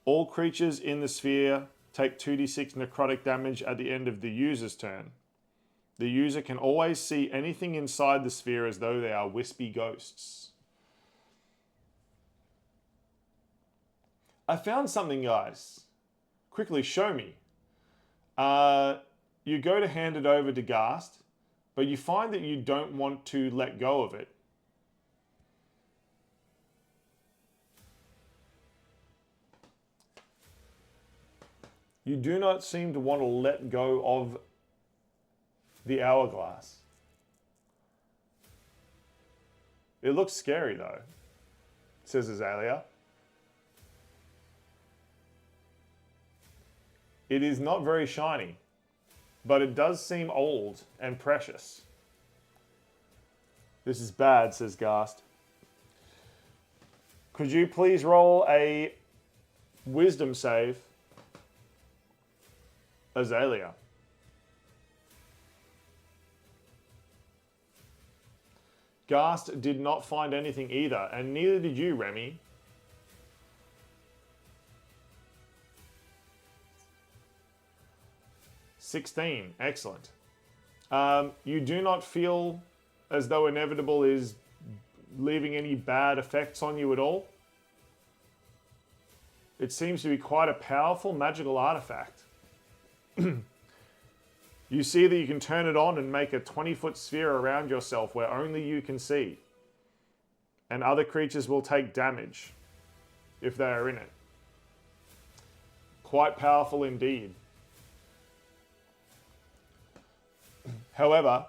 [SPEAKER 1] All creatures in the sphere take 2d6 necrotic damage at the end of the user's turn. The user can always see anything inside the sphere as though they are wispy ghosts. I found something, guys. Quickly, show me. You go to hand it over to Ghast, but you find that you don't want to let go of it. You do not seem to want to let go of the hourglass. It looks scary though, says Azalea. It is not very shiny, but it does seem old and precious. This is bad, says Ghast. Could you please roll a wisdom save, Azalea? Ghast did not find anything either, and neither did you, Remy. $16, excellent. You do not feel as though Inevitable is leaving any bad effects on you at all. It seems to be quite a powerful magical artifact. You see that you can turn it on and make a 20-foot sphere around yourself where only you can see. And other creatures will take damage if they are in it. Quite powerful indeed. However,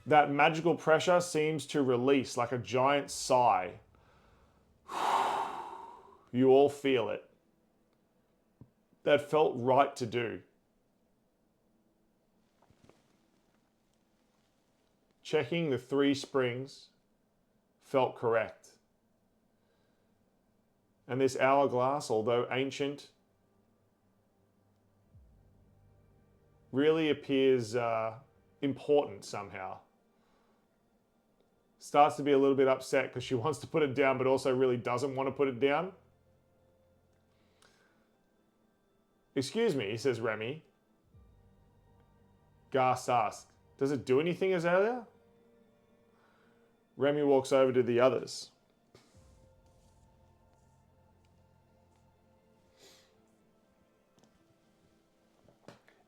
[SPEAKER 1] that magical pressure seems to release like a giant sigh. You all feel it. That felt right to do. Checking the 3 springs felt correct. And this hourglass, although ancient, really appears important somehow. Starts to be a little bit upset because she wants to put it down but also really doesn't want to put it down. Excuse me, says Remy. Ghast asks, does it do anything, Azalea? Remy walks over to the others.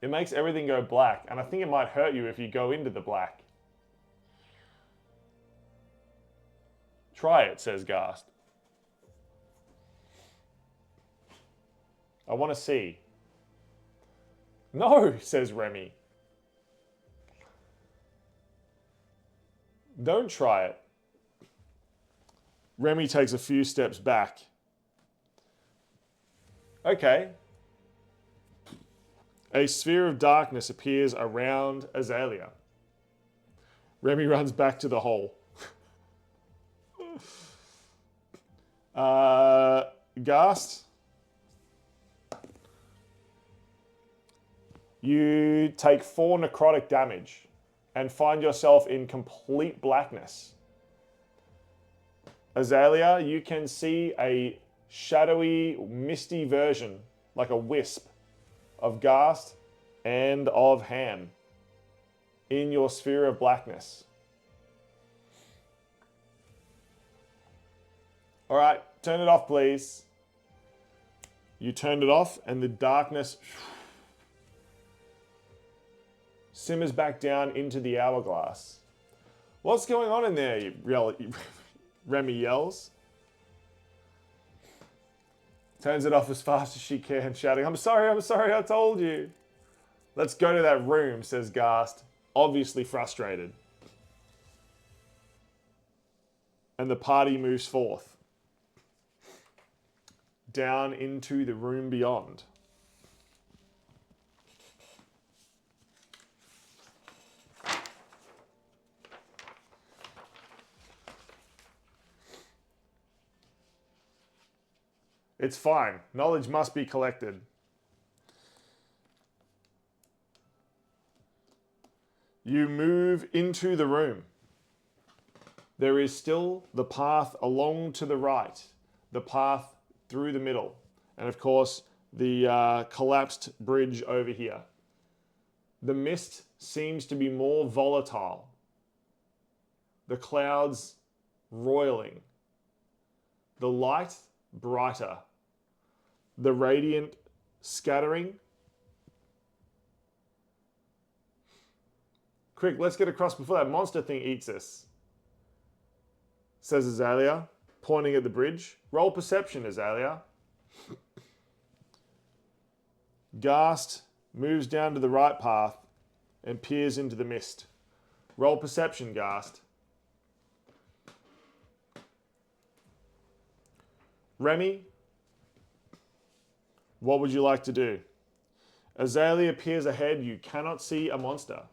[SPEAKER 1] It makes everything go black, and I think it might hurt you if you go into the black. Try it, says Ghast. I want to see. No, says Remy. Don't try it. Remy takes a few steps back. Okay. A sphere of darkness appears around Azalea. Remy runs back to the hole. Ghast. You take 4 necrotic damage and find yourself in complete blackness. Azalea, you can see a shadowy, misty version, like a wisp, of Ghast and of Ham in your sphere of blackness. All right, turn it off, please. You turned it off, and the darkness simmers back down into the hourglass. What's going on in there? Remy yells. Turns it off as fast as she can, shouting, I'm sorry, I told you. Let's go to that room, says Ghast, obviously frustrated. And the party moves forth. Down into the room beyond. It's fine. Knowledge must be collected. You move into the room. There is still the path along to the right, the path through the middle, and of course the collapsed bridge over here. The mist seems to be more volatile. The clouds roiling. The light brighter. The radiant scattering. Quick, let's get across before that monster thing eats us, says Azalea, pointing at the bridge. Roll perception, Azalea. Ghast moves down to the right path and peers into the mist. Roll perception, Ghast. Remy, what would you like to do? Azalea peers ahead. You cannot see a monster.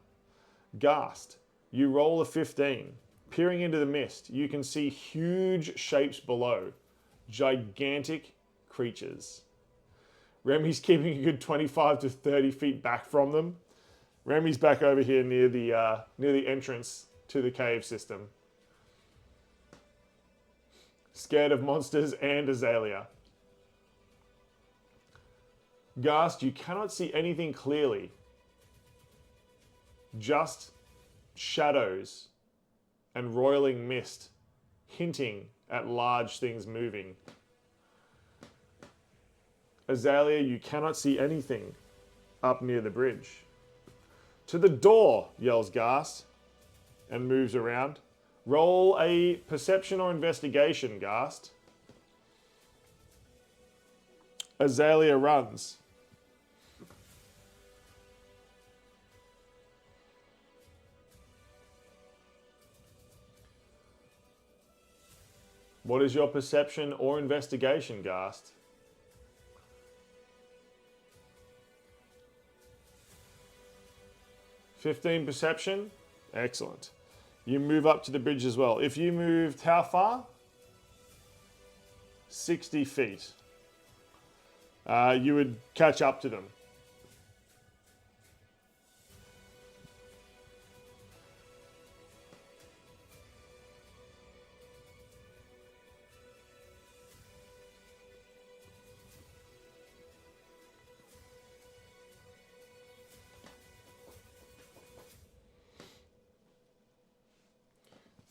[SPEAKER 1] Ghast, you roll a 15. Peering into the mist, you can see huge shapes below. Gigantic creatures. Remy's keeping a good 25 to 30 feet back from them. Remy's back over here near the entrance to the cave system. Scared of monsters and Azalea. Ghast, you cannot see anything clearly. Just shadows and roiling mist, hinting at large things moving. Azalea, you cannot see anything up near the bridge. To the door, yells Ghast, and moves around. Roll a perception or investigation, Ghast. Azalea runs. What is your perception or investigation, Ghast? $15 perception? Excellent. You move up to the bridge as well. If you moved how far? 60 feet. You would catch up to them.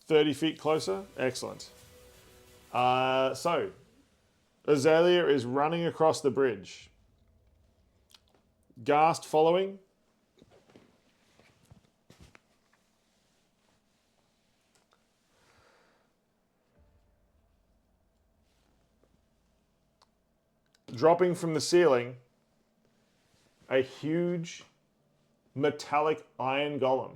[SPEAKER 1] 30 feet closer? Excellent. So, Azalea is running across the bridge. Ghast following. Dropping from the ceiling, a huge metallic iron golem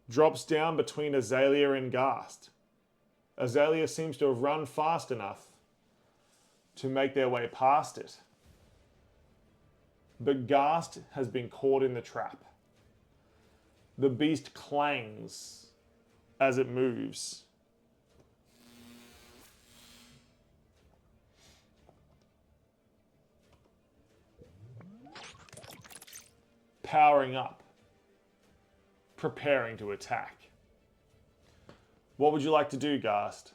[SPEAKER 1] drops down between Azalea and Ghast. Azalea seems to have run fast enough to make their way past it. But Ghast has been caught in the trap. The beast clangs as it moves. Powering up, preparing to attack. What would you like to do, Ghast?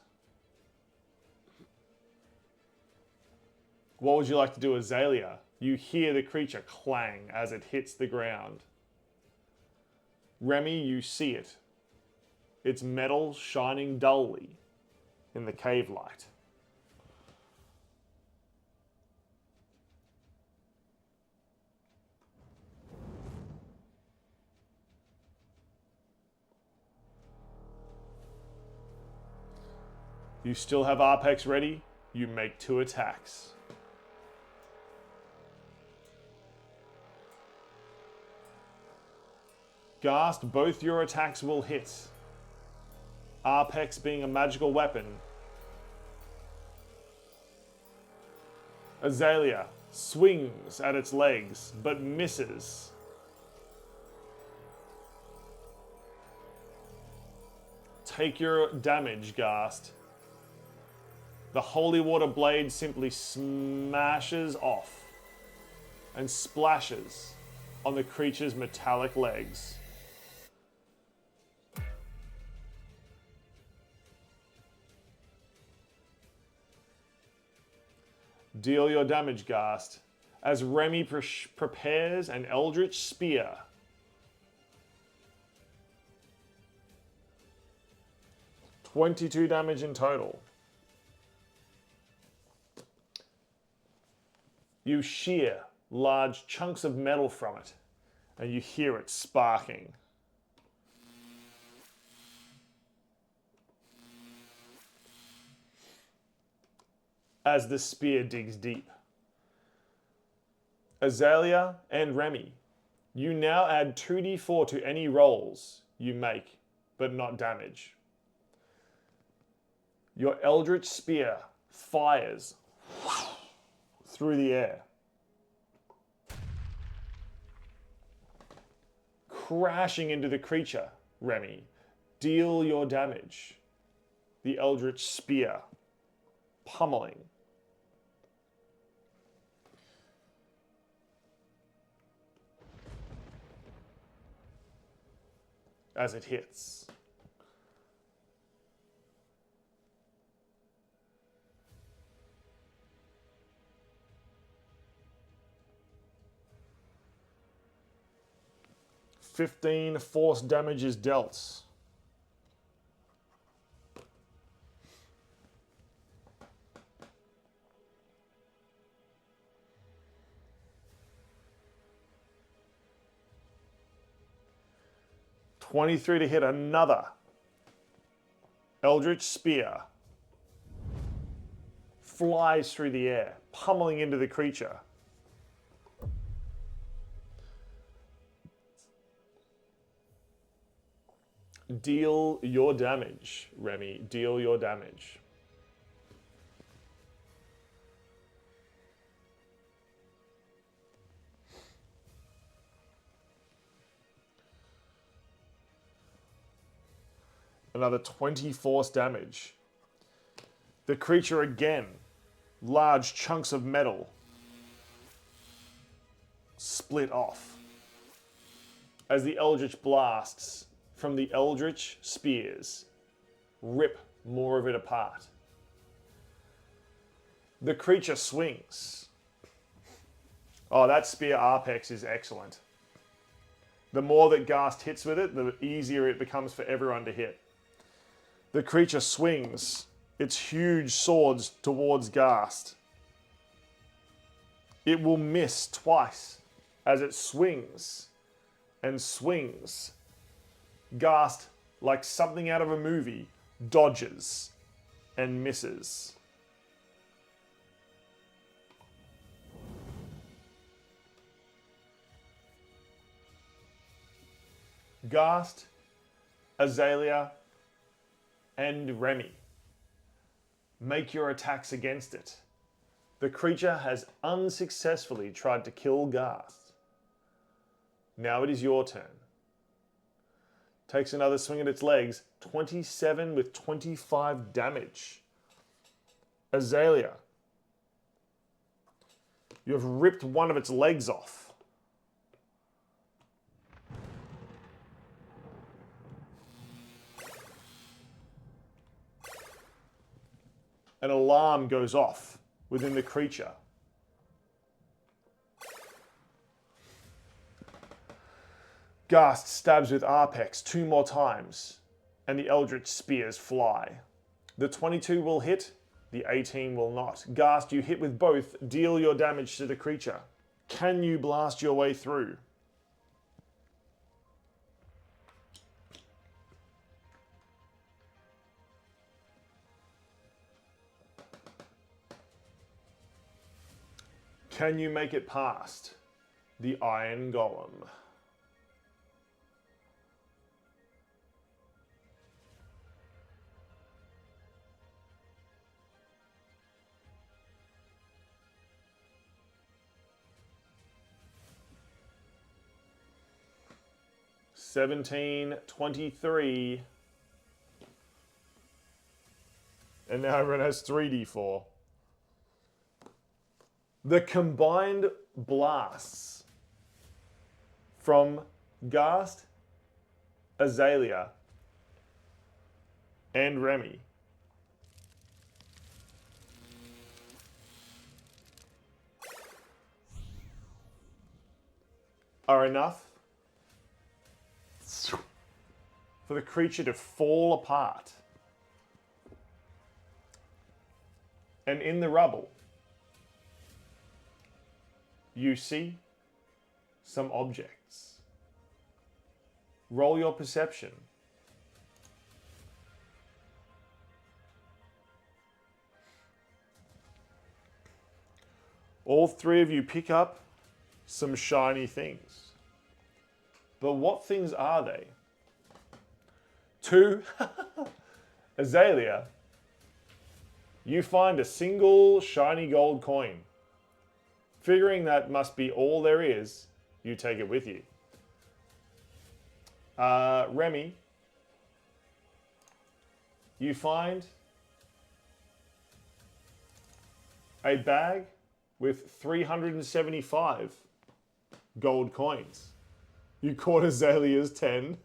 [SPEAKER 1] What would you like to do, Azalea? You hear the creature clang as it hits the ground. Remy, you see it. Its metal shining dully in the cave light. You still have Arpex ready. You make 2 attacks. Ghast, both your attacks will hit. Arpex being a magical weapon. Azalea swings at its legs, but misses. Take your damage, Ghast. The holy water blade simply smashes off and splashes on the creature's metallic legs. Deal your damage, Ghast, as Remy prepares an eldritch spear. $22 damage in total. You shear large chunks of metal from it, and you hear it sparking. As the spear digs deep. Azalea and Remy, you now add 2d4 to any rolls you make, but not damage. Your eldritch spear fires through the air, crashing into the creature. Remy, deal your damage. The eldritch spear pummeling. As it hits. $15 force damage is dealt. $23 to hit another. Eldritch spear flies through the air, pummeling into the creature. Deal your damage, Remy. Deal your damage. Another 20 force damage. The creature again, large chunks of metal split off as the eldritch blasts from the eldritch spears rip more of it apart. The creature swings. Oh, that spear Arpex is excellent. The more that Ghast hits with it, the easier it becomes for everyone to hit. The creature swings its huge swords towards Ghast. It will miss twice as it swings and swings. Ghast, like something out of a movie, dodges and misses. Ghast, Azalea, and Remy, make your attacks against it. The creature has unsuccessfully tried to kill Ghast. Now it is your turn. Takes another swing at its legs, 27 with 25 damage. Azalea, you have ripped one of its legs off. An alarm goes off within the creature. Ghast stabs with Arpex 2 more times, and the Eldritch Spears fly. The 22 will hit, the 18 will not. Ghast, you hit with both, deal your damage to the creature. Can you blast your way through? Can you make it past the Iron Golem? $17, $23. And now everyone has 3d4. The combined blasts from Ghast, Azalea, and Remy are enough for the creature to fall apart. And in the rubble, you see some objects. Roll your perception. All three of you pick up some shiny things. But what things are they? 2, Azalea, you find a single shiny gold coin. Figuring that must be all there is, you take it with you. Remy, you find a bag with 375 gold coins. You caught Azalea's 10.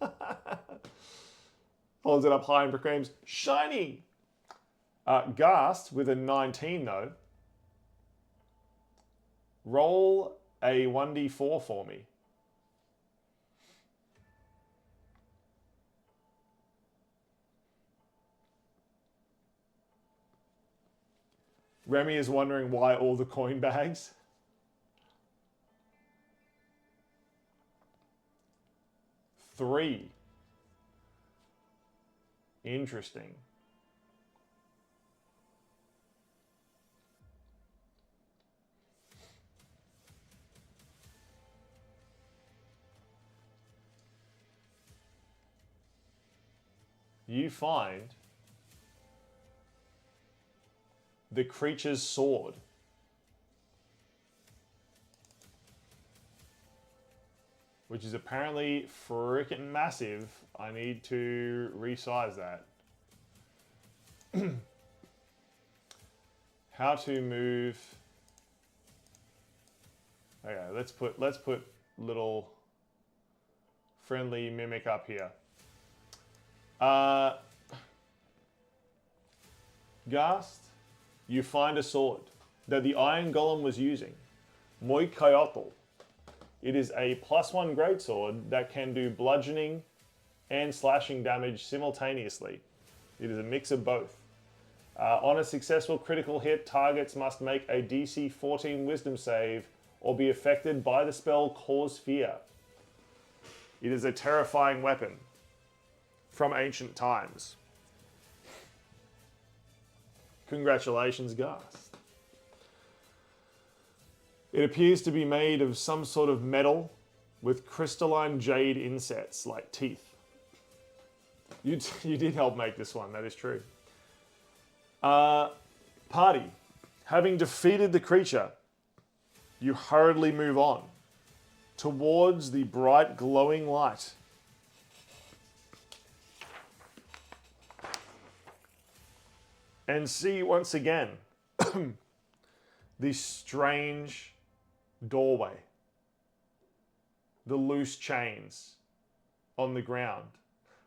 [SPEAKER 1] Holds it up high and proclaims, shiny! Ghast with a 19 though. Roll a 1d4 for me. Remy is wondering why all the coin bags. Three. Interesting. You find the creature's sword. Which is apparently freaking massive. I need to resize that. How to move. Okay, let's put little friendly mimic up here. Ghast, you find a sword that the Iron Golem was using. Moi Kayotl. It is a +1 greatsword that can do bludgeoning and slashing damage simultaneously. It is a mix of both. On a successful critical hit, targets must make a DC 14 wisdom save or be affected by the spell Cause Fear. It is a terrifying weapon from ancient times. Congratulations, Ghast. It appears to be made of some sort of metal with crystalline jade insets like teeth. You did help make this one, that is true. Party. Having defeated the creature, you hurriedly move on towards the bright glowing light. And see once again the strange doorway, the loose chains on the ground.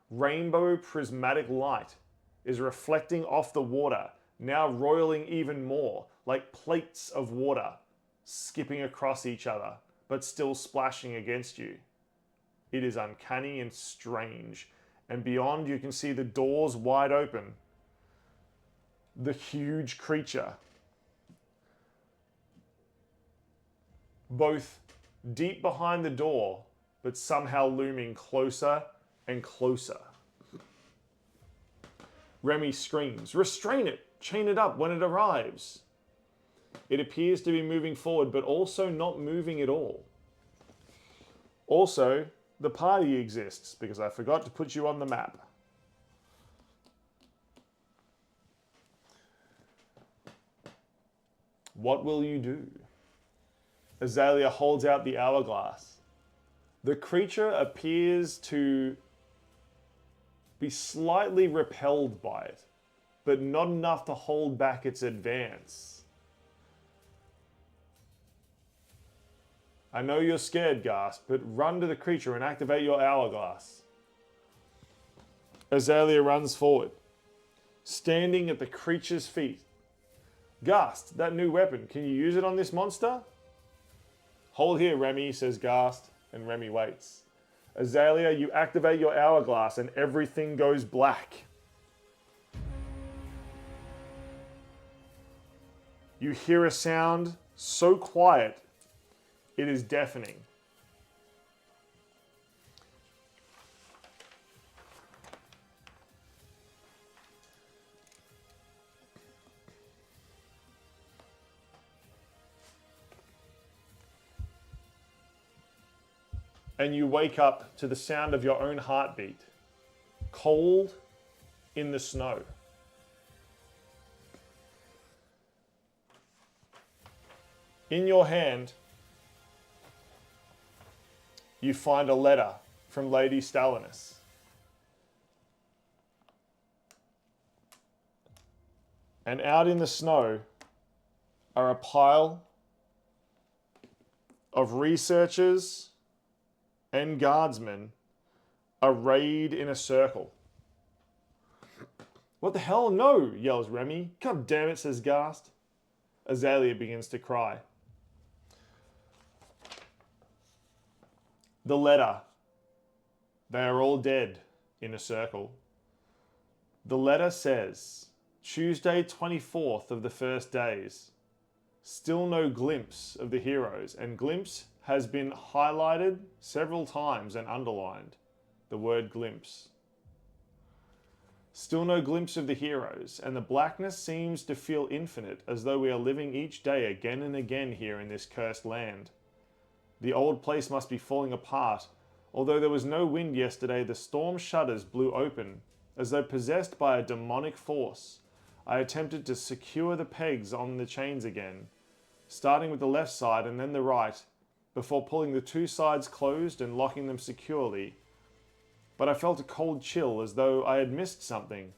[SPEAKER 1] Rainbow prismatic light is reflecting off the water, now roiling even more, like plates of water skipping across each other, but still splashing against you. It is uncanny and strange. And beyond, you can see the doors wide open. The huge creature, both deep behind the door, but somehow looming closer and closer. Remy screams, "Restrain it! Chain it up when it arrives!" It appears to be moving forward, but also not moving at all. Also, the party exists, because I forgot to put you on the map. What will you do? Azalea holds out the hourglass. The creature appears to be slightly repelled by it, but not enough to hold back its advance. I know you're scared, Ghast, but run to the creature and activate your hourglass. Azalea runs forward, standing at the creature's feet. Ghast, that new weapon, can you use it on this monster? Hold here, Remy, says Ghast, and Remy waits. Azalea, you activate your hourglass and everything goes black. You hear a sound so quiet, it is deafening. And you wake up to the sound of your own heartbeat, cold in the snow. In your hand, you find a letter from Lady Stalinus. And out in the snow are a pile of researchers and guardsmen arrayed in a circle. What the hell? No, yells Remy. God damn it, says Ghast. Azalea begins to cry. The letter. They are all dead in a circle. The letter says, Tuesday 24th of the first days. Still no glimpse of the heroes, and glimpse has been highlighted several times and underlined. The word glimpse. Still no glimpse of the heroes, and the blackness seems to feel infinite, as though we are living each day again and again here in this cursed land. The old place must be falling apart. Although there was no wind yesterday, the storm shutters blew open, as though possessed by a demonic force. I attempted to secure the pegs on the chains again, starting with the left side and then the right, before pulling the two sides closed and locking them securely. But I felt a cold chill, as though I had missed something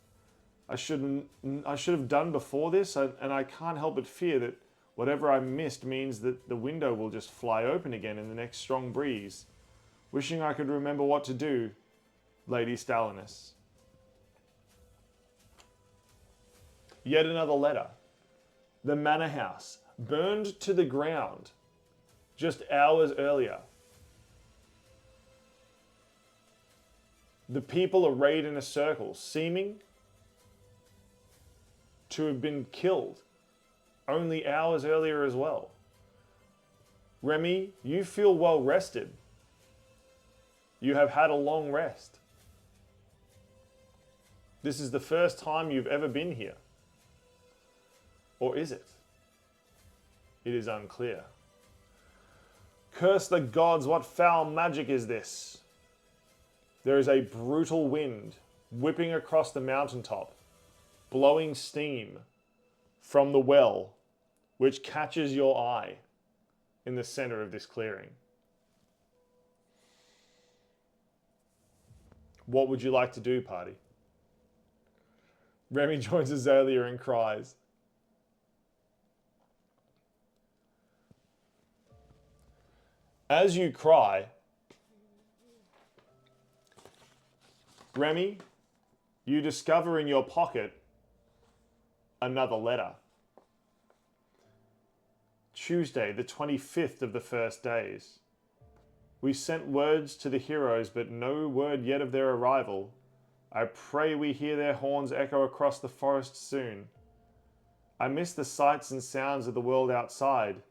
[SPEAKER 1] I should have done before this, and I can't help but fear that whatever I missed means that the window will just fly open again in the next strong breeze. Wishing I could remember what to do, Lady Stalinus. Yet another letter. The manor house, burned to the ground just hours earlier. The people arrayed in a circle, seeming to have been killed only hours earlier as well. Remy, you feel well rested. You have had a long rest. This is the first time you've ever been here. Or is it? It is unclear. Curse the gods, what foul magic is this? There is a brutal wind whipping across the mountaintop, blowing steam from the well, which catches your eye in the center of this clearing. What would you like to do, party? Remy joins Azalea and cries. As you cry, Remy, you discover in your pocket another letter. Tuesday, the 25th of the first days. We sent words to the heroes, but no word yet of their arrival. I pray we hear their horns echo across the forest soon. I miss the sights and sounds of the world outside.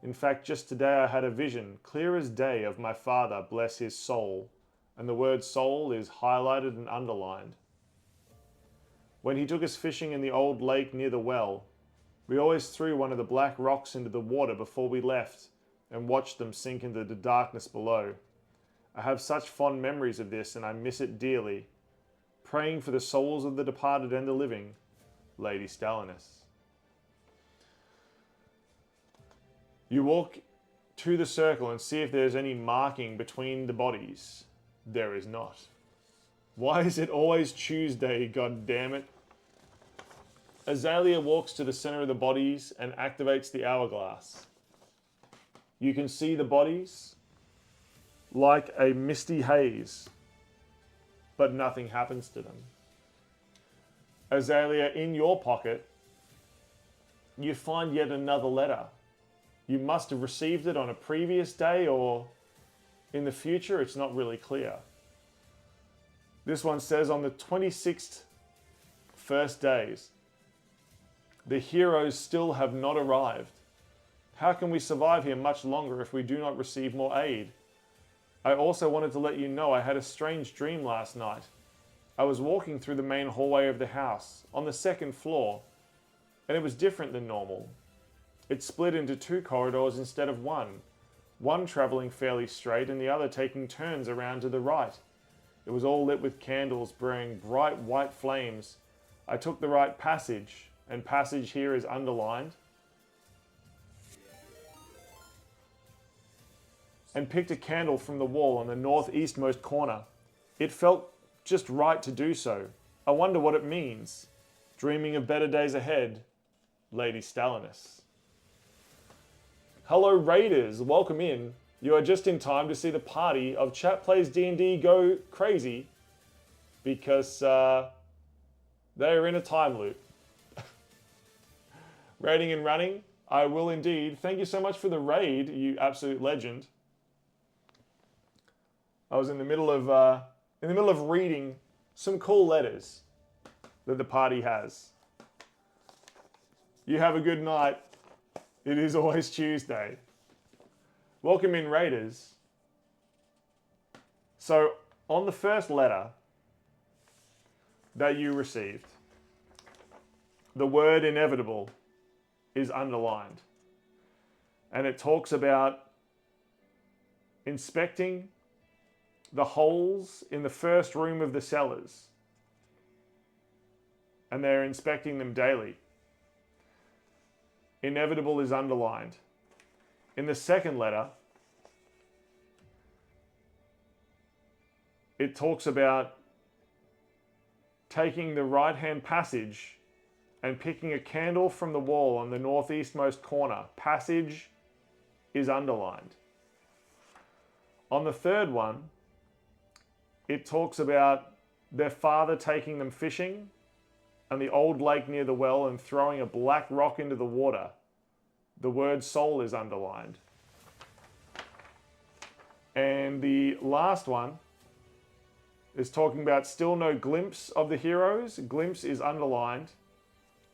[SPEAKER 1] In fact, just today I had a vision, clear as day, of my father, bless his soul. And the word soul is highlighted and underlined. When he took us fishing in the old lake near the well, we always threw one of the black rocks into the water before we left and watched them sink into the darkness below. I have such fond memories of this and I miss it dearly. Praying for the souls of the departed and the living, Lady Stalinus. You walk to the circle and see if there's any marking between the bodies. There is not. Why is it always Tuesday, god damn it? Azalea walks to the center of the bodies and activates the hourglass. You can see the bodies like a misty haze, but nothing happens to them. Azalea, in your pocket, you find yet another letter. You must have received it on a previous day or in the future, it's not really clear. This one says, on the 26th first days, the heroes still have not arrived. How can we survive here much longer if we do not receive more aid? I also wanted to let you know I had a strange dream last night. I was walking through the main hallway of the house, on the second floor, and it was different than normal. It split into two corridors instead of one traveling fairly straight and the other taking turns around to the right. It was all lit with candles burning bright white flames. I took the right passage, and passage here is underlined, and picked a candle from the wall on the northeastmost corner. It felt just right to do so. I wonder what it means. Dreaming of better days ahead, Lady Stalinus. Hello Raiders, welcome in. You are just in time to see the party of Chat Plays D&D go crazy because they are in a time loop. Raiding and running, I will indeed. Thank you so much for the raid, you absolute legend. I was in the middle of reading some cool letters that the party has. You have a good night. It is always Tuesday. Welcome in, Raiders. So, on the first letter that you received, the word inevitable is underlined. And it talks about inspecting the holes in the first room of the cellars. And they're inspecting them daily. Inevitable is underlined. In the second letter, it talks about taking the right-hand passage and picking a candle from the wall on the northeastmost corner. Passage is underlined. On the third one, it talks about their father taking them fishing and the old lake near the well and throwing a black rock into the water. The word soul is underlined. And the last one is talking about still no glimpse of the heroes. Glimpse is underlined.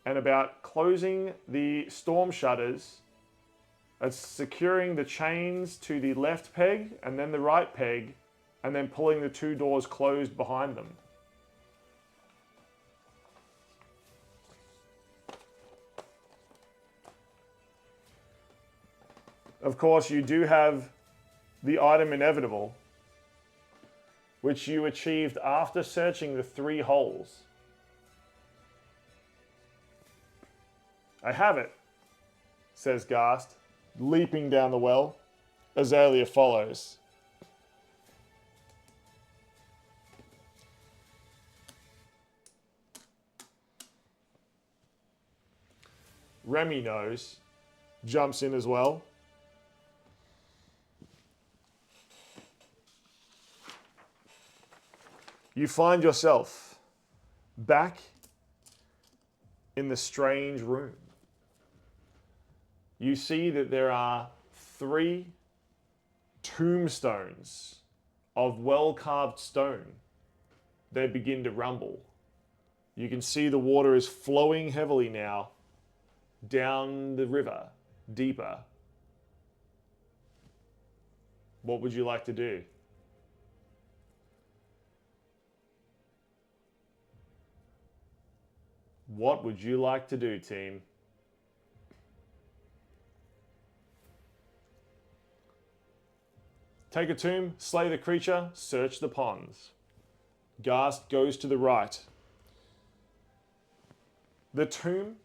[SPEAKER 1] And about closing the storm shutters. It's securing the chains to the left peg and then the right peg, and then pulling the two doors closed behind them. Of course, you do have the item inevitable, which you achieved after searching the 3 holes. I have it, says Ghast, leaping down the well. Azalea follows. Remy knows, jumps in as well. You find yourself back in the strange room. You see that there are 3 tombstones of well-carved stone. They begin to rumble. You can see the water is flowing heavily now down the river, deeper. What would you like to do? What would you like to do, team? Take a tomb, slay the creature, search the ponds. Ghast goes to the right. The tomb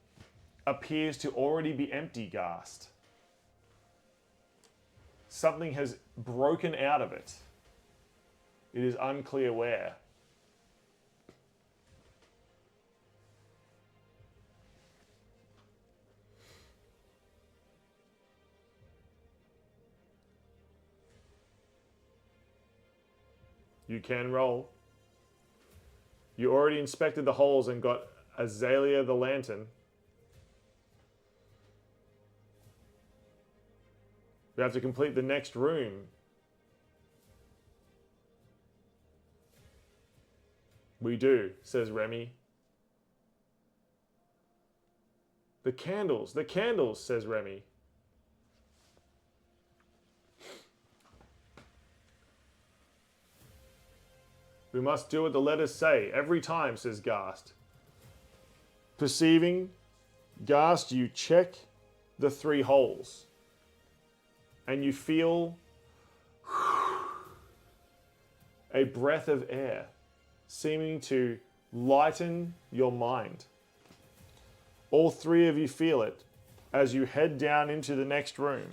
[SPEAKER 1] appears to already be empty, Ghast. Something has broken out of it. It is unclear where. You can roll. You already inspected the holes and got Azalea the lantern. We have to complete the next room. We do, says Remy. The candles, says Remy. We must do what the letters say every time, says Ghast. Perceiving, Ghast, you check the 3 holes. And you feel a breath of air seeming to lighten your mind. All 3 of you feel it as you head down into the next room.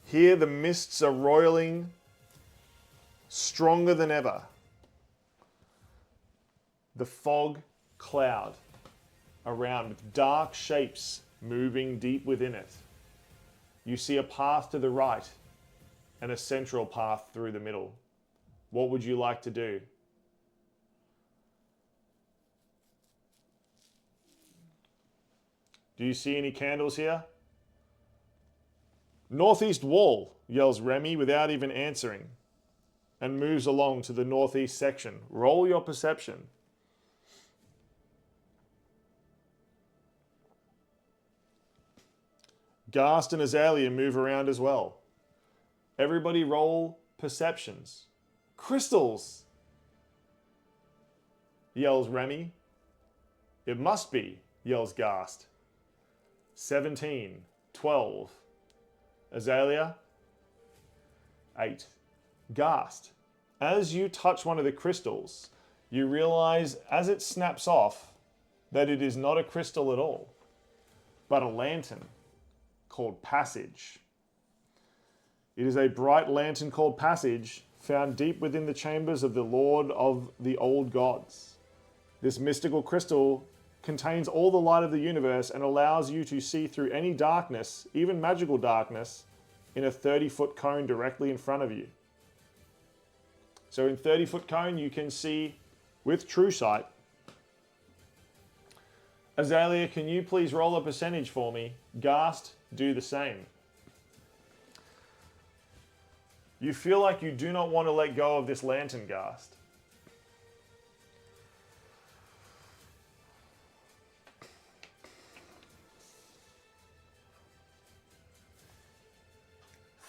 [SPEAKER 1] Here the mists are roiling stronger than ever. The fog cloud around with dark shapes moving deep within it. You see a path to the right and a central path through the middle. What would you like to do? Do you see any candles here? Northeast wall, yells Remy without even answering, and moves along to the northeast section. Roll your perception. Ghast and Azalea move around as well. Everybody roll perceptions. Crystals, yells Remy. It must be, yells Ghast. 17, 12. Azalea, 8. Ghast, as you touch one of the crystals, you realize as it snaps off that it is not a crystal at all, but a lantern called Passage. It is a bright lantern called Passage found deep within the chambers of the Lord of the Old Gods. This mystical crystal contains all the light of the universe and allows you to see through any darkness, even magical darkness, in a 30-foot cone directly in front of you. So in 30-foot cone, you can see with true sight. Azalea, can you please roll a percentage for me? Ghast, do the same. You feel like you do not want to let go of this lantern, Ghast.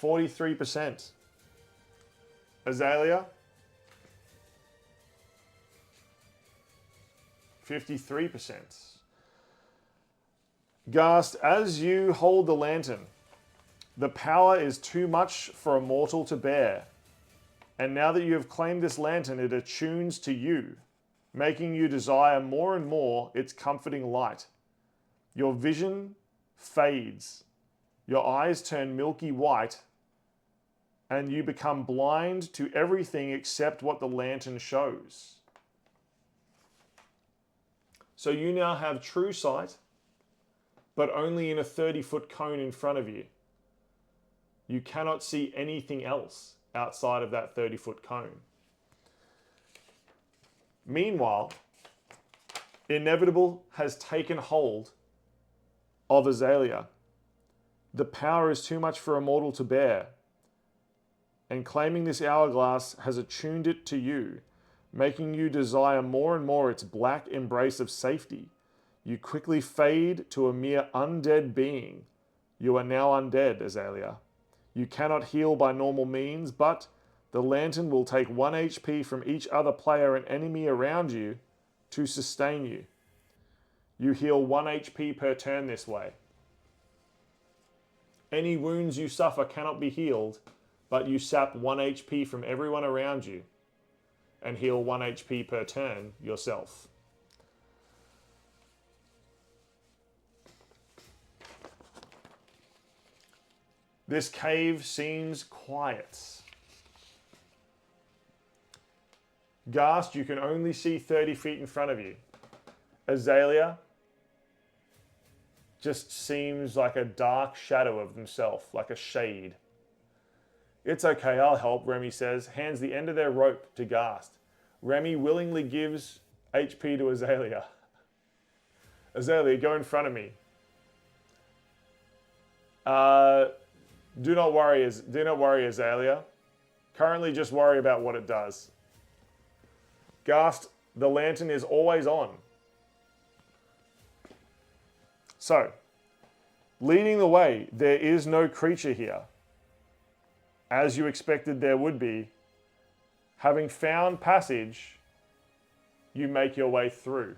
[SPEAKER 1] %. Azalea? 53%. Ghast, as you hold the lantern, the power is too much for a mortal to bear. And now that you have claimed this lantern, it attunes to you, making you desire more and more its comforting light. Your vision fades. Your eyes turn milky white, and you become blind to everything except what the lantern shows. So you now have true sight, but only in a 30-foot cone in front of you. You cannot see anything else outside of that 30-foot cone. Meanwhile, Inevitable has taken hold of Azalea. The power is too much for a mortal to bear, and claiming this hourglass has attuned it to you, making you desire more and more its black embrace of safety. You quickly fade to a mere undead being. You are now undead, Azalea. You cannot heal by normal means, but the lantern will take 1 HP from each other player and enemy around you to sustain you. You heal 1 HP per turn this way. Any wounds you suffer cannot be healed, but you sap 1 HP from everyone around you and heal 1 HP per turn yourself. This cave seems quiet. Ghast, you can only see 30 feet in front of you. Azalea just seems like a dark shadow of himself, like a shade. It's okay, I'll help, Remy says, hands the end of their rope to Ghast. Remy willingly gives HP to Azalea. Azalea, go in front of me. Do not worry, Azalea. Currently just worry about what it does. Ghast, the lantern is always on. So, leading the way, there is no creature here. As you expected there would be. Having found passage, you make your way through.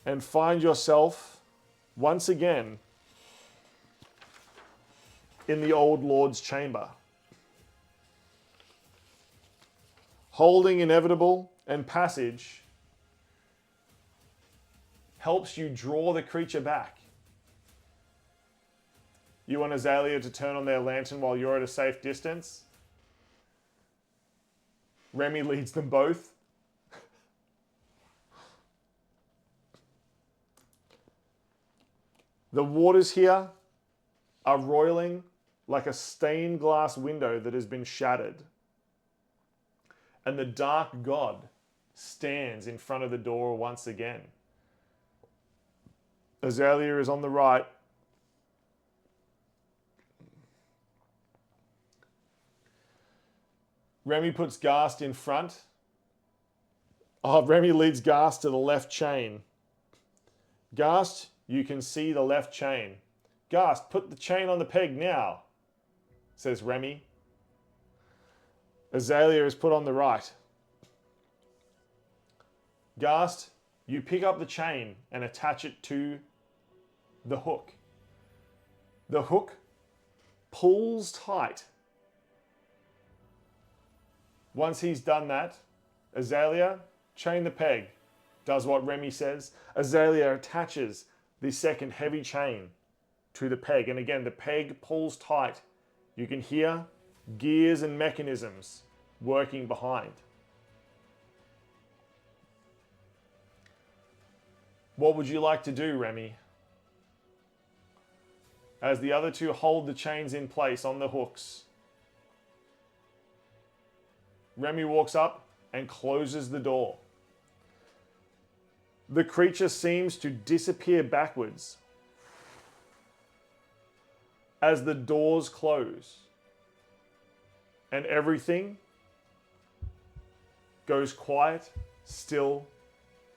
[SPEAKER 1] And find yourself, once again, in the old Lord's chamber. Holding Inevitable and passage helps you draw the creature back. You want Azalea to turn on their lantern while you're at a safe distance? Remy leads them both. The waters here are roiling like a stained glass window that has been shattered. And the dark god stands in front of the door once again. Azalea is on the right. Remy puts Ghast in front. Remy leads Ghast to the left chain. Ghast, you can see the left chain. Ghast, put the chain on the peg now, says Remy. Azalea is put on the right. Ghast, you pick up the chain and attach it to the hook. The hook pulls tight. Once he's done that, Azalea, chain the peg. Does what Remy says. Azalea attaches the second heavy chain to the peg. And again, the peg pulls tight. You can hear gears and mechanisms working behind. What would you like to do, Remy? As the other two hold the chains in place on the hooks, Remy walks up and closes the door. The creature seems to disappear backwards as the doors close. and everything goes quiet, still,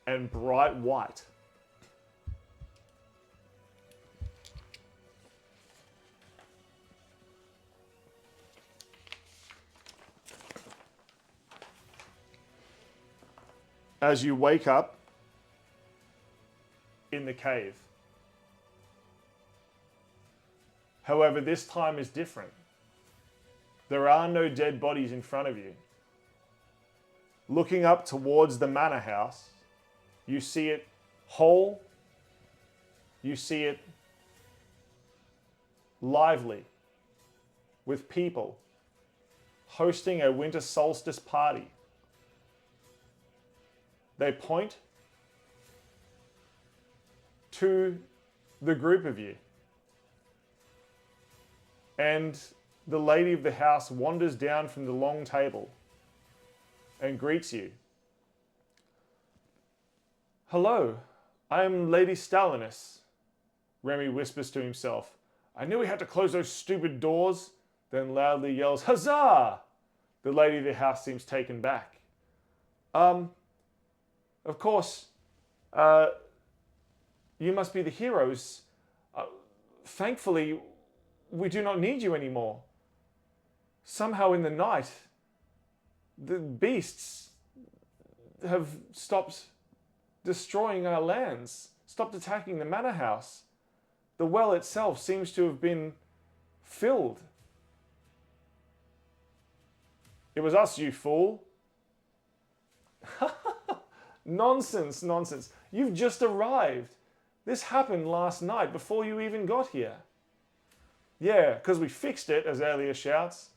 [SPEAKER 1] and bright white. As you wake up in the cave. However, this time is different. There are no dead bodies in front of you. Looking up towards the manor house, you see it whole, you see it lively, with people hosting a winter solstice party. They point to the group of you. And the lady of the house wanders down from the long table and greets you. "Hello, I am Lady Stalinus," Remy whispers to himself. "I knew we had to close those stupid doors," then loudly yells, "Huzzah!" The lady of the house seems taken back. Of course, you must be the heroes. Thankfully, we do not need you anymore. Somehow in the night, the beasts have stopped destroying our lands, stopped attacking the manor house. The well itself seems to have been filled. It was us, you fool. Nonsense, nonsense. You've just arrived. This happened last night before you even got here. Yeah, because we fixed it, Azalea shouts.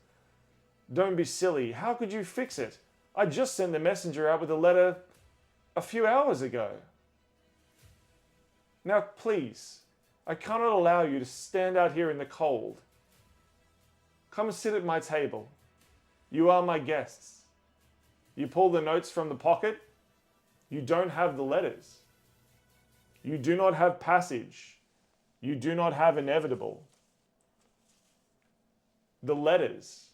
[SPEAKER 1] Don't be silly. How could you fix it? I just sent the messenger out with a letter a few hours ago. Now, please, I cannot allow you to stand out here in the cold. Come sit at my table. You are my guests. You pull the notes from the pocket. You don't have the letters. You do not have passage. You do not have inevitable. The letters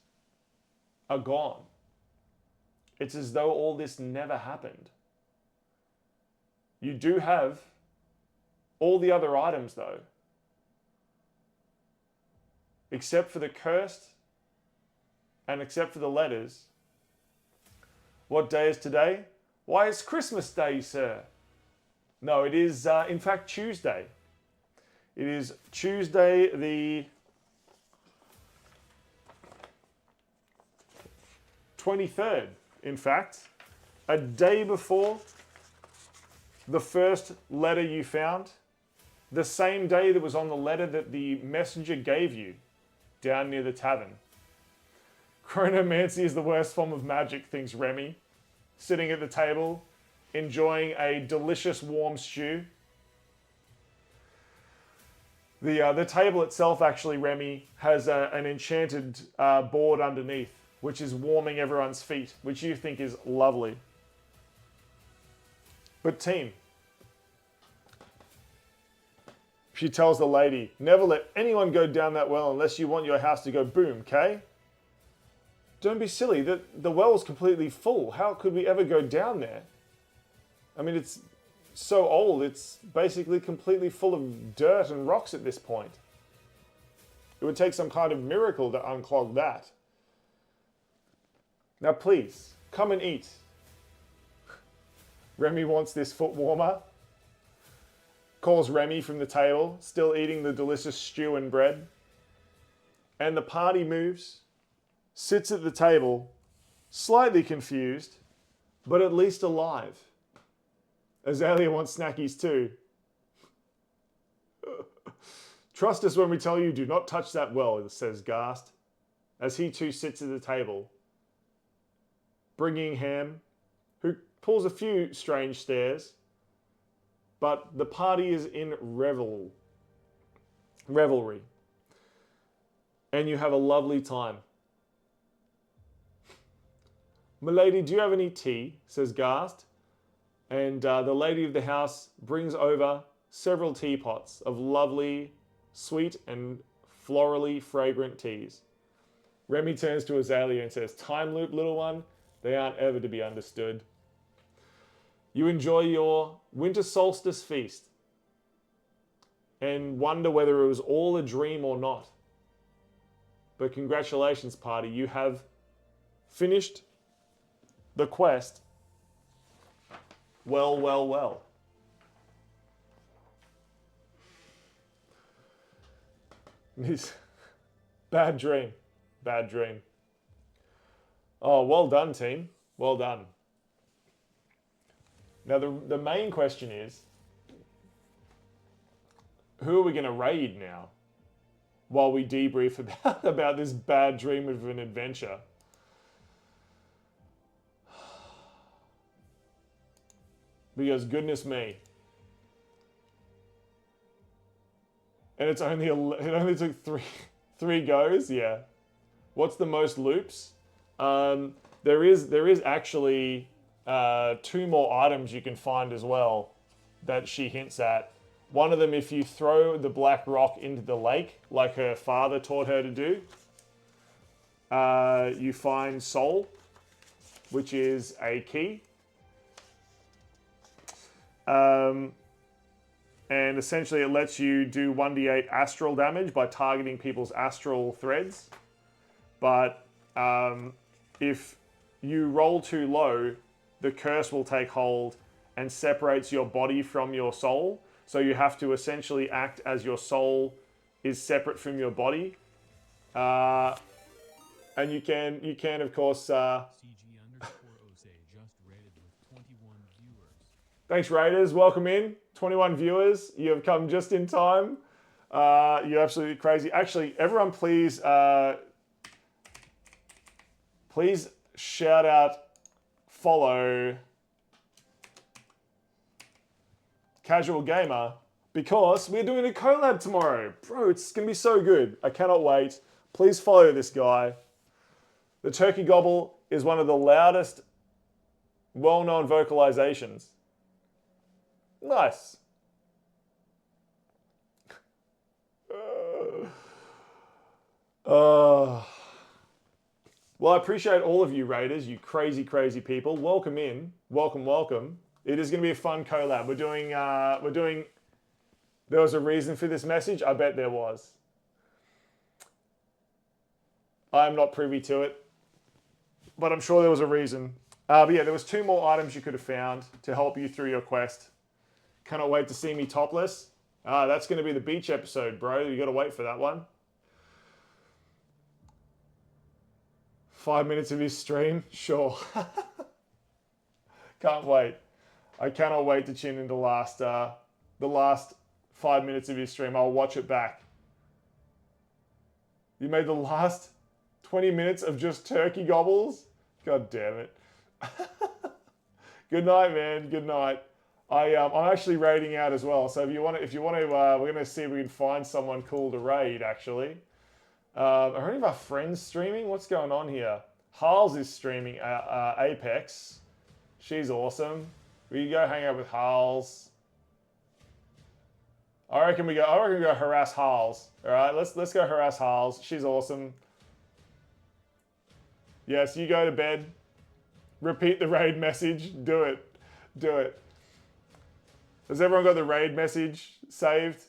[SPEAKER 1] are gone. It's as though all this never happened. You do have all the other items though, except for the cursed and except for the letters. What day is today? Why, it's Christmas Day, sir. No, it is, in fact, Tuesday. It is Tuesday the 23rd, in fact, a day before the first letter you found, the same day that was on the letter that the messenger gave you down near the tavern. Chronomancy is the worst form of magic, thinks Remy, sitting at the table, enjoying a delicious warm stew. The table itself, actually, Remy, has an enchanted board underneath, which is warming everyone's feet, which you think is lovely. But team, she tells the lady, never let anyone go down that well unless you want your house to go boom, okay? Don't be silly, the well's completely full. How could we ever go down there? I mean, it's so old, it's basically completely full of dirt and rocks at this point. It would take some kind of miracle to unclog that. Now please, come and eat. Remy wants this foot warmer. Calls Remy from the table, still eating the delicious stew and bread. And the party moves, sits at the table, slightly confused, but at least alive. Azalea wants snackies too. Trust us when we tell you, do not touch that well, says Gast, as he too sits at the table, bringing Ham, who pulls a few strange stares, but the party is in revelry. And you have a lovely time. Milady, do you have any tea? Says Gast. And the lady of the house brings over several teapots of lovely, sweet and florally fragrant teas. Remy turns to Azalea and says, "Time loop, little one. They aren't ever to be understood." You enjoy your winter solstice feast and wonder whether it was all a dream or not. But congratulations, party. You have finished the quest. Well, well, well. Bad dream. Bad dream. Oh, well done, team. Well done. Now, the main question is, who are we going to raid now while we debrief about this bad dream of an adventure? Because goodness me. And it only took three goes, yeah. What's the most loops? There is actually 2 more items you can find as well that she hints at. One of them, if you throw the black rock into the lake, like her father taught her to do, you find soul, which is a key. And essentially it lets you do 1d8 astral damage by targeting people's astral threads. But if you roll too low, the curse will take hold and separates your body from your soul. So you have to essentially act as your soul is separate from your body. And you can of course...
[SPEAKER 3] CG_Ose just rated with 21 viewers.
[SPEAKER 1] Thanks, Raiders. Welcome in. 21 viewers. You have come just in time. You're absolutely crazy. Actually, everyone, please shout out, follow Casual Gamer, because we're doing a collab tomorrow. Bro, it's going to be so good. I cannot wait. Please follow this guy. The Turkey Gobble is one of the loudest, well-known vocalizations. Nice. Well, I appreciate all of you Raiders, you crazy, crazy people. Welcome in. Welcome, welcome. It is going to be a fun collab. We're doing, there was a reason for this message. I bet there was. I'm not privy to it, but I'm sure there was a reason. But yeah, there was 2 more items you could have found to help you through your quest. Cannot wait to see me topless. That's going to be the beach episode, bro. You got to wait for that one. 5 minutes of his stream? Sure. Can't wait. I cannot wait to tune in the last 5 minutes of his stream. I'll watch it back. You made the last 20 minutes of just turkey gobbles? God damn it. Good night, man. Good night. I'm actually raiding out as well. So if you want to, we're going to see if we can find someone cool to raid, actually. Are any of our friends streaming? What's going on here? Harles is streaming Apex. She's awesome. We go hang out with Harles. I reckon we go harass Harles. All right, let's go harass Harles. She's awesome. Yes, you go to bed. Repeat the raid message. Do it. Do it. Has everyone got the raid message saved?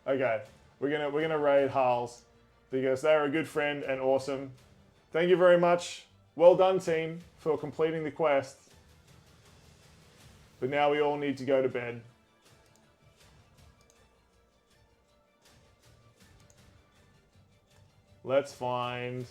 [SPEAKER 1] Okay, we're gonna raid Harles because they're a good friend and awesome. Thank you very much. Well done, team, for completing the quest. But now we all need to go to bed. Let's find...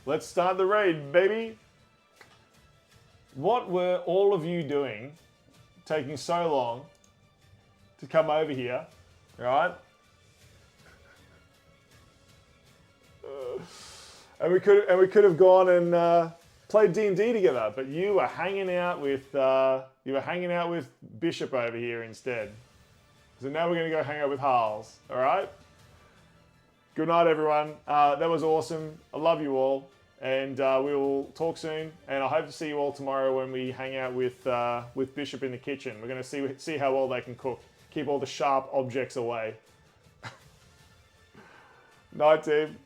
[SPEAKER 1] Let's start the raid, baby. What were all of you doing, taking so long to come over here, right? And we could have gone and played D&D together, but you were hanging out with Bishop over here instead. So now we're gonna go hang out with Harles, all right? Good night, everyone. That was awesome. I love you all. And we will talk soon. And I hope to see you all tomorrow when we hang out with Bishop in the kitchen. We're going to see how well they can cook. Keep all the sharp objects away. Night, team.